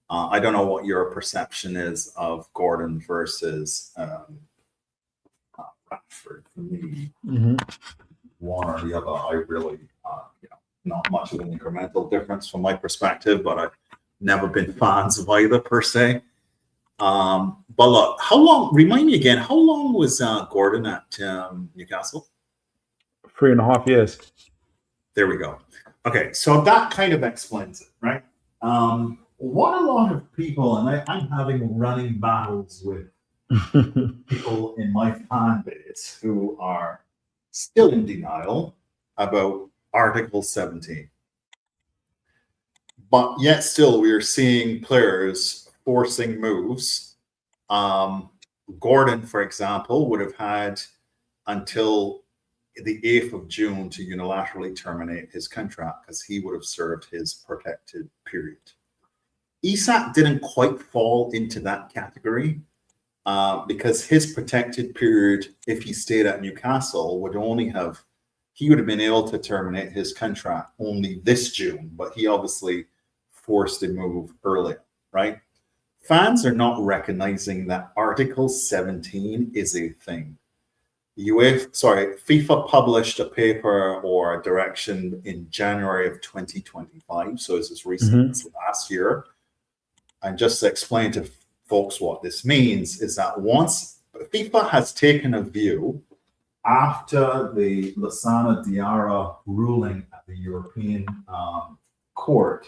I don't know what your perception is of Gordon versus Rashford. For me, one or the other, I really, not much of an incremental difference from my perspective, but I've never been fans of either per se. But look, remind me again, how long was Gordon at Newcastle? 3.5 years. There we go. Okay, so that kind of explains it, right? What a lot of people, and I'm having running battles with people in my fan base who are still in denial about Article 17. But yet still we are seeing players forcing moves. Gordon, for example, would have had until the 8th of June to unilaterally terminate his contract because he would have served his protected period. Isak didn't quite fall into that category. because his protected period, if he stayed at Newcastle, he would have been able to terminate his contract only this June, but he obviously forced a move earlier, right? Fans are not recognizing that Article 17 is a thing. FIFA published a paper or a direction in January of 2025, so it's as recent as last year. And just to explain to folks what this means is that once FIFA has taken a view after the Lassana Diarra ruling at the European Court,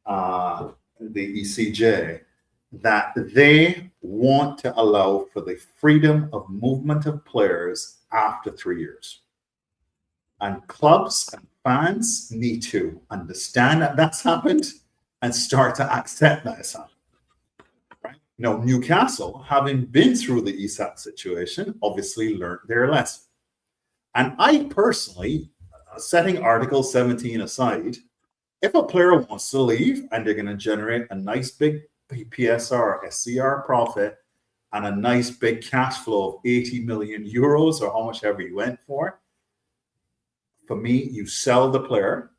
the ECJ, that they want to allow for the freedom of movement of players after 3 years. And clubs and fans need to understand that that's happened and start to accept that it's happened. Right? Now, Newcastle, having been through the Isak situation, obviously learned their lesson. And I personally, setting Article 17 aside, if a player wants to leave and they're going to generate a nice big PSR, SCR profit, and a nice big cash flow of 80 million euros or how much ever you went for me, you sell the player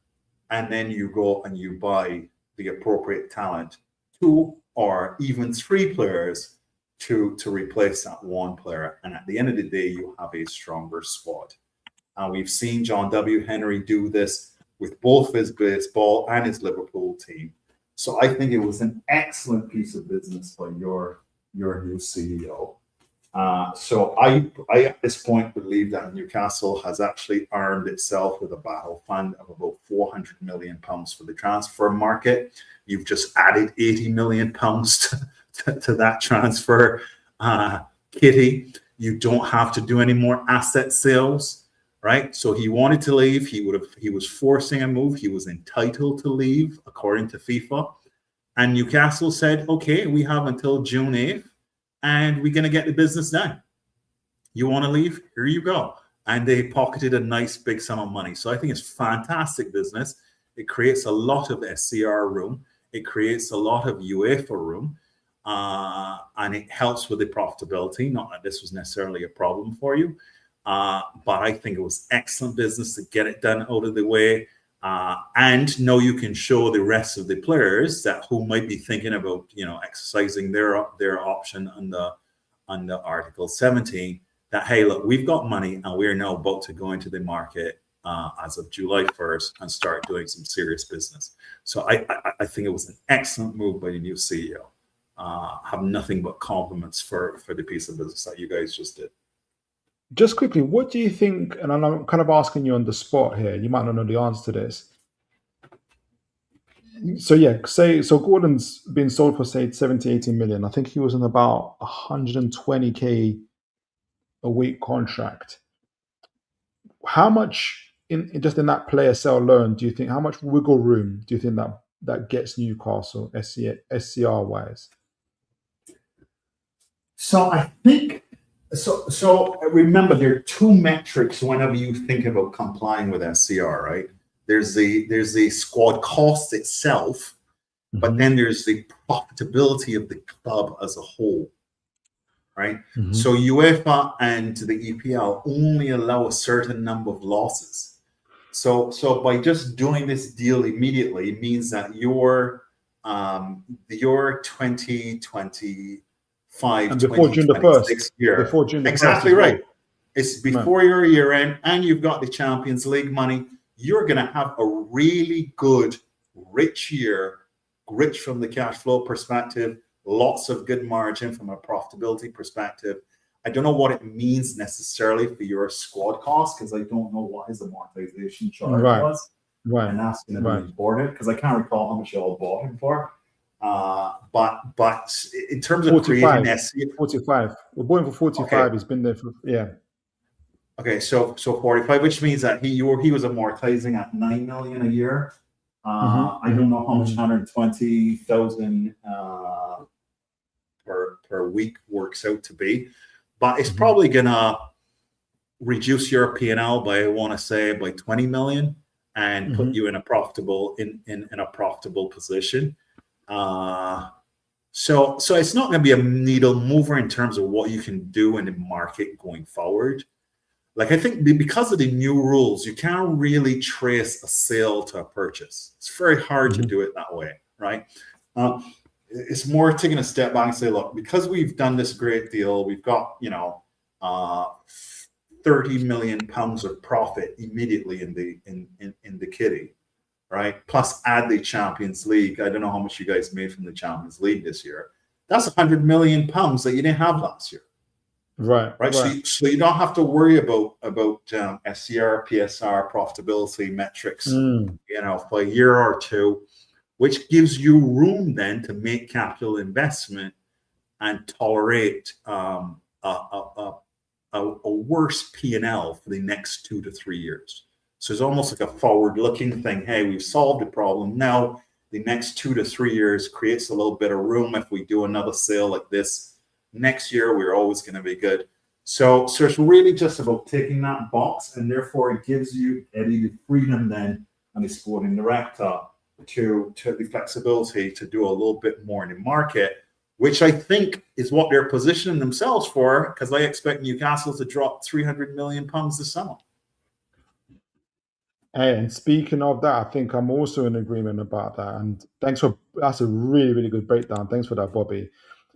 and then you go and you buy the appropriate talent, 2 or even 3 players to replace that one player. And at the end of the day, you have a stronger squad. And we've seen John W. Henry do this with both his baseball and his Liverpool team. So I think it was an excellent piece of business by your new CEO. So I at this point believe that Newcastle has actually armed itself with a battle fund of about £400 million for the transfer market. You've just added £80 million to that transfer kitty. You don't have to do any more asset sales, right? So he wanted to leave. He was forcing a move. He was entitled to leave according to FIFA. And Newcastle said, okay, we have until June 8th and we're going to get the business done. You want to leave? Here you go. And they pocketed a nice big sum of money. So I think it's fantastic business. It creates a lot of SCR room. It creates a lot of UEFA room. And it helps with the profitability. Not that this was necessarily a problem for you. But I think it was excellent business to get it done out of the way. And now you can show the rest of the players that who might be thinking about, exercising their option under Article 17 that, hey, look, we've got money and we're now about to go into the market as of July 1st and start doing some serious business. So I think it was an excellent move by the new CEO. Have nothing but compliments for the piece of business that you guys just did. Just quickly, what do you think, and I'm kind of asking you on the spot here, you might not know the answer to this. So Gordon's been sold for, say, 70, 80 million. I think he was in about 120K a week contract. How much, in that player sale alone, do you think, how much wiggle room do you think that gets Newcastle SCR-wise? So I think... So remember, there are 2 metrics whenever you think about complying with SCR, right? There's the squad cost itself, but then there's the profitability of the club as a whole, right? So UEFA and the EPL only allow a certain number of losses. So by just doing this deal immediately means that your 2020 and before June the 1st year. Before June the exactly 1st, right. It's before your year end and you've got the Champions League money. You're going to have a really good, rich year, rich from the cash flow perspective, lots of good margin from a profitability perspective. I don't know what it means necessarily for your squad cost because I don't know what his amortization charge was. Right. And that's going to be important because I can't recall how much you all bought him for. But in terms of 45, creating SC, 45. We're going for 45. Okay. He's been there for Okay, so 45, which means that he was amortizing at 9 million a year. I don't know how much 120,000 per week works out to be, but it's probably gonna reduce your P&L by, I want to say, by 20 million and put you in a profitable in a profitable position. So it's not going to be a needle mover in terms of what you can do in the market going forward. Like, I think because of the new rules, you can't really trace a sale to a purchase. It's very hard to do it that way, right? It's more taking a step back and say, look, because we've done this great deal, we've got, 30 million pounds of profit immediately in the kitty, right? Plus add the Champions League. I don't know how much you guys made from the Champions League this year. That's 100 million pounds that you didn't have last year. Right. So you don't have to worry about SCR, PSR, profitability metrics, for a year or two, which gives you room then to make capital investment and tolerate a worse P&L for the next 2 to 3 years. So it's almost like a forward-looking thing. Hey, we've solved the problem. Now the next 2 to 3 years creates a little bit of room. If we do another sale like this next year, we're always going to be good. So it's really just about taking that box, and therefore it gives you, Eddie, the freedom then and the sporting director to the flexibility to do a little bit more in the market, which I think is what they're positioning themselves for, because I expect Newcastle to drop 300 million pounds this summer. Hey, and speaking of that, I think I'm also in agreement about that. And that's a really, really good breakdown. Thanks for that, Bobby.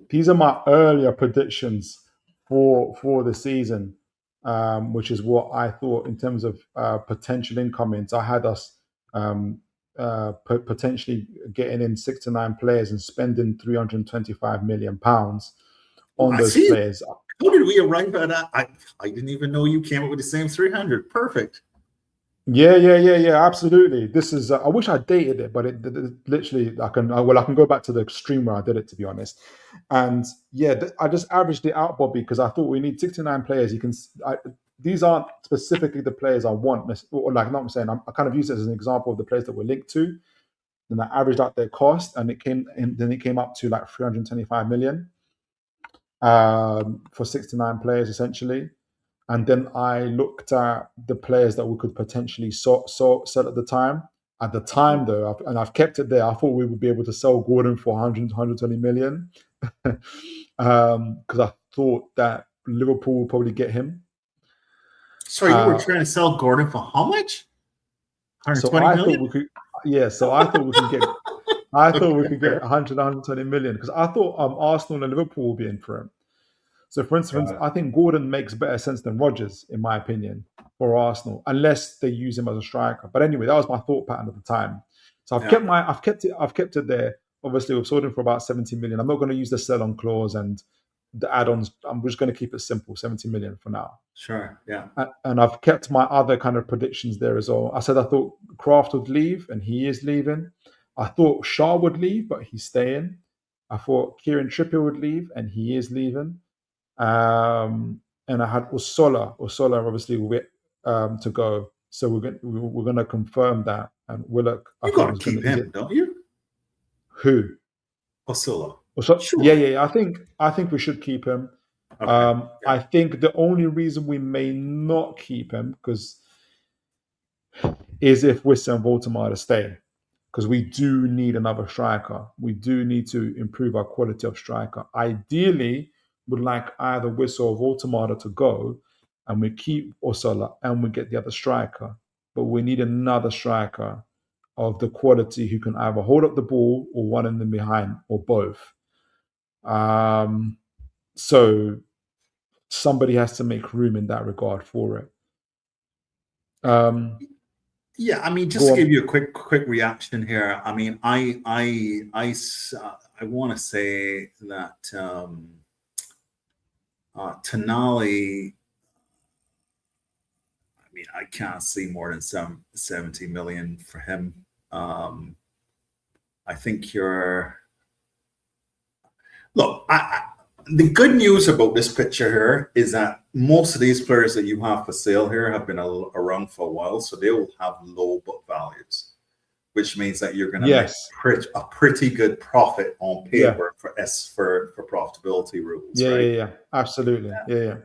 These are my earlier predictions for the season, which is what I thought in terms of potential incomings. I had us potentially getting in 6 to 9 players and spending £325 million on those players. How did we arrive at that? I didn't even know you came up with the same 300. Perfect. Yeah, absolutely. This is. I wish I dated it, but it literally. I can go back to the extreme where I did it, to be honest. And yeah, I just averaged it out, Bobby, because I thought we need 69 players. These aren't specifically the players I want, or like not I'm saying. I kind of use it as an example of the players that we're linked to. Then I averaged out their cost, and it came up to like 325 million for 69 players essentially. And then I looked at the players that we could potentially sell at the time. At the time, though, and I've kept it there, I thought we would be able to sell Gordon for 100, 120 million. Because I thought that Liverpool would probably get him. Sorry, you were trying to sell Gordon for how much? 120 million? So I thought we could get I thought we could get 100, 120 million, because I thought Arsenal and Liverpool would be in for him. So, for instance, I think Gordon makes better sense than Rodgers, in my opinion, for Arsenal, unless they use him as a striker. But anyway, that was my thought pattern at the time. So I've kept it there. Obviously, we've sold him for about 70 million. I'm not going to use the sell-on clause and the add-ons. I'm just going to keep it simple, 70 million for now. Sure, yeah. And I've kept my other kind of predictions there as well. I said I thought Kraft would leave, and he is leaving. I thought Shaw would leave, but he's staying. I thought Kieran Trippier would leave, and he is leaving. And I had Usola obviously will get to go. So we're going to confirm that. And Willock, you got to keep him, don't you? Who? Usola. Sure. Yeah. I think we should keep him. Okay. I think the only reason we may not keep him is if Wissa and Voldemar stay, because we do need another striker. We do need to improve our quality of striker. Ideally, would like either Wissa or Voldemar to go, and we keep Usola and we get the other striker. But we need another striker of the quality who can either hold up the ball or one in the behind, or both. So somebody has to make room in that regard for it. Yeah, I mean, just to give you a quick reaction here. I mean, I want to say that Tonali, I mean, I can't see more than 70 million for him. I think the good news about this picture here is that most of these players that you have for sale here have been around for a while, so they will have low book values, which means that you're going to Yes. make a pretty good profit on Yeah. paper for profitability rules, Yeah, right? yeah, absolutely. Yeah.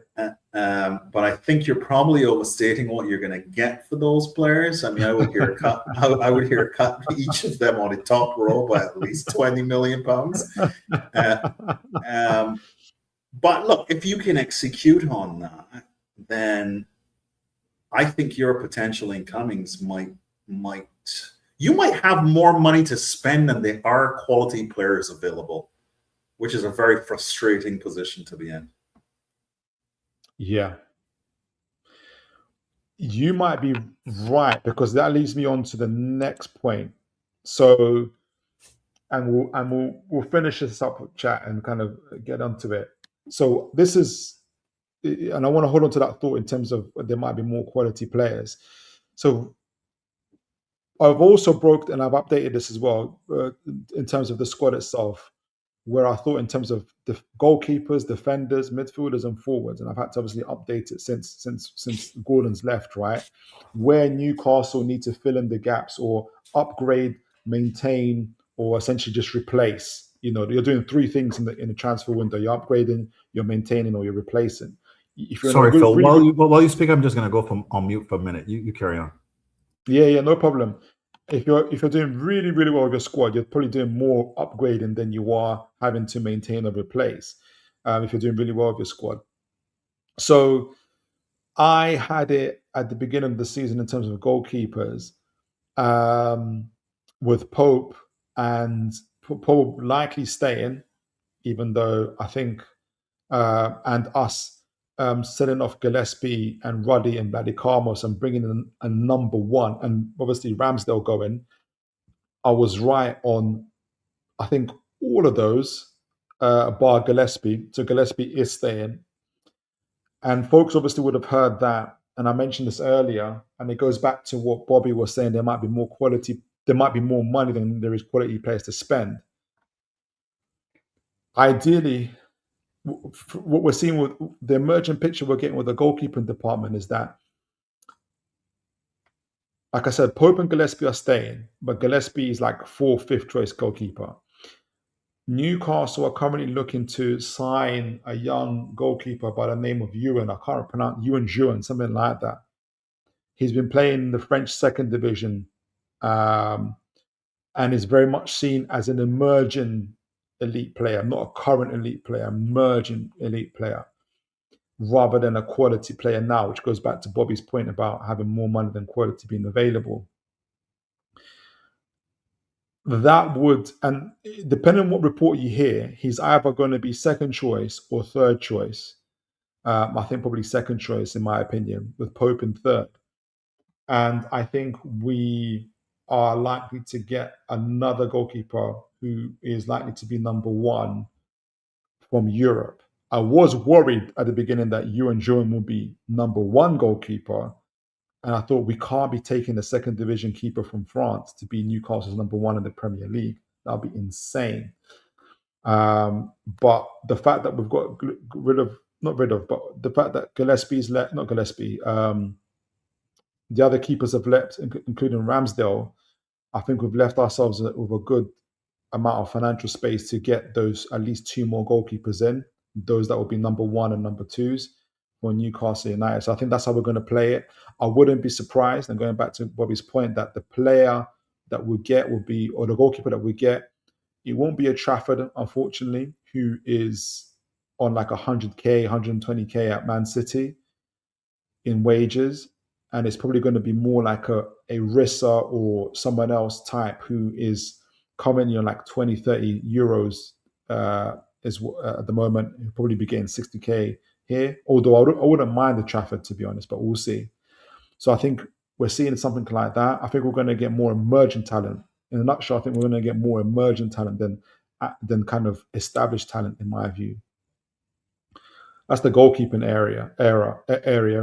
But I think you're probably overstating what you're going to get for those players. I mean, I would hear a cut. I would hear a cut each of them on the top row by at least £20 million. But look, if you can execute on that, then I think your potential incomings you might have more money to spend than there are quality players available, which is a very frustrating position to be in. Yeah. You might be right, because that leads me on to the next point. So, and we'll finish this up with chat and kind of get onto it. So this is, and I want to hold on to that thought in terms of there might be more quality players. So I've also and I've updated this as well in terms of the squad itself, where I thought in terms of the goalkeepers, defenders, midfielders, and forwards, and I've had to obviously update it since Gordon's left, right? Where Newcastle need to fill in the gaps or upgrade, maintain, or essentially just replace. You're doing three things in the transfer window: you're upgrading, you're maintaining, or you're replacing. If you're Sorry, Phil. While you speak, I'm just going to go on mute for a minute. You carry on. Yeah, no problem. If you're doing really, really well with your squad, you're probably doing more upgrading than you are having to maintain or replace. If you're doing really well with your squad. So I had it at the beginning of the season in terms of goalkeepers, with Pope and Pope likely staying, even though I think and us selling off Gillespie and Ruddy and Bloody Carmos and bringing in a number one, and obviously Ramsdale going. I was right on, I think, all of those, bar Gillespie. So Gillespie is staying. And folks obviously would have heard that, and I mentioned this earlier, and it goes back to what Bobby was saying. There might be more money than there is quality players to spend. Ideally, what we're seeing with the emerging picture we're getting with the goalkeeping department is that, like I said, Pope and Gillespie are staying, but Gillespie is like 4th, 5th choice goalkeeper. Newcastle are currently looking to sign a young goalkeeper by the name of Ewan. I can't pronounce Ewan, something like that. He's been playing in the French second division, and is very much seen as an emerging elite player, not a current elite player, emerging elite player, rather than a quality player now, which goes back to Bobby's point about having more money than quality being available. That would, and depending on what report you hear, he's either going to be second choice or third choice. I think probably second choice, in my opinion, with Pope in third. And I think we are likely to get another goalkeeper who is likely to be number one from Europe. I was worried at the beginning that Ewan Joan would be number one goalkeeper. And I thought, we can't be taking the second division keeper from France to be Newcastle's number one in the Premier League. That'll be insane. But the fact that we've got but the fact that Gillespie's left, not Gillespie, the other keepers have left, including Ramsdale, I think we've left ourselves with a good amount of financial space to get those at least two more goalkeepers in, those that will be number one and number twos for Newcastle United. So I think that's how we're going to play it. I wouldn't be surprised, and going back to Bobby's point, that the player that we get will be, or the goalkeeper that we get, it won't be a Trafford, unfortunately, who is on like 100k, 120k at Man City in wages. And it's probably going to be more like a Rissa or someone else type who is currently on like 20, 30 euros at the moment. He'll probably be getting 60k here. Although I wouldn't mind the Trafford, to be honest, but we'll see. So I think we're seeing something like that. I think we're going to get more emerging talent. In a nutshell, I think we're going to get more emerging talent than kind of established talent, in my view. That's the goalkeeping area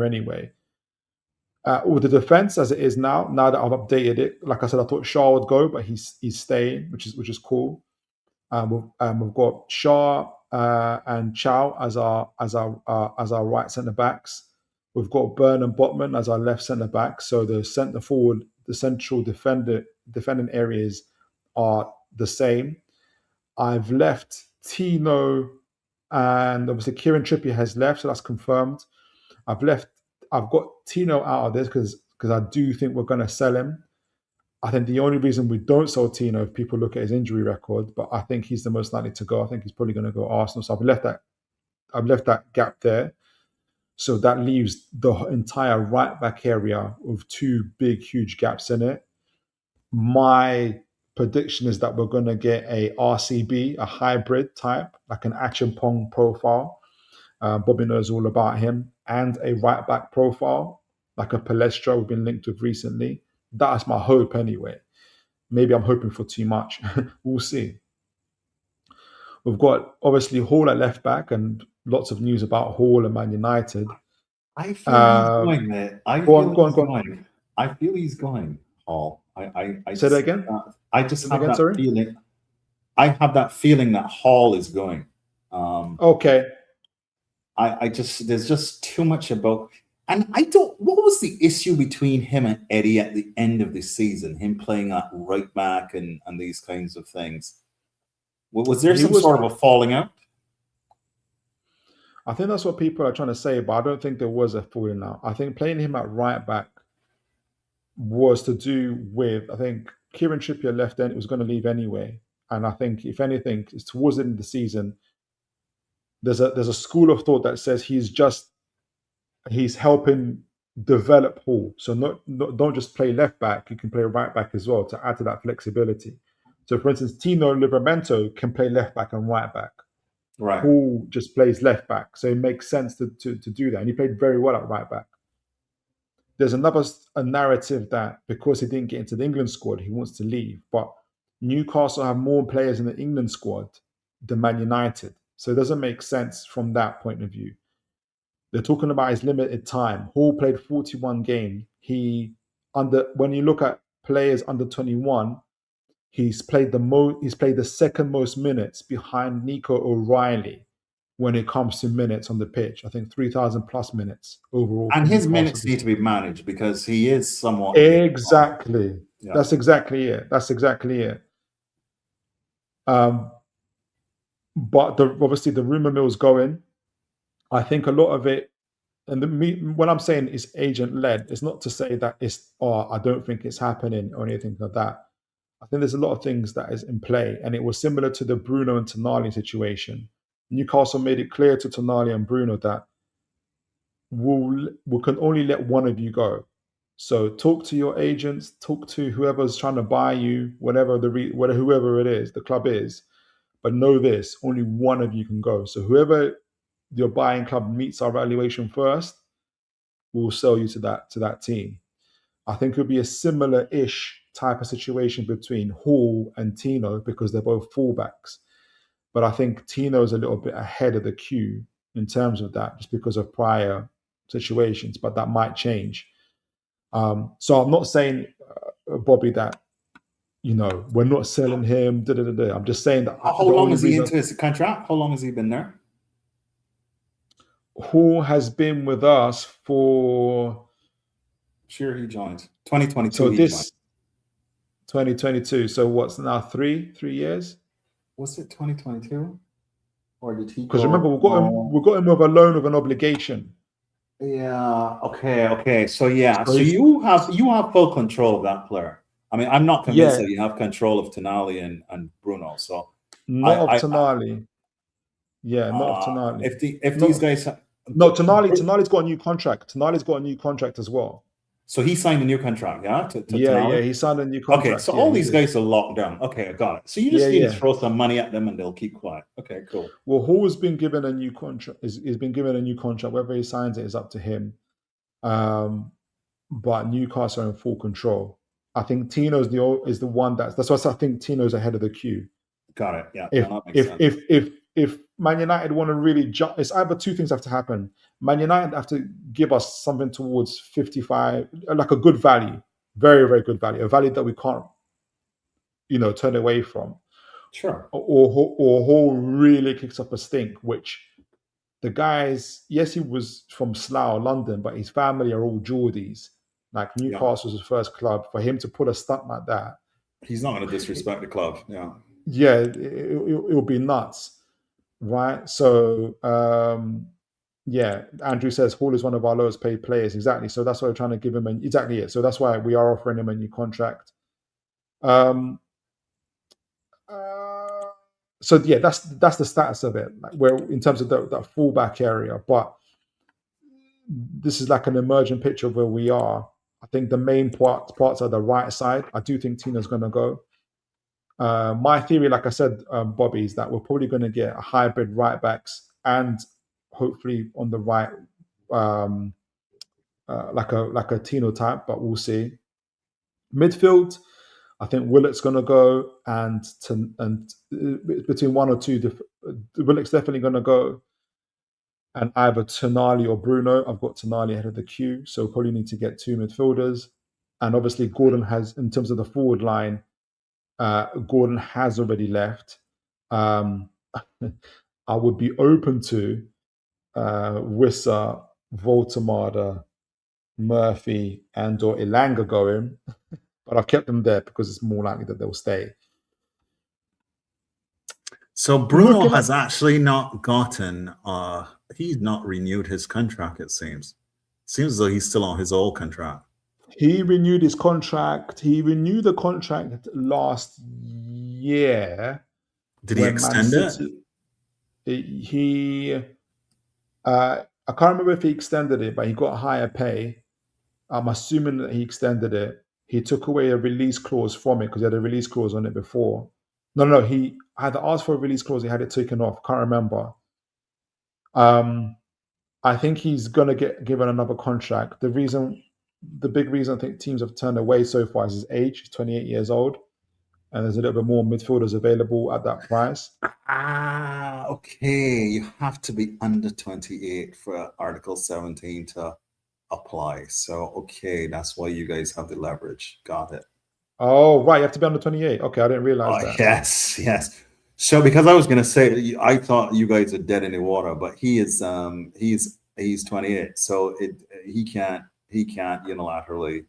anyway. With the defense as it is now that I've updated it, like I said, I thought Shaw would go, but he's staying, which is cool. We've got Shaw and Chow as our right centre backs. We've got Byrne and Botman as our left centre backs. So the centre forward, the central defending areas are the same. I've left Tino, and obviously Kieran Trippier has left, so that's confirmed. I've got Tino out of this because I do think we're going to sell him. I think the only reason we don't sell Tino, if people look at his injury record, but I think he's the most likely to go. I think he's probably going to go Arsenal. So I've left that gap there. So that leaves the entire right back area with two big, huge gaps in it. My prediction is that we're going to get a RCB, a hybrid type, like an Achimpong profile. Bobby knows all about him, and a right back profile, like a Palestra we've been linked with recently. That's my hope anyway. Maybe I'm hoping for too much. We'll see. We've got obviously Hall at left back, and lots of news about Hall and Man United. I feel he's going, mate. Go on. I feel he's going, Hall. I say that again. I just have that feeling. I have that feeling that Hall is going. Okay. There's just too much about, and what was the issue between him and Eddie at the end of the season? Him playing at right back and these kinds of things. Was there some sort of a falling out? I think that's what people are trying to say, but I don't think there was a falling out. I think playing him at right back was to do with, I think Kieran Trippier left then, it was going to leave anyway. And I think, if anything, it's towards the end of the season, there's a school of thought that says he's helping develop Hall. So don't just play left back, you can play right back as well to add to that flexibility. So for instance, Tino Livramento can play left back and right back. Right. Hall just plays left back. So it makes sense to do that. And he played very well at right back. There's a narrative that because he didn't get into the England squad, he wants to leave. But Newcastle have more players in the England squad than Man United. So it doesn't make sense from that point of view. They're talking about his limited time. Hall played 41 games. When you look at players under 21, he's played the second most minutes behind Nico O'Reilly when it comes to minutes on the pitch. I think 3,000 plus minutes overall. And his minutes need to be managed because he is somewhat... Exactly. Yeah. That's exactly it. But obviously the rumor mill's going. I think a lot of it, and when I'm saying it's agent-led, it's not to say that I don't think it's happening or anything like that. I think there's a lot of things that is in play, and it was similar to the Bruno and Tonali situation. Newcastle made it clear to Tonali and Bruno that we can only let one of you go. So talk to your agents, talk to whoever's trying to buy you, whoever it is, the club is. But know this: only one of you can go. So whoever your buying club meets our valuation first, we'll sell you to that team. I think it would be a similar-ish type of situation between Hall and Tino because they're both fullbacks. But I think Tino's a little bit ahead of the queue in terms of that, just because of prior situations. But that might change. So I'm not saying, Bobby, that we're not selling him. I'm just saying that. How long is he into his contract? How long has he been there? Hall has been with us for... Sure, he joined 2022. So this 2022. So what's now 3 years? Was it 2022, or did he? Because remember, we got him with a loan with an obligation. Yeah. Okay. So yeah. So you have full control of that player. I mean, I'm not convinced that you have control of Tonali and Bruno. So not of Tonali. Not of Tonali. If these guys. No, Tonali's got a new contract. Tonali's got a new contract as well. So he signed a new contract, yeah? He signed a new contract. Okay, so all these guys are locked down. Okay, I got it. So you just need to throw some money at them and they'll keep quiet. Okay, cool. Well, Hall's been given a new contract. He's been given a new contract. Whether he signs it is up to him. But Newcastle are in full control. I think Tino's is the one that's why I think Tino's ahead of the queue. Got it. Yeah. If Man United want to really jump, it's either two things have to happen. Man United have to give us something towards 55, like a good value, very, very good value, a value that we can't, turn away from. Sure. Or Hall really kicks up a stink, which the guys, yes, he was from Slough, London, but his family are all Geordies. Like Newcastle's his first club. For him to pull a stunt like that, he's not going to disrespect the club. Yeah, it'll be nuts, right? So yeah, Andrew says Hall is one of our lowest paid players. Exactly. So that's why we're trying to give him exactly it. So that's why we are offering him a new contract. So yeah, that's the status of it. Like where in terms of that fullback area, but this is like an emerging picture of where we are. I think the main parts are the right side. I do think Tina's going to go. My theory, like I said, Bobby, is that we're probably going to get a hybrid right backs and hopefully on the right, like a Tino type, but we'll see. Midfield, I think Willock's going to go, and between one or two, Willock's definitely going to go, and either Tonali or Bruno. I've got Tonali ahead of the queue, so probably need to get two midfielders, and obviously Gordon has, in terms of the forward line, Gordon has already left. I would be open to Wissa, Voltemada, Murphy, and or Elanga going, but I've kept them there because it's more likely that they'll stay. So Bruno has actually not gotten, he's not renewed his contract, it seems. Seems as though he's still on his old contract. He renewed his contract. He renewed the contract last year. Did he extend it? I can't remember if he extended it, but he got a higher pay. I'm assuming that he extended it. He took away a release clause from it because he had a release clause on it before. No, he had asked for a release clause. He had it taken off. Can't remember. I think he's going to get given another contract. The big reason I think teams have turned away so far is his age. He's 28 years old, and there's a little bit more midfielders available at that price. Okay. You have to be under 28 for Article 17 to apply. So, okay, that's why you guys have the leverage. Got it. Oh, right. You have to be under 28. Okay, I didn't realize that. Yes. So, because I was going to say, I thought you guys are dead in the water, but he is, he's 28, so he can't unilaterally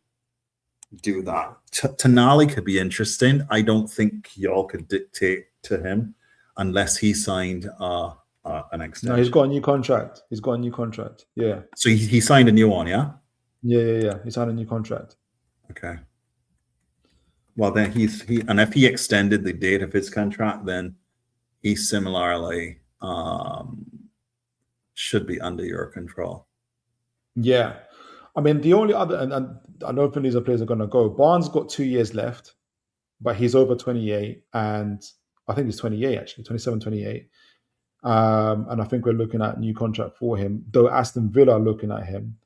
do that. Tonali could be interesting. I don't think y'all could dictate to him unless he signed an extension. No, he's got a new contract. Yeah. So he signed a new one, yeah? Yeah. He signed a new contract. Okay. Well, then and if he extended the date of his contract, then he similarly should be under your control. Yeah. I mean, the only other, and I don't think these are players are going to go. Barnes got 2 years left, but he's over 28, and I think he's 28 actually, 27, 28. And I think we're looking at a new contract for him, though Aston Villa are looking at him.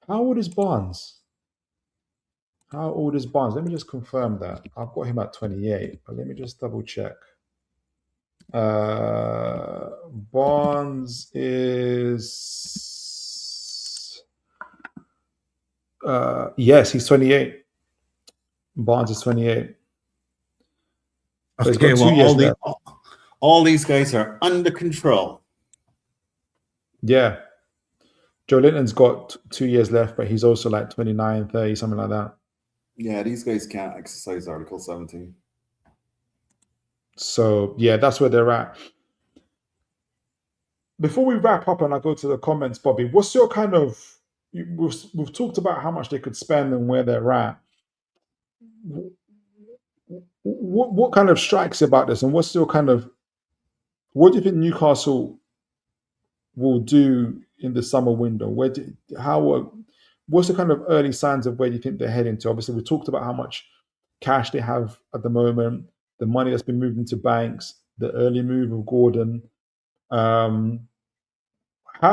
How old is Barnes? Let me just confirm that. I've got him at 28, but let me just double check. Barnes is... yes, he's 28. Barnes is 28. So okay, well, all these guys are under control. Yeah. Joe Linton's got 2 years left, but he's also like 29, 30, something like that. Yeah, these guys can't exercise Article 17. So, yeah, that's where they're at. Before we wrap up and I go to the comments, Bobby, what's your kind of... We've talked about how much they could spend and where they're at. What kind of strikes about this, and what's your kind of... What do you think Newcastle will do in the summer window? What's the kind of early signs of where you think they're heading to? Obviously, we talked about how much cash they have at the moment, the money that's been moved into banks, the early move of Gordon. How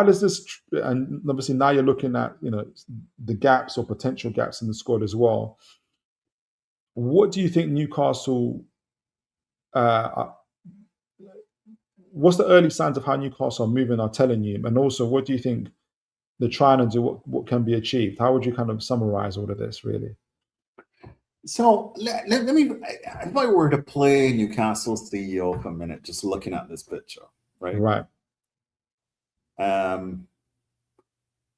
does this, and obviously now you're looking at the gaps or potential gaps in the squad as well. What do you think Newcastle? What's the early signs of how Newcastle are moving are telling you, and also what do you think they're trying to do? What can be achieved? How would you kind of summarize all of this, really? So let me, if I were to play Newcastle's CEO for a minute, just looking at this picture, right? Right.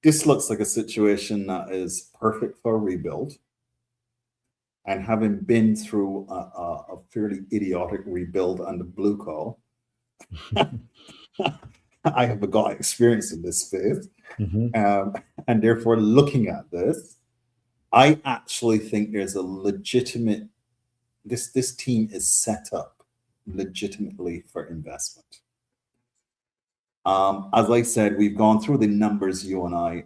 this looks like a situation that is perfect for a rebuild. And having been through a fairly idiotic rebuild under Blue Call, I have got experience in this space. And therefore, looking at this, I actually think there's a legitimate, this team is set up legitimately for investment. As I said, we've gone through the numbers, you and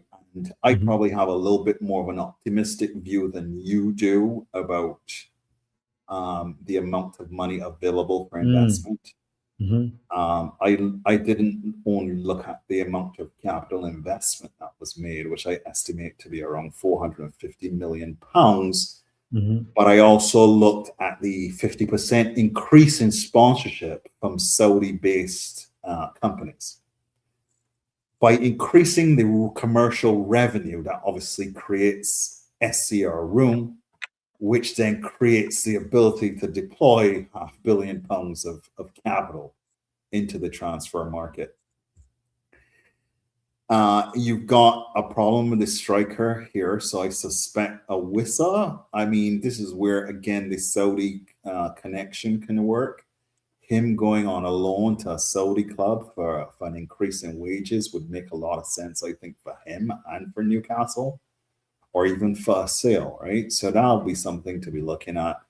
I probably have a little bit more of an optimistic view than you do about the amount of money available for investment. I didn't only look at the amount of capital investment that was made, which I estimate to be around £450 million. But I also looked at the 50% increase in sponsorship from Saudi-based companies. By increasing the commercial revenue, that obviously creates SCR room, which then creates the ability to deploy £500 million of capital into the transfer market. You've got a problem with the striker here, so I suspect a Wissa. I mean, this is where, again, the Saudi connection can work. Him going on a loan to a Saudi club for an increase in wages would make a lot of sense, I think, for him and for Newcastle, or even for a sale, right? So that'll be something to be looking at.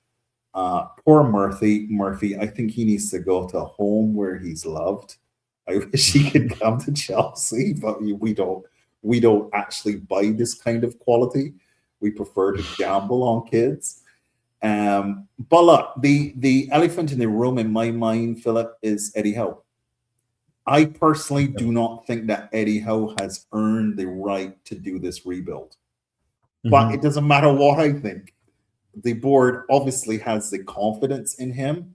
Poor Murphy, I think he needs to go to a home where he's loved. I wish he could come to Chelsea, but we don't actually buy this kind of quality. We prefer to gamble on kids. But look, the elephant in the room in my mind, Philip, is Eddie Howe. I personally do not think that Eddie Howe has earned the right to do this rebuild. But it doesn't matter what I think. The board obviously has the confidence in him.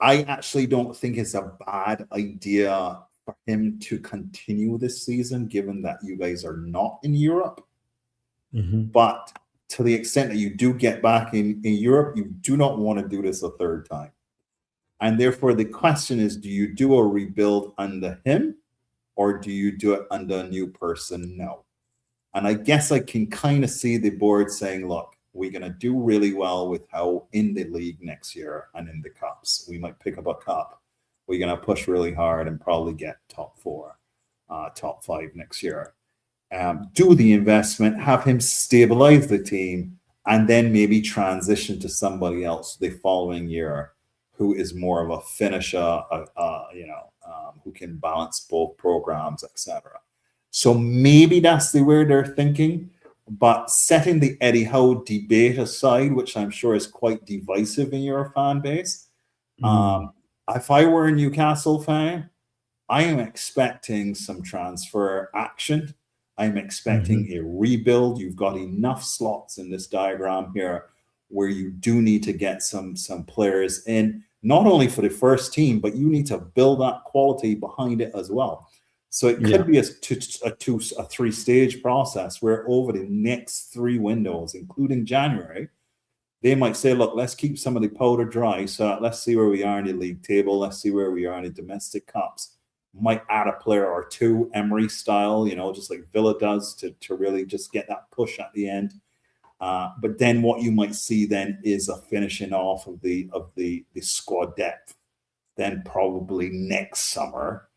I actually don't think it's a bad idea for him to continue this season, given that you guys are not in Europe. But to the extent that you do get back in Europe, you do not want to do this a third time. And therefore, the question is, do you do a rebuild under him, or do you do it under a new person? No. And I guess I can kind of see the board saying, look, we're going to do really well with how in the league next year and in the cups. We might pick up a cup. We're going to push really hard and probably get top 4, top 5 next year. Do the investment, have him stabilize the team, and then maybe transition to somebody else the following year who is more of a finisher, who can balance both programs, etc. So maybe that's the way they're thinking. But setting the Eddie Howe debate aside, which I'm sure is quite divisive in your fan base, if I were a Newcastle fan, I am expecting some transfer action. I'm expecting a rebuild. You've got enough slots in this diagram here where you do need to get some players in, not only for the first team, but you need to build that quality behind it as well. So it could be a 3-stage process where over the next 3 windows, including January, they might say, look, let's keep some of the powder dry. So let's see where we are in the league table. Let's see where we are in the domestic cups. Might add a player or 2, Emery style, just like Villa does to really just get that push at the end. But then what you might see then is a finishing off of the squad depth, then probably next summer.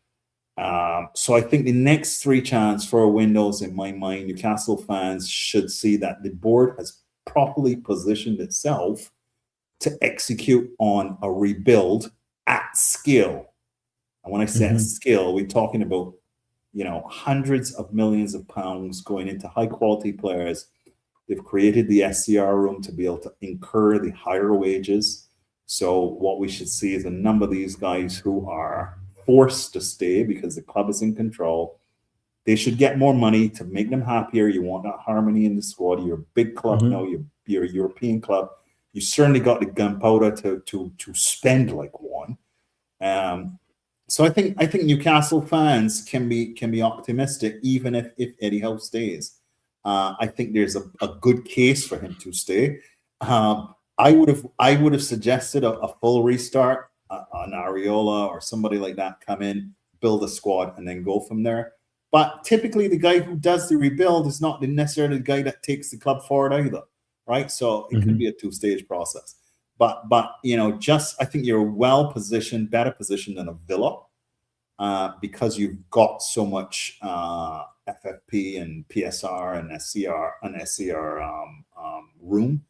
So I think the next 3 transfer windows, in my mind, Newcastle fans should see that the board has properly positioned itself to execute on a rebuild at scale. And when I say at scale, we're talking about, hundreds of millions of pounds going into high quality players. They've created the SCR room to be able to incur the higher wages. So what we should see is a number of these guys who are forced to stay because the club is in control. They should get more money to make them happier. You want that harmony in the squad. You're a big club now. You're a European club. You certainly got the gunpowder to spend like one. So I think Newcastle fans can be optimistic even if Eddie Howe stays. I think there's a good case for him to stay. I would have suggested a full restart, an Areola or somebody like that come in, build a squad, and then go from there. But typically, the guy who does the rebuild is not necessarily the guy that takes the club forward either, right? So it could be a two-stage process. But you know, just I think you're well positioned, better positioned than a Villa, because you've got so much FFP and PSR and SCR room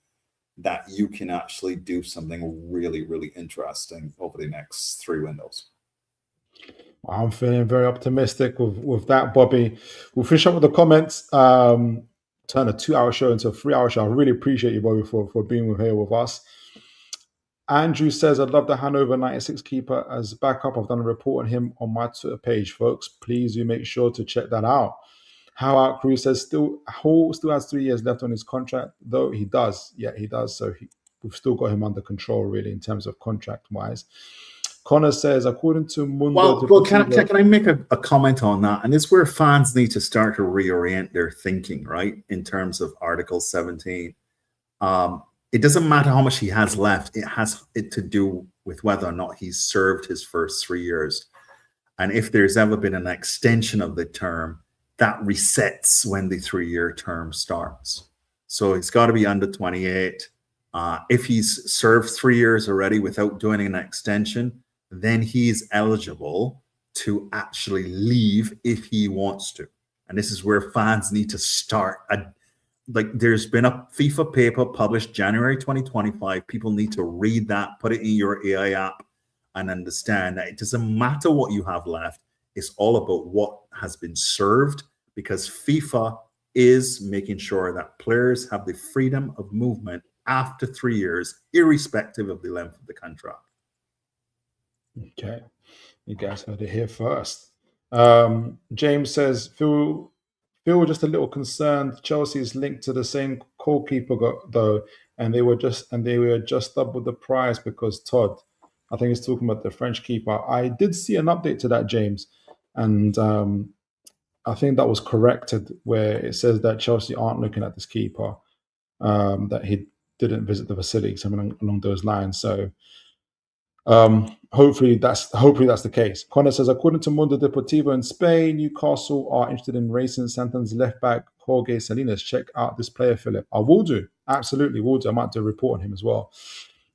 that you can actually do something really, really interesting over the next 3 windows. I'm feeling very optimistic with that, Bobby. We'll finish up with the comments. Turn a 2-hour show into a 3-hour show. I really appreciate you, Bobby, for being here with us. Andrew says, I'd love the Hanover 96 keeper as backup. I've done a report on him on my Twitter page, folks. Please do make sure to check that out. How Out Crew says, Hall still has 3 years left on his contract, though he does. Yeah, he does. So we've still got him under control, really, in terms of contract-wise. Connor says, according to Mundo... Well, can I make a comment on that? And it's where fans need to start to reorient their thinking, right? In terms of Article 17. It doesn't matter how much he has left. It has to do with whether or not he's served his first 3 years. And if there's ever been an extension of the term, that resets when the 3-year term starts. So it's got to be under 28. If he's served 3 years already without doing an extension, then he's eligible to actually leave if he wants to. And this is where fans need to start. There's been a FIFA paper published January 2025. People need to read that, put it in your AI app, and understand that it doesn't matter what you have left. It's all about what has been served, because FIFA is making sure that players have the freedom of movement after 3 years, irrespective of the length of the contract. Okay, you guys heard it here first. James says, Phil just a little concerned. Chelsea is linked to the same goalkeeper though, and they were just double the price because Todd, I think he's talking about the French keeper. I did see an update to that, James, and I think that was corrected where it says that Chelsea aren't looking at this keeper, that he didn't visit the facility, something along those lines. So hopefully that's the case. Connor says, according to Mundo Deportivo in Spain, Newcastle are interested in racing Santa's left back Jorge Salinas. Check out this player, Philip. I will do. Absolutely will do. I might do a report on him as well.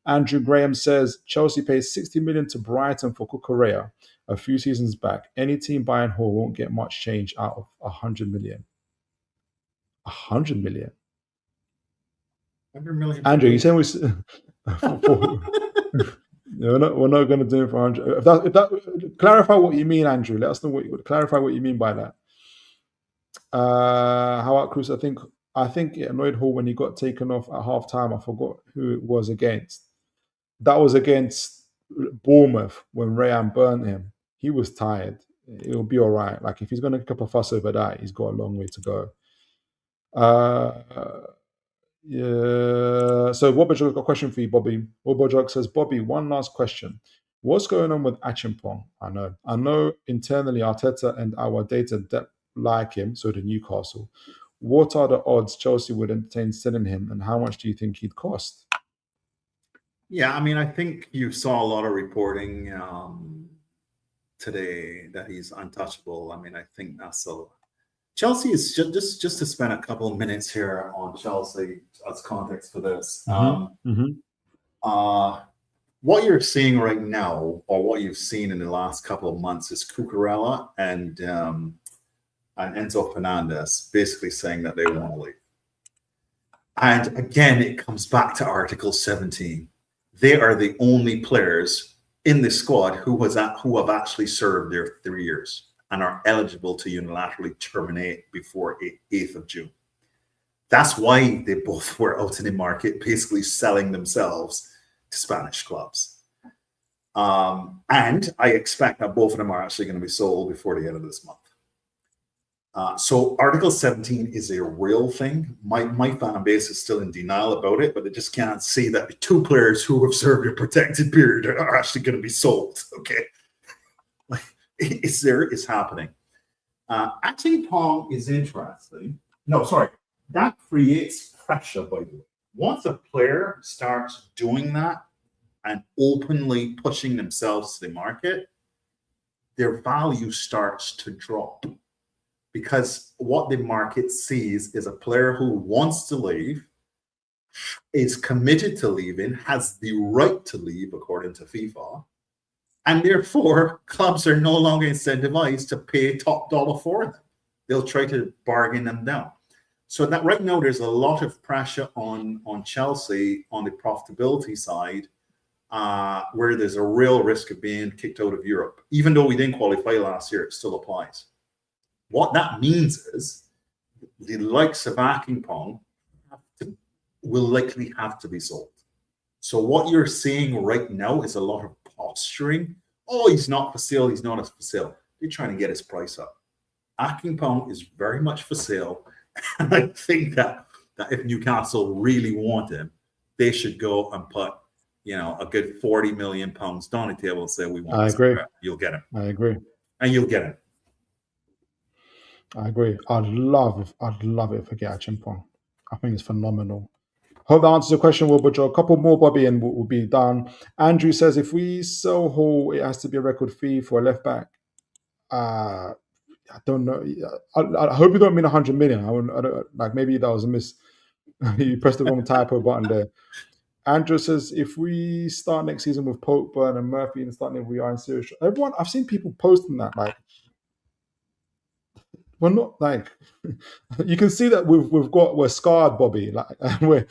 Andrew Graham says, Chelsea paid 60 million to Brighton for Cucurella a few seasons back. Any team buying Hall won't get much change out of 100 million. 100 million? 100 million. Andrew, you saying we're not going to do it for 100. If that, clarify what you mean, Andrew. Let us know clarify what you mean by that. How about Cruz? I think it annoyed Hall when he got taken off at half time. I forgot who it was against. That was against Bournemouth when Rayan burnt him. He was tired. It'll be all right. Like, if he's going to kick up a fuss over that, he's got a long way to go. Yeah. So Wobajog's got a question for you, Bobby. Wobajog says, Bobby, one last question. What's going on with Achimpong? I know internally Arteta and our data depth like him, so did Newcastle. What are the odds Chelsea would entertain selling him, and how much do you think he'd cost? Yeah, I mean, I think you saw a lot of reporting today that he's untouchable. I mean, I think that's Chelsea is just to spend a couple of minutes here on Chelsea as context for this. What you're seeing right now, or what you've seen in the last couple of months, is Cucurella and Enzo Fernandez basically saying that they want to leave. And again, it comes back to Article 17. They are the only players in the squad who have actually served their 3 years and are eligible to unilaterally terminate before 8th of June. That's why they both were out in the market, basically selling themselves to Spanish clubs. And I expect that both of them are actually going to be sold before the end of this month. So Article 17 is a real thing. My fan base is still in denial about it, but they just can't see that the two players who have served a protected period are actually going to be sold. Okay. It's there, it's happening. Achimpong is interesting. No, sorry. That creates pressure, by the way. Once a player starts doing that and openly pushing themselves to the market, their value starts to drop. because what the market sees is a player who wants to leave, is committed to leaving, has the right to leave according to FIFA, and therefore clubs are no longer incentivized to pay top dollar for them. They'll try to bargain them down. So that right now there's a lot of pressure on Chelsea on the profitability side, where there's a real risk of being kicked out of Europe. Even though we didn't qualify last year, it still applies. What that means is the likes of Akingpong will likely have to be sold. So what you're seeing right now is a lot of posturing. Oh, he's not for sale. He's not for sale. They're trying to get his price up. Akingpong is very much for sale. And I think that if Newcastle really want him, they should go and put, a good £40 million down the table and say, we want I agree. You'll get him. I agree. And you'll get him. I agree. I'd love it if we get a Chimpong. I think it's phenomenal. Hope that answers your question, Will Butcher. A couple more, Bobby, and we'll be done. Andrew says, if we sell Hall, it has to be a record fee for a left back. I don't know. I hope you don't mean 100 million. I don't, like, maybe that was a miss. You pressed the wrong typo button there. Andrew says, if we start next season with Pope, Burn, and Murphy, and starting if we are in serious. Everyone, I've seen people posting that, like, we're not like, you can see that we're scarred, Bobby. Like, we're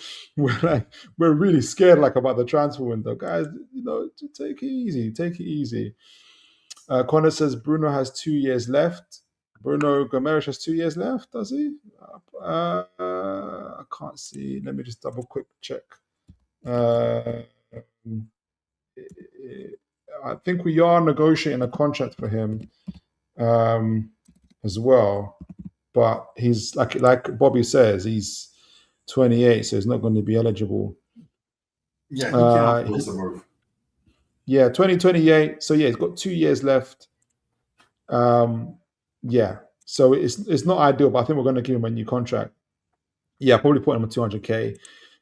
really scared, like, about the transfer window, guys. Take it easy. Connor says Bruno has 2 years left. Bruno Gomes has 2 years left, does he? I can't see. Let me just double quick check. I think we are negotiating a contract for him as well, but he's like Bobby says, he's 28, so he's not going to be eligible. Yeah, he can't lose the move. Yeah, 2028. So yeah, he's got 2 years left. Yeah, so it's not ideal, but I think we're going to give him a new contract. Yeah, probably put him at 200k.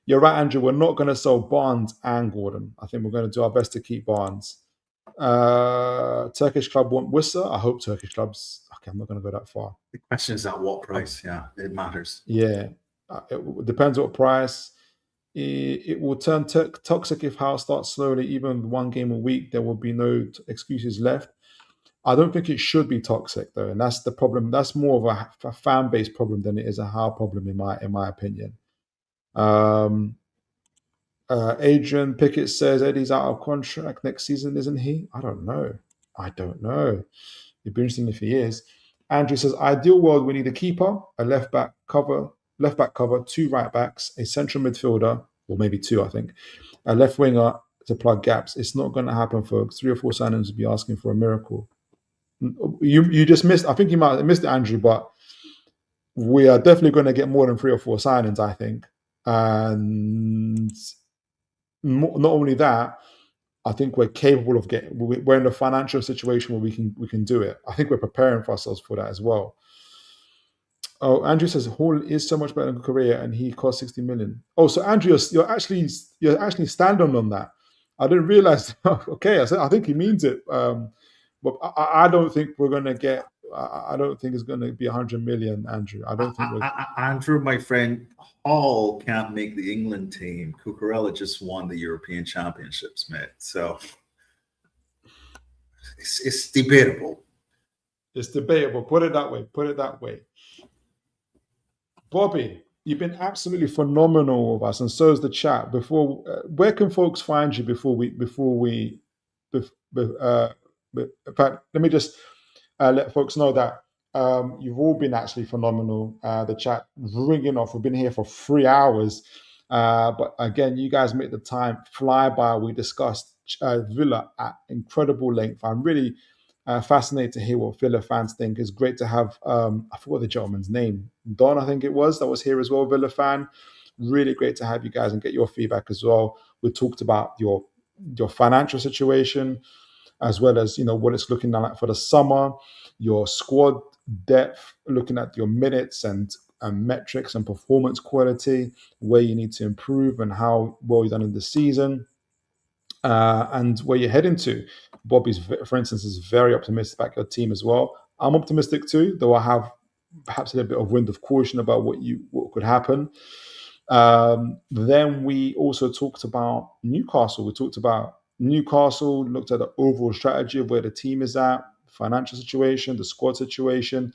You're right, Andrew. We're not going to sell Barnes and Gordon. I think we're going to do our best to keep Barnes. Turkish club want Wissa. I hope Turkish clubs. Okay, I'm not going to go that far. The question is at what price? Yeah, it matters. Yeah, it depends what price. It will turn toxic if Howe starts slowly. Even 1 game a week, there will be no excuses left. I don't think it should be toxic though, and that's the problem. That's more of a fan base problem than it is a Howe problem, in my opinion. Adrian Pickett says Eddie's out of contract next season, isn't he? I don't know. It'd be interesting if he is. Andrew says, ideal world, we need a keeper, a left back cover, 2 right backs, a central midfielder, or maybe 2, I think, a left winger to plug gaps. It's not going to happen, folks. 3 or 4 signings would be asking for a miracle. You just missed. I think you might have missed it, Andrew, but we are definitely going to get more than 3 or 4 signings, I think. And not only that, I think we're capable of getting. We're in a financial situation where we can do it. I think we're preparing for ourselves for that as well. Oh, Andrew says Hall is so much better than Korea, and he cost 60 million. Oh, so Andrew, you're actually standing on that. I didn't realize. Okay, I think he means it. But I don't think we're going to get. I don't think it's going to be 100 million, Andrew. I don't think. Andrew, my friend, Hall can't make the England team. Cucurella just won the European Championships, mate. So it's debatable. It's debatable. Put it that way. Bobby, you've been absolutely phenomenal with us, and so is the chat. Where can folks find you before we? In fact, let me just let folks know that you've all been actually phenomenal. The chat ringing off. We've been here for 3 hours. But again, you guys make the time fly by. We discussed Villa at incredible length. I'm really fascinated to hear what Villa fans think. It's great to have, I forgot the gentleman's name, Don, I think it was, that was here as well, Villa fan. Really great to have you guys and get your feedback as well. We talked about your financial situation, as well as, what it's looking like for the summer, your squad depth, looking at your minutes and metrics and performance quality, where you need to improve and how well you've done in the season, and where you're heading to. Bobby's, for instance, is very optimistic about your team as well. I'm optimistic too, though I have perhaps a little bit of wind of caution about what could happen. Then we also talked about Newcastle. We talked about Newcastle, looked at the overall strategy of where the team is at, financial situation, the squad situation.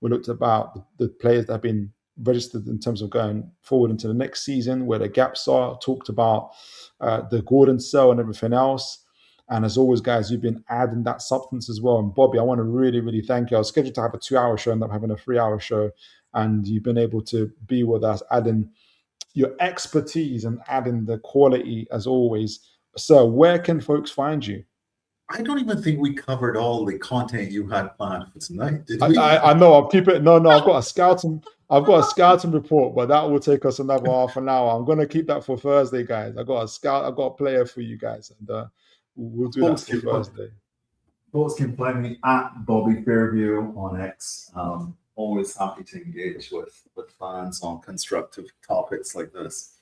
We looked about the players that have been registered in terms of going forward into the next season, where the gaps are. Talked about the Gordon sell and everything else. And as always, guys, you've been adding that substance as well. And Bobby, I want to really, really thank you. I was scheduled to have a 2-hour show, ended up having a 3-hour show. And you've been able to be with us, adding your expertise and adding the quality as always. So where can folks find you? I don't even think we covered all the content you had planned for tonight, did we? I know. I'll keep it. No. I've got a scouting report, but that will take us another half an hour. I'm gonna keep that for Thursday, guys. I got a player for you guys, and we'll do that for Thursday. Folks can find me at Bobby Fairview on X. Always happy to engage with fans on constructive topics like this.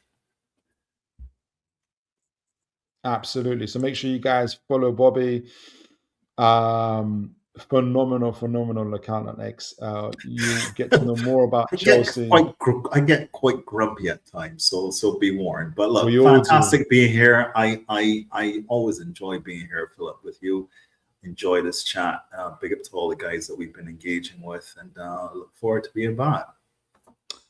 Absolutely. So make sure you guys follow Bobby. Phenomenal account on X. You get to know more about Chelsea. I get quite grumpy at times, so be warned. But look, fantastic being here. I always enjoy being here, Philip, with you. Enjoy this chat. Big up to all the guys that we've been engaging with, and look forward to being back.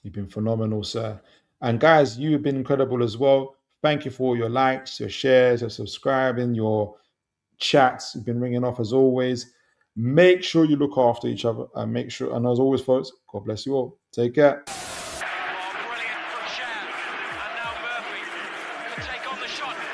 You've been phenomenal, sir. And guys, you've been incredible as well. Thank you for your likes, your shares, your subscribing, your chats. You've been ringing off as always. Make sure you look after each other and make sure, and as always, folks, God bless you all. Take care.